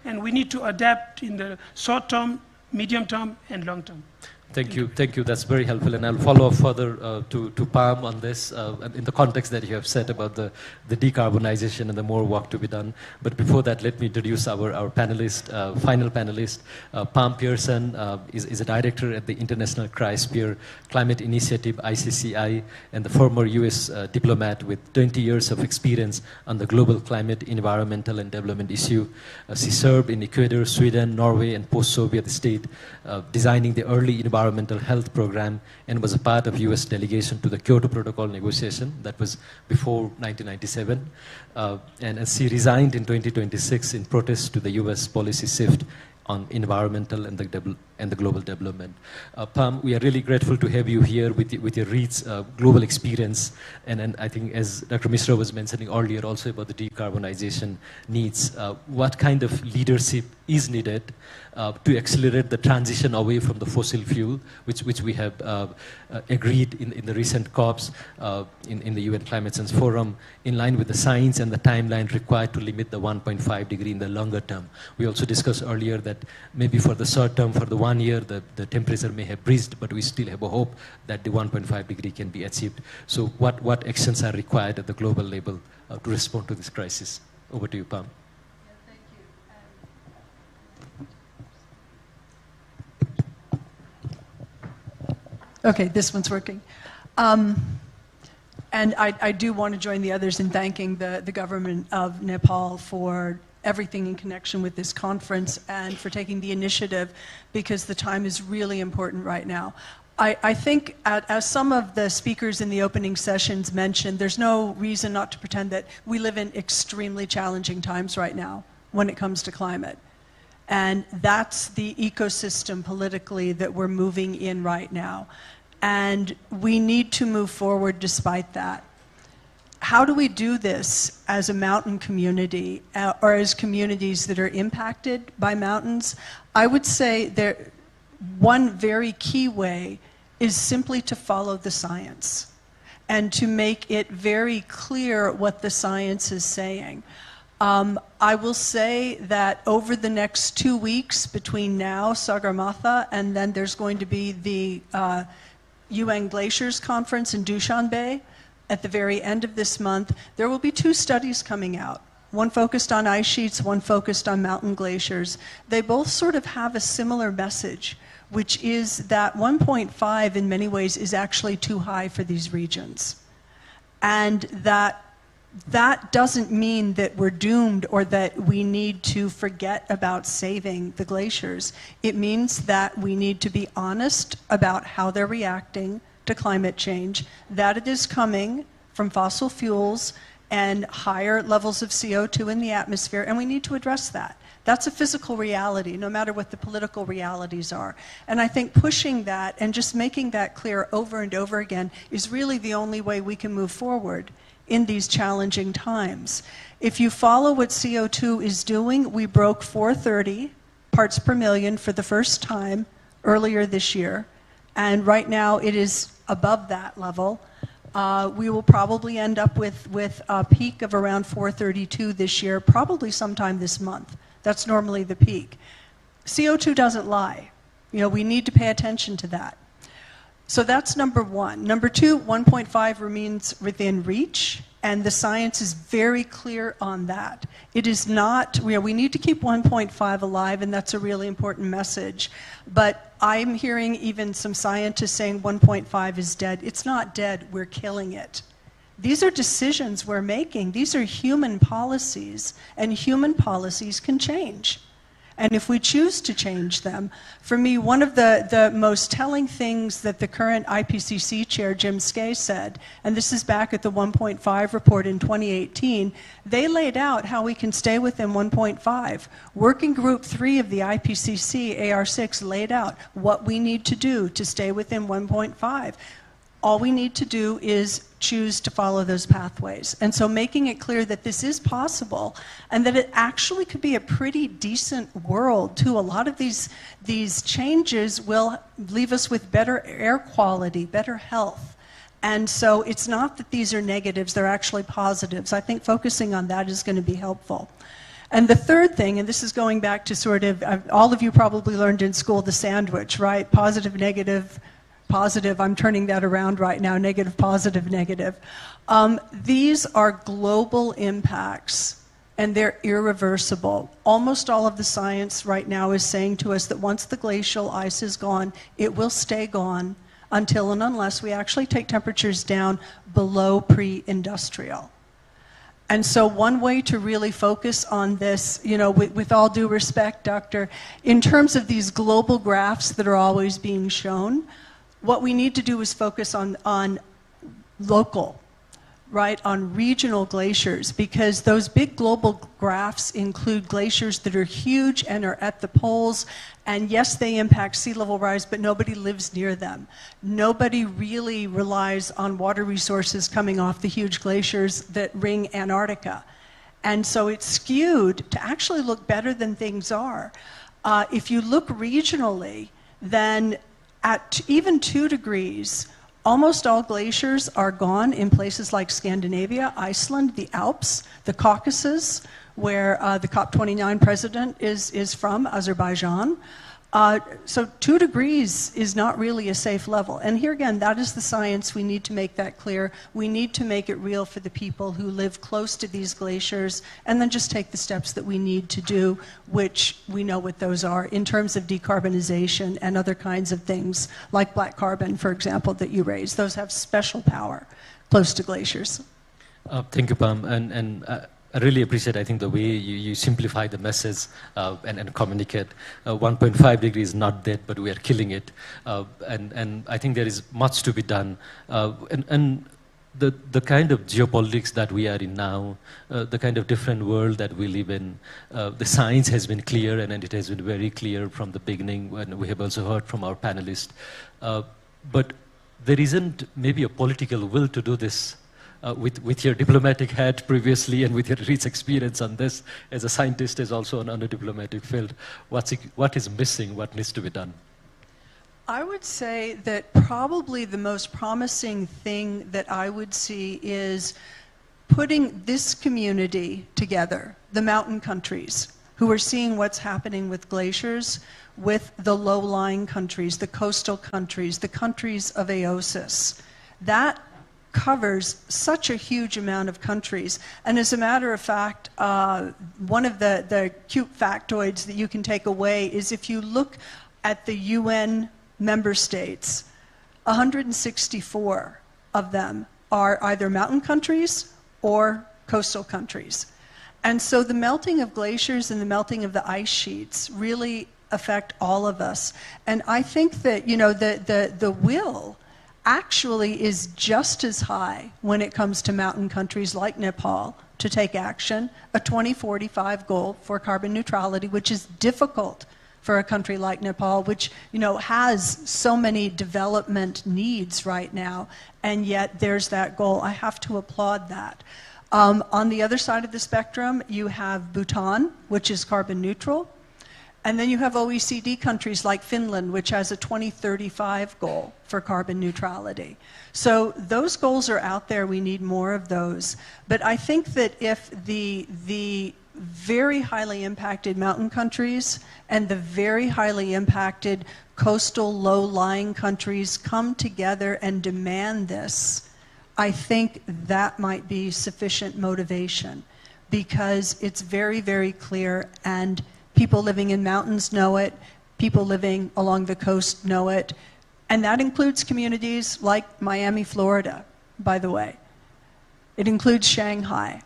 and we need to adapt in the short term, medium term, and long term. Thank you. That's very helpful, and I'll follow up further to Pam on this in the context that you have said about the decarbonization and the more work to be done. But before that, let me introduce our panelist, final panelist. Pam Pearson is a director at the International Cryosphere Climate Initiative, ICCI, and the former U.S. diplomat with 20 years of experience on the global climate, environmental, and development issue. She served in Ecuador, Sweden, Norway, and post-Soviet state, designing the early environmental health program, and was a part of U.S. delegation to the Kyoto Protocol negotiation. That was before 1997. And as she resigned in 2026 in protest to the U.S. policy shift on environmental and the global development. Pam, we are really grateful to have you here with your rich global experience, and I think as Dr. Mishra was mentioning earlier also about the decarbonization needs, what kind of leadership is needed to accelerate the transition away from the fossil fuel, which we have agreed in the recent COPs in the UN Climate Change Forum, in line with the science and the timeline required to limit the 1.5 degree in the longer term. We also discussed earlier that maybe for the short term, for the 1 year, the temperature may have breached, but we still have a hope that the 1.5 degree can be achieved. So what actions are required at the global level to respond to this crisis? Over to you, Pam. Okay, this one's working. And I do want to join the others in thanking the government of Nepal for everything in connection with this conference and for taking the initiative, because the time is really important right now. I think, as some of the speakers in the opening sessions mentioned, there's no reason not to pretend that we live in extremely challenging times right now when it comes to climate. And that's the ecosystem politically that we're moving in right now. And we need to move forward despite that. How do we do this as a mountain community or as communities that are impacted by mountains? I would say one very key way is simply to follow the science and to make it very clear what the science is saying. I will say that over the next 2 weeks between now, Sagarmatha, and then there's going to be the UN Glaciers Conference in Dushanbe at the very end of this month, there will be 2 studies coming out. One focused on ice sheets, one focused on mountain glaciers. They both sort of have a similar message, which is that 1.5 in many ways is actually too high for these regions. And that that doesn't mean that we're doomed or that we need to forget about saving the glaciers. It means that we need to be honest about how they're reacting to climate change, that it is coming from fossil fuels and higher levels of CO2 in the atmosphere, and we need to address that. That's a physical reality, no matter what the political realities are. And I think pushing that and just making that clear over and over again is really the only way we can move forward in these challenging times. If you follow what CO2 is doing, we broke 430 parts per million for the first time earlier this year, and right now it is above that level. We will probably end up with a peak of around 432 this year, probably sometime this month. That's normally the peak. CO2 doesn't lie. You know, we need to pay attention to that. So that's number one. Number two, 1.5 remains within reach, and the science is very clear on that. It is not, we need to keep 1.5 alive, and that's a really important message. But I'm hearing even some scientists saying 1.5 is dead. It's not dead, we're killing it. These are decisions we're making. These are human policies, and human policies can change. And if we choose to change them, for me, one of the most telling things that the current IPCC chair, Jim Skay, said, and this is back at the 1.5 report in 2018, they laid out how we can stay within 1.5. Working Group 3 of the IPCC, AR6, laid out what we need to do to stay within 1.5. All we need to do is choose to follow those pathways. And so making it clear that this is possible and that it actually could be a pretty decent world too. A lot of these changes will leave us with better air quality, better health. And so it's not that these are negatives, they're actually positives. I think focusing on that is going to be helpful. And the third thing, and this is going back to sort of, all of you probably learned in school the sandwich, right? Positive, negative, positive. I'm turning that around right now, negative, positive, negative. These are global impacts, and they're irreversible. Almost all of the science right now is saying to us that once the glacial ice is gone, it will stay gone until and unless we actually take temperatures down below pre-industrial. And so one way to really focus on this, you know, with all due respect, Doctor, in terms of these global graphs that are always being shown, what we need to do is focus on local, right, on regional glaciers, because those big global graphs include glaciers that are huge and are at the poles, and yes, they impact sea level rise, but nobody lives near them. Nobody really relies on water resources coming off the huge glaciers that ring Antarctica. And so it's skewed to actually look better than things are. If you look regionally, then at even 2 degrees, almost all glaciers are gone in places like Scandinavia, Iceland, the Alps, the Caucasus, where the COP29 president is from, Azerbaijan. So 2 degrees is not really a safe level. And here again, that is the science. We need to make that clear. We need to make it real for the people who live close to these glaciers, and then just take the steps that we need to do, which we know what those are, in terms of decarbonization and other kinds of things, like black carbon, for example, that you raised. Those have special power close to glaciers. Thank you, Pam. And I really appreciate, I think, the way you simplify the message and communicate. 1.5 degrees is not dead, but we are killing it. And I think there is much to be done. And the kind of geopolitics that we are in now, the kind of different world that we live in, the science has been clear, and it has been very clear from the beginning, and we have also heard from our panelists. But there isn't maybe a political will to do this. With your diplomatic hat previously and with your rich experience on this, as a scientist, as also on a diplomatic field, what is missing, what needs to be done? I would say that probably the most promising thing that I would see is putting this community together, the mountain countries, who are seeing what's happening with glaciers, with the low-lying countries, the coastal countries, the countries of AOSIS. That covers such a huge amount of countries. And as a matter of fact, one of the cute factoids that you can take away is if you look at the UN member states, 164 of them are either mountain countries or coastal countries. And so the melting of glaciers and the melting of the ice sheets really affect all of us. And I think that, you know, the will actually is just as high when it comes to mountain countries like Nepal to take action, a 2045 goal for carbon neutrality, which is difficult for a country like Nepal, which, you know, has so many development needs right now, and yet there's that goal. I have to applaud that. On the other side of the spectrum, you have Bhutan, which is carbon neutral, and then you have OECD countries like Finland, which has a 2035 goal for carbon neutrality. So those goals are out there. We need more of those. But I think that if the very highly impacted mountain countries and the very highly impacted coastal low-lying countries come together and demand this, I think that might be sufficient motivation, because it's very, very clear, and people living in mountains know it, people living along the coast know it, and that includes communities like Miami, Florida, by the way. It includes Shanghai.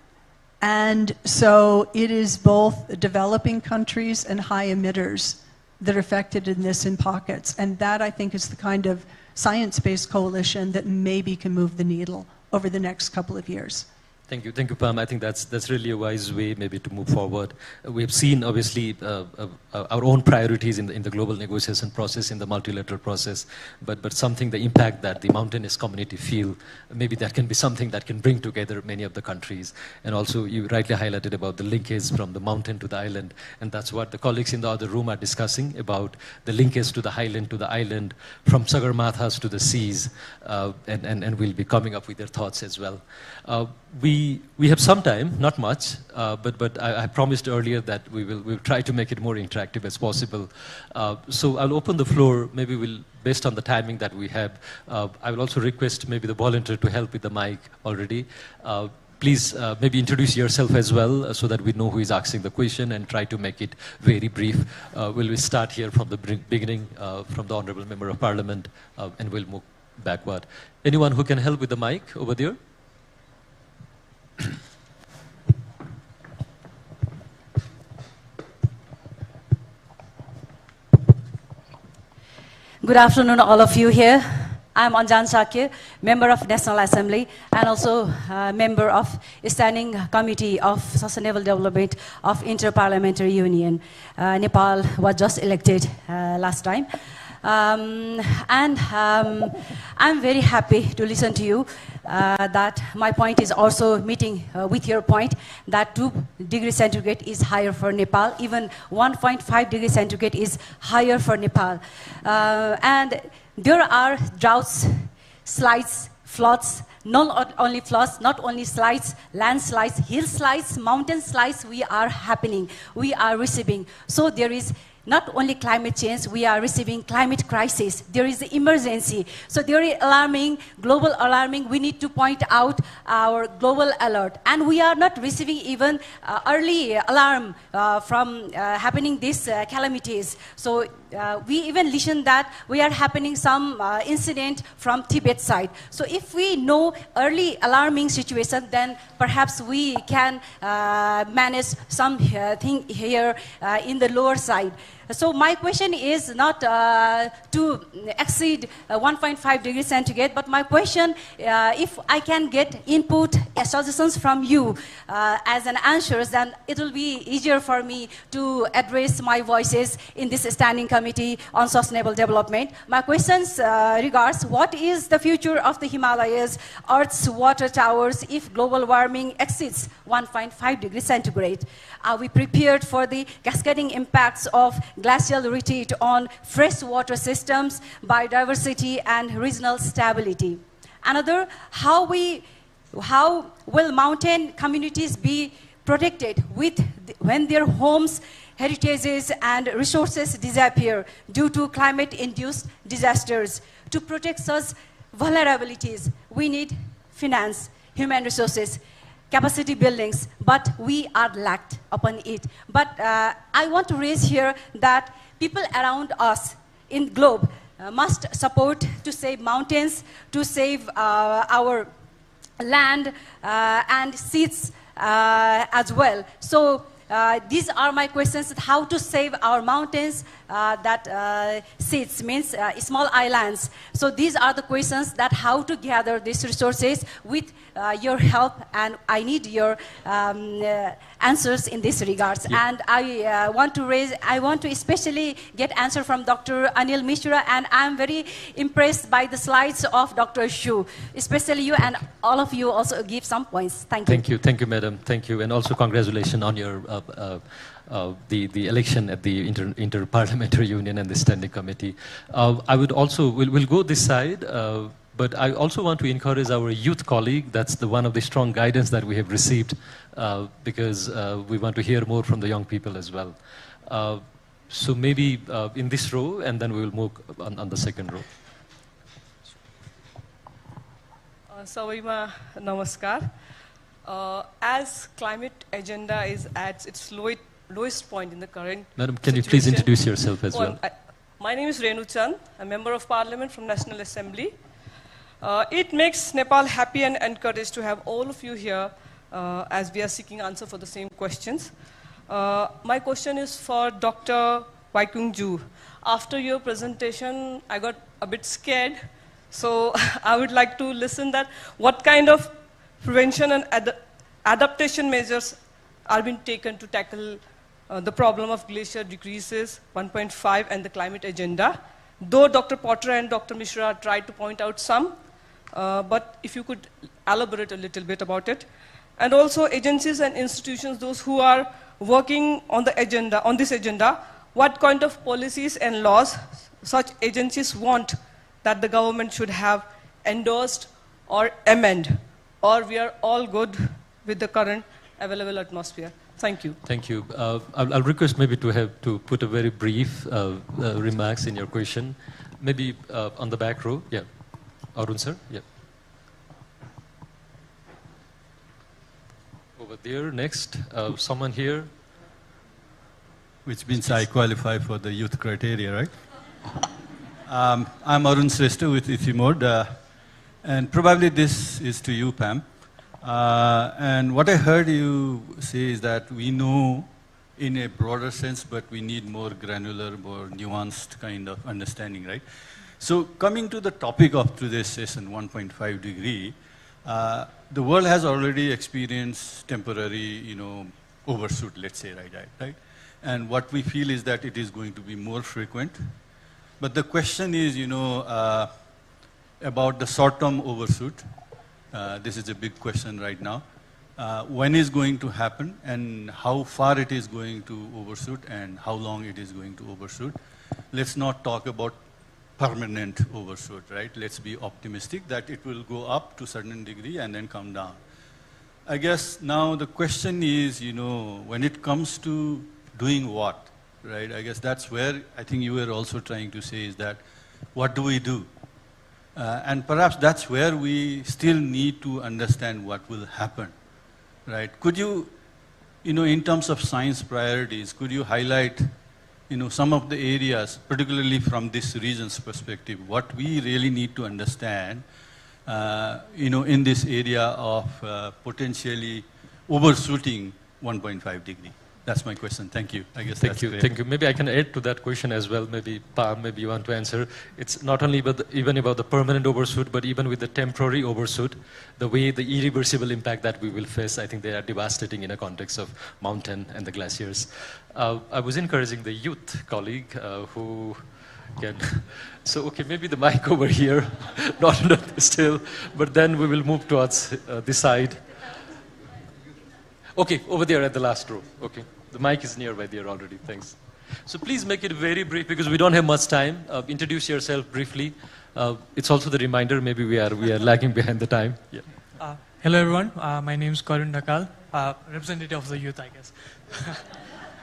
And so it is both developing countries and high emitters that are affected in this in pockets. And that, I think, is the kind of science-based coalition that maybe can move the needle over the next couple of years. Thank you, Pam. I think that's really a wise way maybe to move forward. We have seen obviously our own priorities in the global negotiation process, in the multilateral process, but something, the impact that the mountainous community feel, maybe that can be something that can bring together many of the countries. And also you rightly highlighted about the linkage from the mountain to the island, and that's what the colleagues in the other room are discussing, about the linkage to the highland to the island, from Sagarmathas to the seas, and we'll be coming up with their thoughts as well. We have some time, not much, but I promised earlier that we'll try to make it more interactive as possible. So I'll open the floor. Maybe we'll, based on the timing that we have, I will also request maybe the volunteer to help with the mic already. Please maybe introduce yourself as well, so that we know who is asking the question, and try to make it very brief. We'll start here from the beginning, from the Honorable Member of Parliament, and we'll move backward. Anyone who can help with the mic over there? Good afternoon, all of you here. I'm Anjan Shakir, member of National Assembly, and also member of Standing Committee of Sustainable Development of Inter-Parliamentary Union. Nepal was just elected last time. I'm very happy to listen to you that my point is also meeting with your point that 2 degrees centigrade is higher for Nepal, even 1.5 degrees centigrade is higher for Nepal. And there are droughts, slides, floods, not only floods, not only slides, landslides, hill slides, mountain slides, we are happening, we are receiving. So there is not only climate change, we are receiving climate crisis. There is an emergency. So there is alarming, global alarming. We need to point out our global alert. And we are not receiving even early alarm from happening these calamities. So we even listen that we are happening some incident from Tibet side. So if we know early alarming situation, then perhaps we can manage some thing here in the lower side. So my question is not to exceed 1.5 degrees centigrade, but my question, if I can get input, suggestions from you as an answers, then it will be easier for me to address my voices in this Standing Committee on Sustainable Development. My questions regards what is the future of the Himalayas, Earth's water towers if global warming exceeds 1.5 degrees centigrade? Are we prepared for the cascading impacts of glacial retreat on freshwater systems, biodiversity, and regional stability? Another, how will mountain communities be protected when their homes, heritages, and resources disappear due to climate-induced disasters? To protect such vulnerabilities, we need finance, human resources, capacity buildings, but we are lacked upon it. But I want to raise here that people around us in globe must support to save mountains, to save our land and seas as well. So these are my questions: how to save our mountains that sits means small islands. So these are the questions that how to gather these resources with your help, and I need your answers in this regards. Yeah. And I want to especially get answer from Dr. Anil Mishra, and I'm very impressed by the slides of Dr. Shu, especially you, and all of you also give some points. Thank you. Thank you, madam. Thank you, and also congratulations on your the election at the Inter-Parliamentary Union and the Standing Committee. I would also, we'll go this side, but I also want to encourage our youth colleague. That's the one of the strong guidance that we have received, because we want to hear more from the young people as well. So maybe in this row, and then we will move on the second row. Sawaima, namaskar. As climate agenda is at its lowest point in the current Madam, can you please introduce yourself as well? My name is Renu Chand, a member of Parliament from National Assembly. It makes Nepal happy and encouraged to have all of you here as we are seeking answer for the same questions. My question is for Dr. Waikungju. After your presentation, I got a bit scared, so I would like to listen that what kind of prevention and adaptation measures are being taken to tackle the problem of glacier decreases 1.5 and the climate agenda. Though Dr. Potter and Dr. Mishra tried to point out some, but if you could elaborate a little bit about it. And also agencies and institutions, those who are working on the agenda, on this agenda, what kind of policies and laws such agencies want that the government should have endorsed or amend, or we are all good with the current available atmosphere. Thank you. Thank you. I'll request maybe to put a very brief remarks in your question. Maybe on the back row. Yeah. Arun sir. Yeah. Over there. Next. Someone here. Which means I qualify for the youth criteria, right? I'm Arun Srestha with ITHIMOD, and probably this is to you, Pam. And what I heard you say is that we know in a broader sense, but we need more granular, more nuanced kind of understanding, right? So coming to the topic of today's session, 1.5 degree, the world has already experienced temporary, overshoot, let's say, right? And what we feel is that it is going to be more frequent. But the question is, about the short-term overshoot. This is a big question right now. When is going to happen, and how far it is going to overshoot, and how long it is going to overshoot. Let's not talk about permanent overshoot, right? Let's be optimistic that it will go up to a certain degree and then come down. I guess now the question is, when it comes to doing what, right? I guess that's where I think you were also trying to say is that, what do we do? And perhaps that's where we still need to understand what will happen, right? Could you, in terms of science priorities, could you highlight, some of the areas, particularly from this region's perspective, what we really need to understand, in this area of potentially overshooting 1.5 degree? That's my question. Thank you. I guess Thank you. Thank you. Maybe I can add to that question as well. Maybe Pam, maybe you want to answer. It's not only even about the permanent overshoot, but even with the temporary overshoot, the way the irreversible impact that we will face, I think they are devastating in a context of mountain and the glaciers. I was encouraging the youth colleague who can. So, okay, maybe the mic over here, not still, but then we will move towards this side. Okay, over there at the last row. Okay. The mic is nearby there already. Thanks. So please make it very brief because we don't have much time. Introduce yourself briefly. It's also the reminder. Maybe we are lagging behind the time. Yeah. Hello everyone. My name is Karun Dakal, representative of the youth, I guess.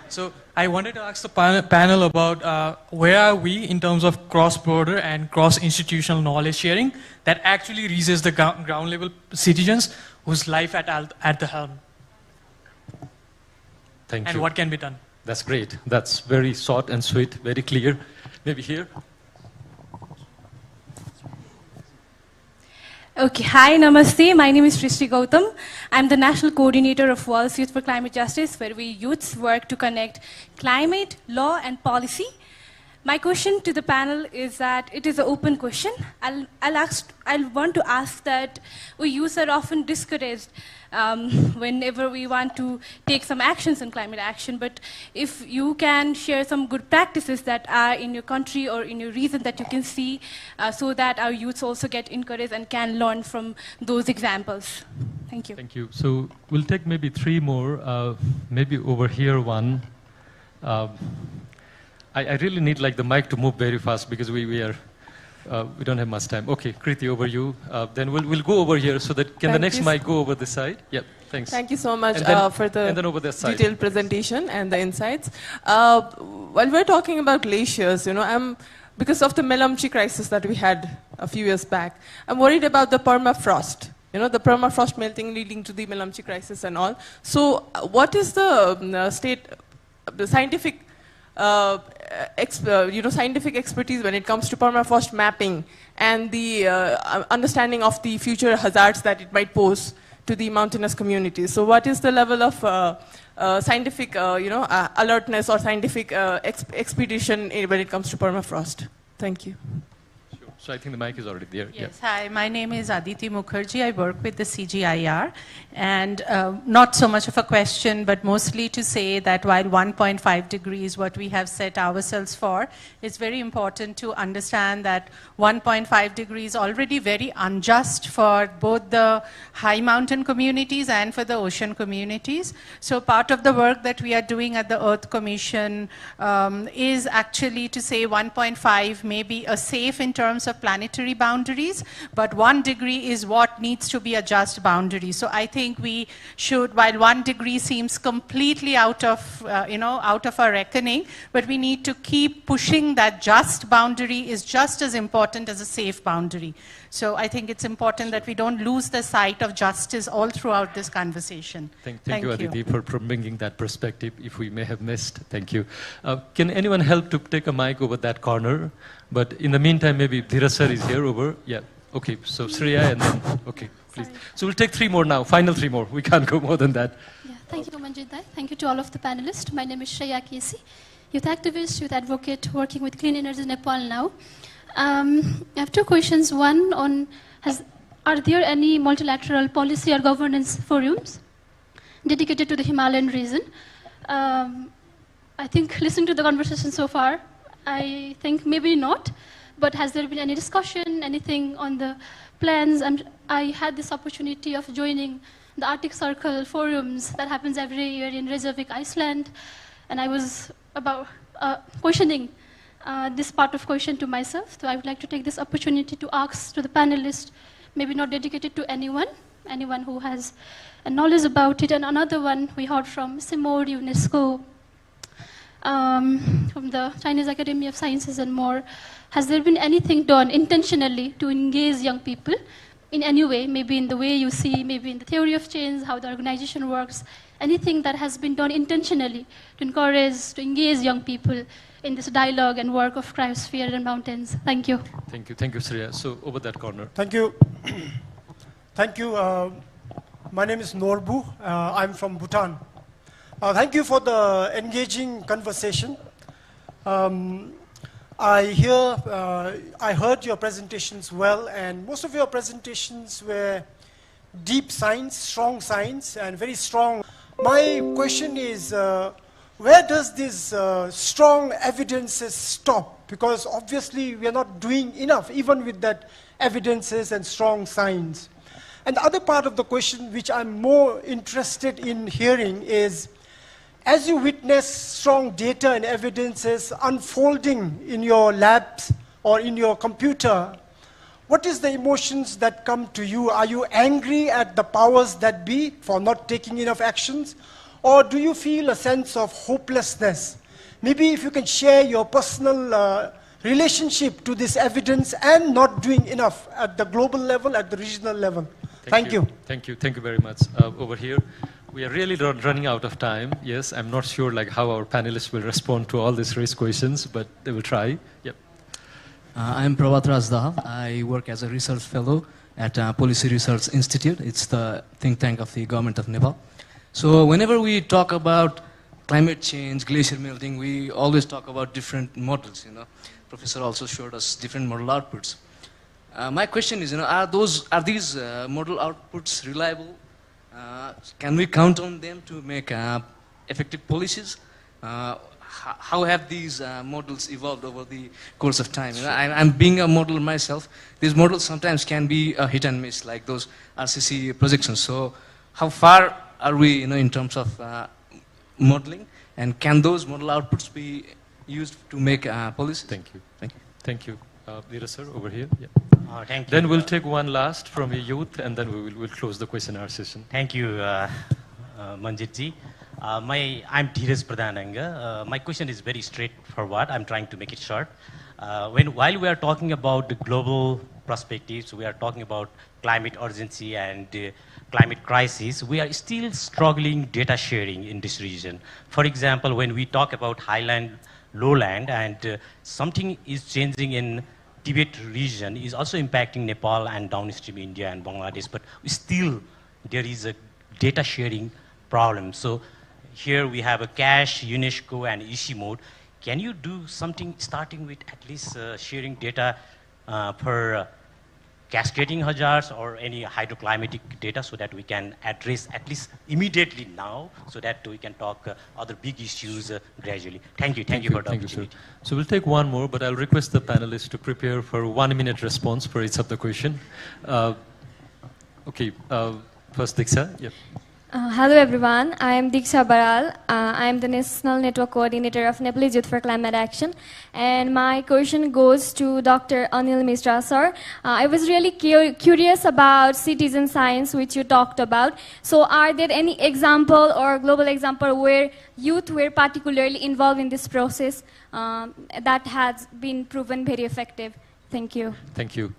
So I wanted to ask the panel about where are we in terms of cross-border and cross-institutional knowledge sharing that actually reaches the ground level citizens whose life at the helm. Thank you. And what can be done? That's great. That's very short and sweet, very clear. Maybe here. Okay, hi, namaste. My name is Srishti Gautam. I'm the National Coordinator of World's Youth for Climate Justice, where we youths work to connect climate, law, and policy. My question to the panel is that it is an open question. I'll want to ask that we youths are often discouraged whenever we want to take some actions on climate action, but if you can share some good practices that are in your country or in your region that you can see so that our youths also get encouraged and can learn from those examples. Thank you. Thank you. So we'll take maybe 3 more, maybe over here one. I really need like the mic to move very fast because we don't have much time. Okay, Kriti, over you. Then we'll go over here so that can the next mic go over this side? Yep, thanks. Thank you so much for the detailed presentation and the insights. While we're talking about glaciers, because of the Melamchi crisis that we had a few years back, I'm worried about the permafrost. The permafrost melting leading to the Melamchi crisis and all. So, what is the scientific scientific expertise when it comes to permafrost mapping and the understanding of the future hazards that it might pose to the mountainous communities? So what is the level of scientific alertness or scientific expedition when it comes to permafrost? Thank you. So I think the mic is already there. Yes, hi, my name is Aditi Mukherjee. I work with the CGIAR. And not so much of a question, but mostly to say that while 1.5 degrees, what we have set ourselves for, it's very important to understand that 1.5 degrees already very unjust for both the high mountain communities and for the ocean communities. So part of the work that we are doing at the Earth Commission is actually to say 1.5 may be a safe in terms of planetary boundaries, but 1 degree is what needs to be a just boundary. So I think we should, while 1 degree seems completely out of our reckoning, but we need to keep pushing that just boundary is just as important as a safe boundary. So I think it's important that we don't lose the sight of justice all throughout this conversation. Thank you, Aditi, for bringing that perspective. If we may have missed, thank you. Can anyone help to take a mic over that corner? But in the meantime, maybe Dhiraj sir is here over. Yeah. Okay. So Shreya and then, okay, please. So we'll take 3 more now. Final 3 more. We can't go more than that. Yeah. Thank you, Manjit Dai. Thank you to all of the panelists. My name is Shreya Kesi, youth activist, youth advocate, working with Clean Energy Nepal now. I have 2 questions. One on, are there any multilateral policy or governance forums dedicated to the Himalayan region? I think listening to the conversation so far, I think maybe not, but has there been any discussion, anything on the plans? I had this opportunity of joining the Arctic Circle forums that happens every year in Reykjavik, Iceland, and I was about questioning this part of question to myself. So I would like to take this opportunity to ask to the panelists, maybe not dedicated to anyone who has a knowledge about it. And another one we heard from CIMOD, UNESCO, from the Chinese Academy of Sciences and more. Has there been anything done intentionally to engage young people in any way, maybe in the way you see, maybe in the theory of change, how the organization works, anything that has been done intentionally to encourage, to engage young people in this dialogue and work of cryosphere and mountains? Thank you. Thank you. Thank you, Shreya. So over that corner. Thank you. Thank you. My name is Norbu. I'm from Bhutan. Thank you for the engaging conversation. I heard your presentations well, and most of your presentations were deep science, strong science, and very strong. My question is, where does this strong evidences stop? Because obviously we are not doing enough, even with that evidences and strong science. And the other part of the question, which I'm more interested in hearing, is, as you witness strong data and evidences unfolding in your labs or in your computer, what is the emotions that come to you? Are you angry at the powers that be for not taking enough actions? Or do you feel a sense of hopelessness? Maybe if you can share your personal relationship to this evidence and not doing enough at the global level, at the regional level. Thank you. Thank you. Thank you very much. Over here. We are really running out of time. Yes, I'm not sure how our panelists will respond to all these raised questions, but they will try. Yep. I'm Prabhat Rajda. I work as a research fellow at Policy Research Institute. It's the think tank of the government of Nepal. So whenever we talk about climate change, glacier melting, we always talk about different models. Professor also showed us different model outputs. My question is, are these model outputs reliable? Can we count on them to make effective policies? How have these models evolved over the course of time? I'm being a modeler myself. These models sometimes can be a hit and miss, like those RCC projections. So how far are we, in terms of modeling? And can those model outputs be used to make policies? Thank you. Thank you. Veera sir, over here. Yeah. Thank you. Then we'll take one last from a youth, and then we'll close the question and answer session. Thank you, Manjit-ji. I'm Dheeraj Pradhananga. My question is very straightforward. I'm trying to make it short. While we are talking about the global perspectives, we are talking about climate urgency and climate crisis, we are still struggling data sharing in this region. For example, when we talk about highland, lowland, and something is changing in Tibet region is also impacting Nepal and downstream India and Bangladesh, but still there is a data sharing problem. So here we have a CASH, UNESCO, and EC mode. Can you do something starting with at least sharing data per cascading hazards or any hydroclimatic data so that we can address at least immediately now so that we can talk other big issues gradually. Thank you for the opportunity. Sir. So we'll take one more, but I'll request the panelists to prepare for a 1-minute response for each of the question. First Diksha. Yeah. Hello everyone, I am Diksha Baral. I am the National Network Coordinator of Nepalese Youth for Climate Action, and my question goes to Dr. Anil Mishra sir. I was really curious about citizen science which you talked about. So are there any example or global example where youth were particularly involved in this process that has been proven very effective? Thank you. Thank you.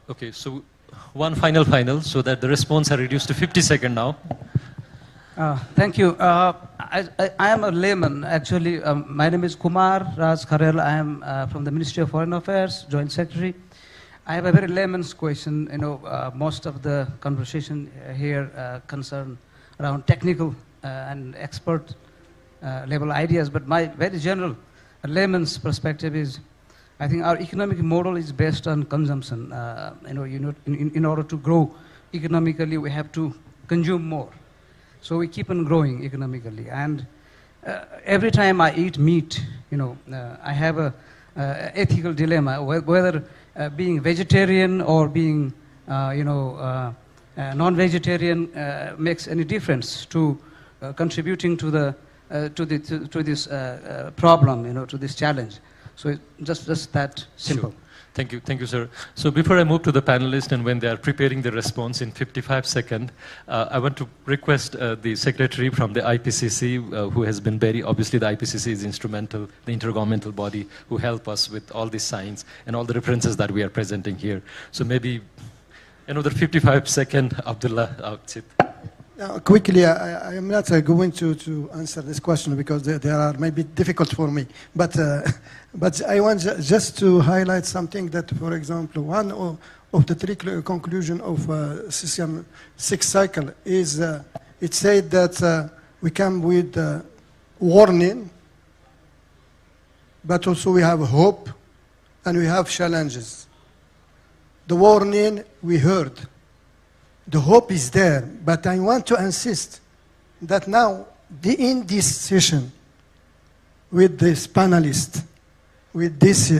Okay, so one final, so that the response are reduced to 50 seconds now. Thank you. I am a layman, actually. My name is Kumar Raj Kharel. I am from the Ministry of Foreign Affairs, Joint Secretary. I have a very layman's question. Most of the conversation here concern around technical and expert level ideas, but my very general layman's perspective is, I think our economic model is based on consumption. In order to grow economically, we have to consume more. So we keep on growing economically. And every time I eat meat, I have a ethical dilemma whether being vegetarian or being, non-vegetarian makes any difference to contributing to this problem, to this challenge. So just that simple. Sure. Thank you, sir. So before I move to the panelists and when they are preparing the response in 55 seconds, I want to request the secretary from the IPCC, who has been obviously the IPCC is instrumental, the intergovernmental body who help us with all the science and all the references that we are presenting here. So maybe another 55 seconds, Abdullah. Quickly, I am not going to answer this question because they are maybe difficult for me. But I want just to highlight something that, for example, one of the three conclusions of CCM 6 cycle is it said that we come with warning, but also we have hope and we have challenges. The warning we heard. The hope is there, but I want to insist that now, in this session, with this panelist, with this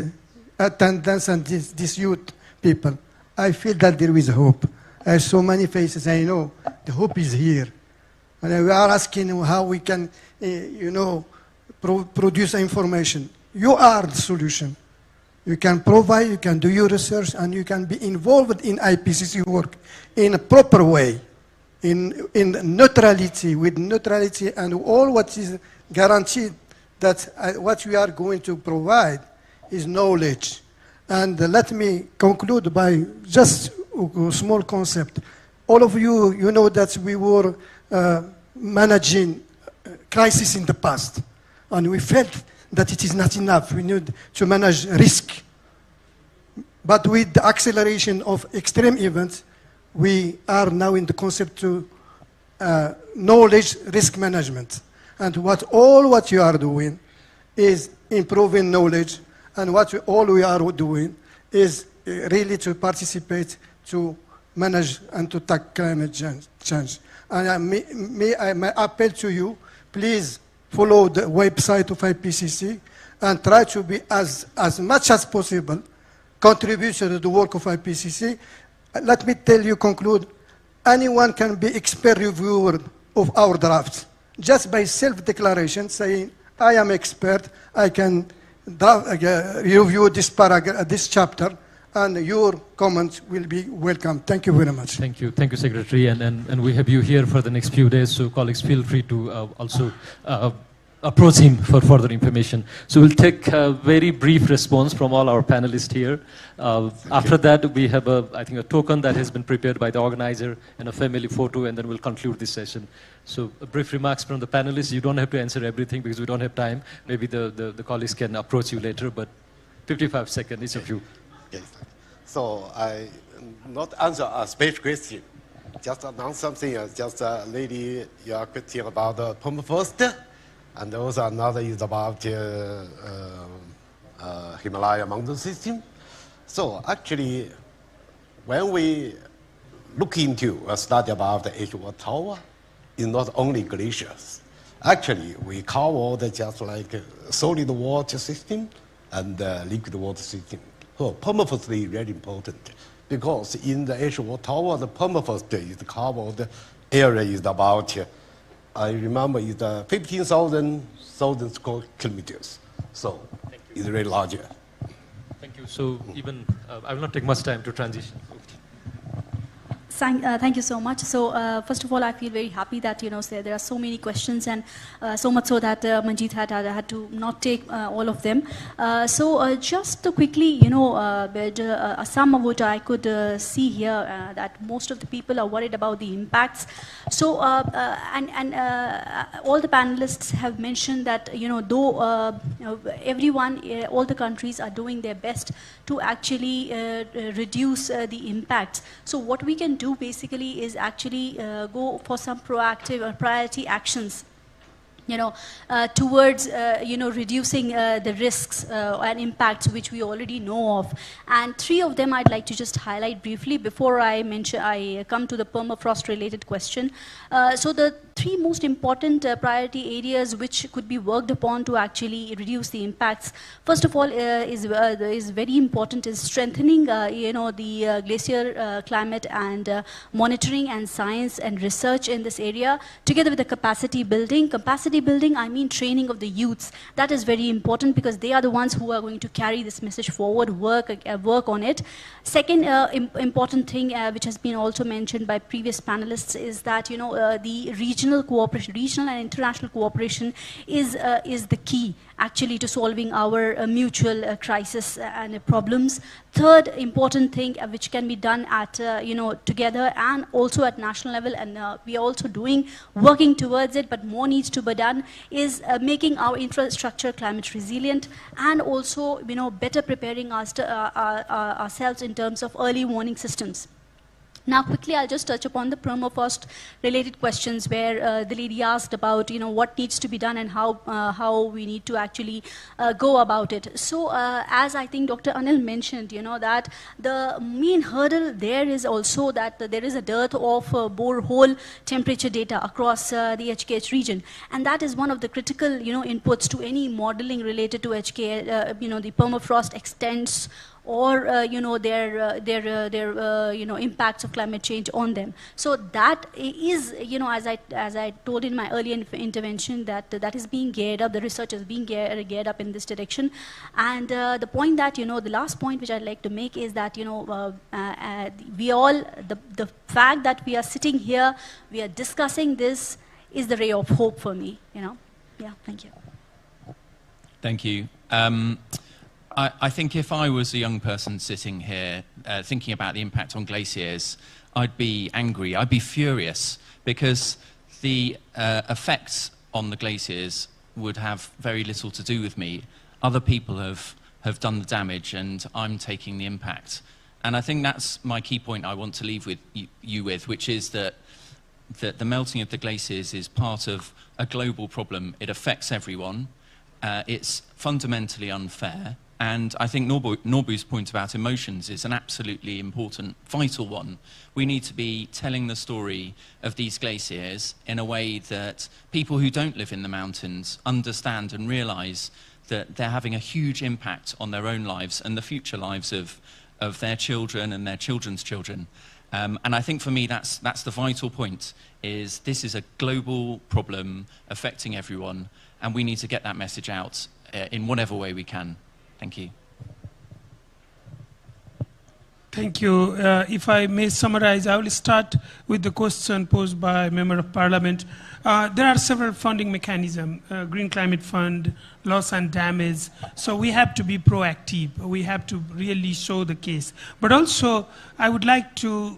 attendance and this youth people, I feel that there is hope. I have so many faces, I know the hope is here. And we are asking how we can, produce information. You are the solution. You can provide, you can do your research, and you can be involved in IPCC work in a proper way, in neutrality, with neutrality and all what is guaranteed that what we are going to provide is knowledge. And let me conclude by just a small concept. All of you, you know that we were managing crisis in the past, and we felt that it is not enough. We need to manage risk. But with the acceleration of extreme events, we are now in the concept to knowledge risk management. And what you are doing is improving knowledge, and all we are doing is really to participate to manage and to tackle climate change. And my appeal to you, please follow the website of IPCC and try to be as much as possible contribution to the work of IPCC. Let me conclude, anyone can be expert reviewer of our drafts just by self-declaration saying, I am expert, I can review this chapter, and your comments will be welcome. Thank you very much. Thank you, Secretary, and we have you here for the next few days, so colleagues feel free to also approach him for further information. So we'll take a very brief response from all our panelists here. After that, we have I think a token that has been prepared by the organizer and a family photo, and then we'll conclude this session. So brief remarks from the panelists. You don't have to answer everything because we don't have time. Maybe the colleagues can approach you later, but 55 seconds, each of you. Yes. So I not answer a special question, just announce something. Just lady, your question about the permafrost, and also another is about Himalaya mountain system. So actually, when we look into a study about the ash water tower, it's not only glaciers. Actually, we cover just like solid water system and liquid water system. So permafrost is very important because in the ash water tower, the permafrost is covered area is about, I remember, is 15,000 square kilometers. So it's very large. Thank you. So even I will not take much time to transition. Thank you so much. So first of all, I feel very happy that there are so many questions, and so much so that Manjeet had to not take all of them. So just to quickly, some of what I could see here, that most of the people are worried about the impacts. So and all the panelists have mentioned that though everyone, all the countries are doing their best to actually reduce the impacts. So what we can do basically is actually go for some proactive or priority actions towards reducing the risks and impacts which we already know of. And three of them I'd like to just highlight briefly before I come to the permafrost related question. So the three most important priority areas which could be worked upon to actually reduce the impacts. First of all, is very important is strengthening the glacier climate and monitoring and science and research in this area, together with the capacity building. Capacity building, I mean training of the youths. That is very important because they are the ones who are going to carry this message forward, work on it. Second important thing which has been also mentioned by previous panelists is that the regional cooperation, regional and international cooperation is the key actually to solving our mutual crisis and problems. Third important thing which can be done at together and also at national level, and we are also working towards it, but more needs to be done, is making our infrastructure climate resilient and also better preparing ourselves in terms of early warning systems. Now, quickly, I'll just touch upon the permafrost related questions where the lady asked about, what needs to be done and how we need to actually go about it. So, as I think Dr. Anil mentioned, that the main hurdle there is also that there is a dearth of borehole temperature data across the HKH region. And that is one of the critical, inputs to any modeling related to HK, the permafrost extents or their impacts of climate change on them. So that is, as I told in my earlier intervention, that is being geared up. The research is being geared up in this direction. And the point that the last point which I'd like to make is that we all, the fact that we are sitting here, we are discussing this, is the ray of hope for me. Yeah, thank you. Thank you. I think if I was a young person sitting here thinking about the impact on glaciers, I'd be angry, I'd be furious, because the effects on the glaciers would have very little to do with me. Other people have have done the damage, and I'm taking the impact. And I think that's my key point I want to leave with you with, which is that the melting of the glaciers is part of a global problem. It affects everyone. It's fundamentally unfair. And I think Norbu's point about emotions is an absolutely important, vital one. We need to be telling the story of these glaciers in a way that people who don't live in the mountains understand and realize that they're having a huge impact on their own lives and the future lives of their children and their children's children. And I think for me that's the vital point, is this is a global problem affecting everyone, and we need to get that message out in whatever way we can. Thank you. Thank you. If I may summarize, I will start with the question posed by Member of Parliament. There are several funding mechanisms, Green Climate Fund, loss and damage. So we have to be proactive. We have to really show the case. But also, I would like to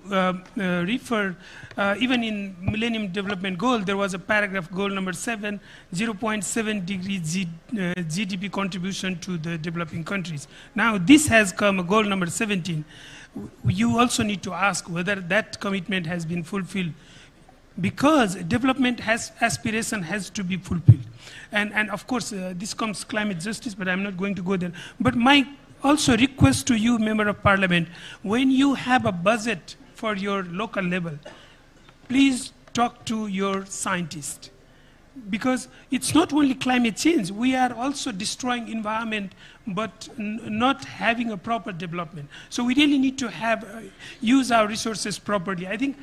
refer, even in Millennium Development Goal, there was a paragraph, goal number 7, 0.7 degrees GDP contribution to the developing countries. Now, this has come, goal number 17. You also need to ask whether that commitment has been fulfilled, because development aspiration has to be fulfilled. And of course, this comes climate justice, but I'm not going to go there. But my also request to you, Member of Parliament, when you have a budget for your local level, please talk to your scientists. Because it's not only climate change, we are also destroying environment, but not having a proper development. So we really need to have, use our resources properly. I think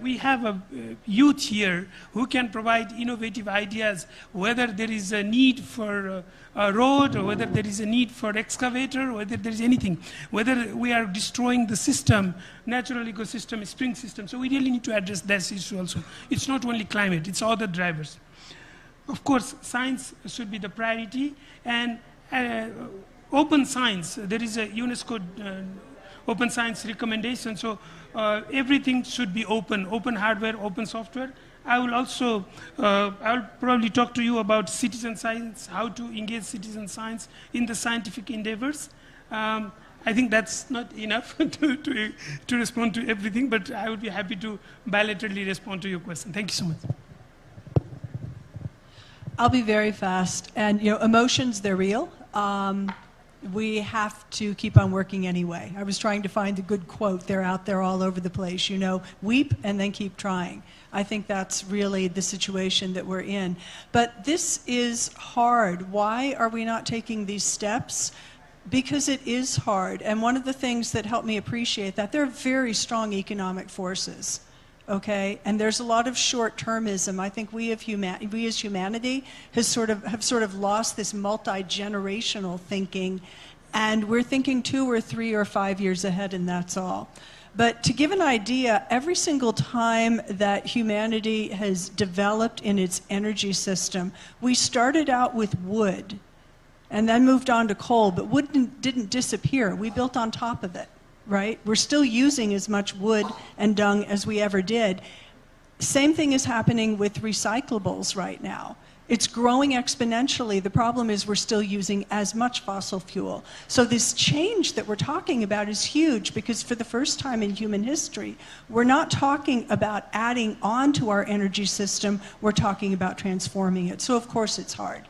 we have a youth here who can provide innovative ideas, whether there is a need for a road, or whether there is a need for excavator, whether there is anything, whether we are destroying the system, natural ecosystem, spring system. So we really need to address that issue also. It's not only climate, it's other drivers. Of course, science should be the priority, and open science. There is a UNESCO open science recommendation, so everything should be open hardware, open software. I will also, I'll probably talk to you about citizen science, how to engage citizen science in the scientific endeavors. I think that's not enough to respond to everything, but I would be happy to bilaterally respond to your question. Thank you so much. I'll be very fast. And, you know, emotions, they're real. We have to keep on working anyway. I was trying to find a good quote. They're out there all over the place. You know, weep and then keep trying. I think that's really the situation that we're in. But this is hard. Why are we not taking these steps? Because it is hard. And one of the things that helped me appreciate that, there are very strong economic forces. Okay, and there's a lot of short-termism. I think we as humanity have sort of lost this multi-generational thinking, and we're thinking 2 or 3 or 5 years ahead, and that's all. But to give an idea, every single time that humanity has developed in its energy system, we started out with wood, and then moved on to coal. But wood didn't disappear. We built on top of it. Right? We're still using as much wood and dung as we ever did. Same thing is happening with recyclables right now. It's growing exponentially. The problem is we're still using as much fossil fuel. So this change that we're talking about is huge, because for the first time in human history, we're not talking about adding on to our energy system, we're talking about transforming it. So of course it's hard.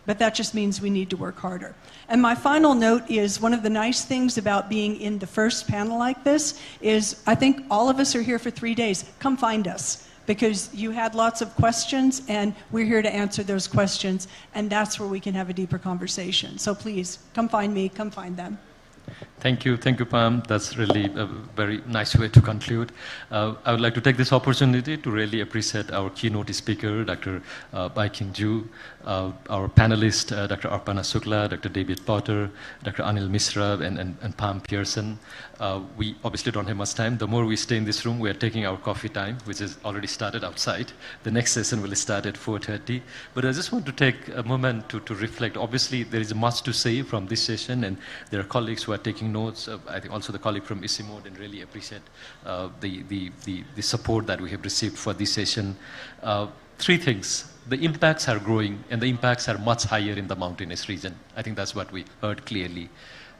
But that just means we need to work harder. And my final note is, one of the nice things about being in the first panel like this is, I think all of us are here for 3 days. Come find us, because you had lots of questions, and we're here to answer those questions, and that's where we can have a deeper conversation. So please, come find me, come find them. Thank you, Pam. That's really a very nice way to conclude. I would like to take this opportunity to really appreciate our keynote speaker, Dr. Baiking Ju, our panelists, Dr. Arpana Sukla, Dr. David Potter, Dr. Anil Misra, and Pam Pearson. We obviously don't have much time. The more we stay in this room, we are taking our coffee time, which is already started outside. The next session will start at 4:30. But I just want to take a moment to reflect. Obviously, there is much to say from this session, and there are colleagues who are taking taking notes. I think also the colleague from ISIMOD, and really appreciate the support that we have received for this session. Three things. The impacts are growing, and the impacts are much higher in the mountainous region. I think that's what we heard clearly.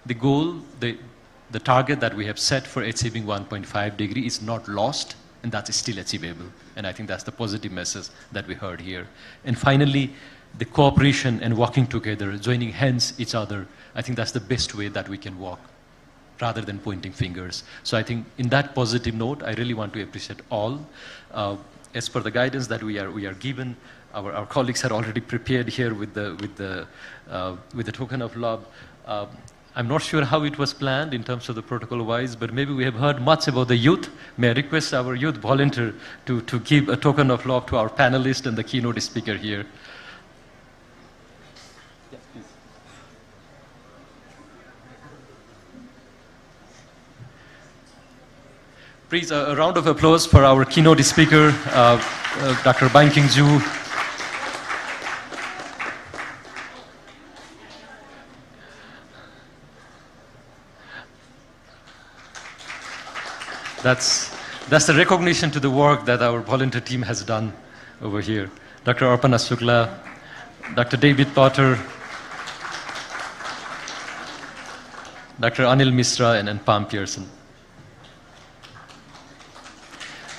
The goal, the target that we have set for achieving 1.5 degree is not lost, and that is still achievable. And I think that's the positive message that we heard here. And finally, the cooperation and working together, joining hands each other, I think that's the best way that we can walk, rather than pointing fingers. So I think in that positive note, I really want to appreciate all. As per the guidance that we are given, our colleagues are already prepared here with the token of love. I'm not sure how it was planned in terms of the protocol-wise, but maybe we have heard much about the youth. May I request our youth volunteer to give a token of love to our panelist and the keynote speaker here. Yes, please. Please, a round of applause for our keynote speaker, Dr. Banking Ju. That's the recognition to the work that our volunteer team has done over here. Dr. Arpana Sukla, Dr. David Potter, Dr. Anil Misra, and Pam Pearson.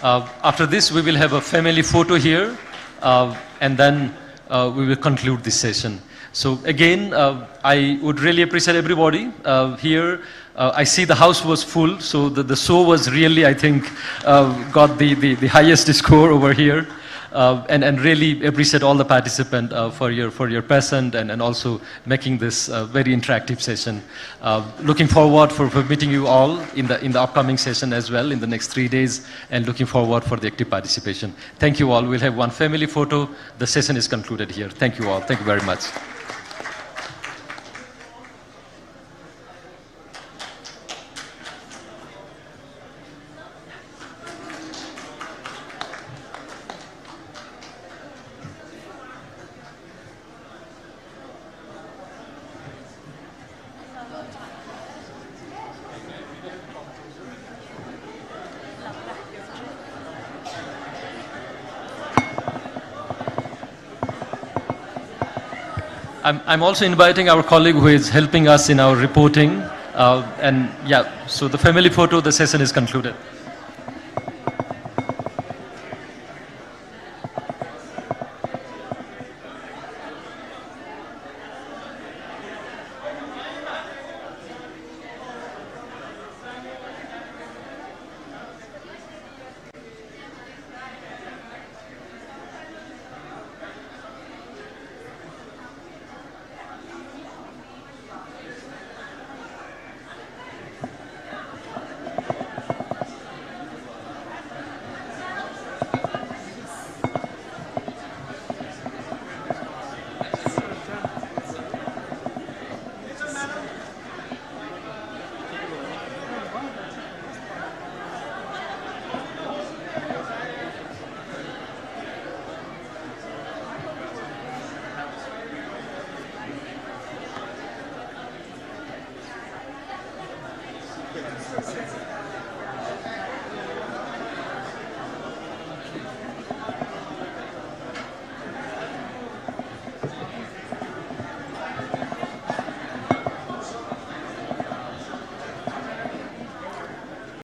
After this, we will have a family photo here, and then we will conclude this session. So again, I would really appreciate everybody here. I see the house was full, so the show was really, I think, got the highest score over here. And really appreciate all the participants for your presence and also making this very interactive session. Looking forward for meeting you all in the upcoming session as well in the next 3 days, and looking forward for the active participation. Thank you all. We'll have one family photo. The session is concluded here. Thank you all. Thank you very much. I'm also inviting our colleague who is helping us in our reporting. And yeah, so the family photo, the session is concluded. Yes.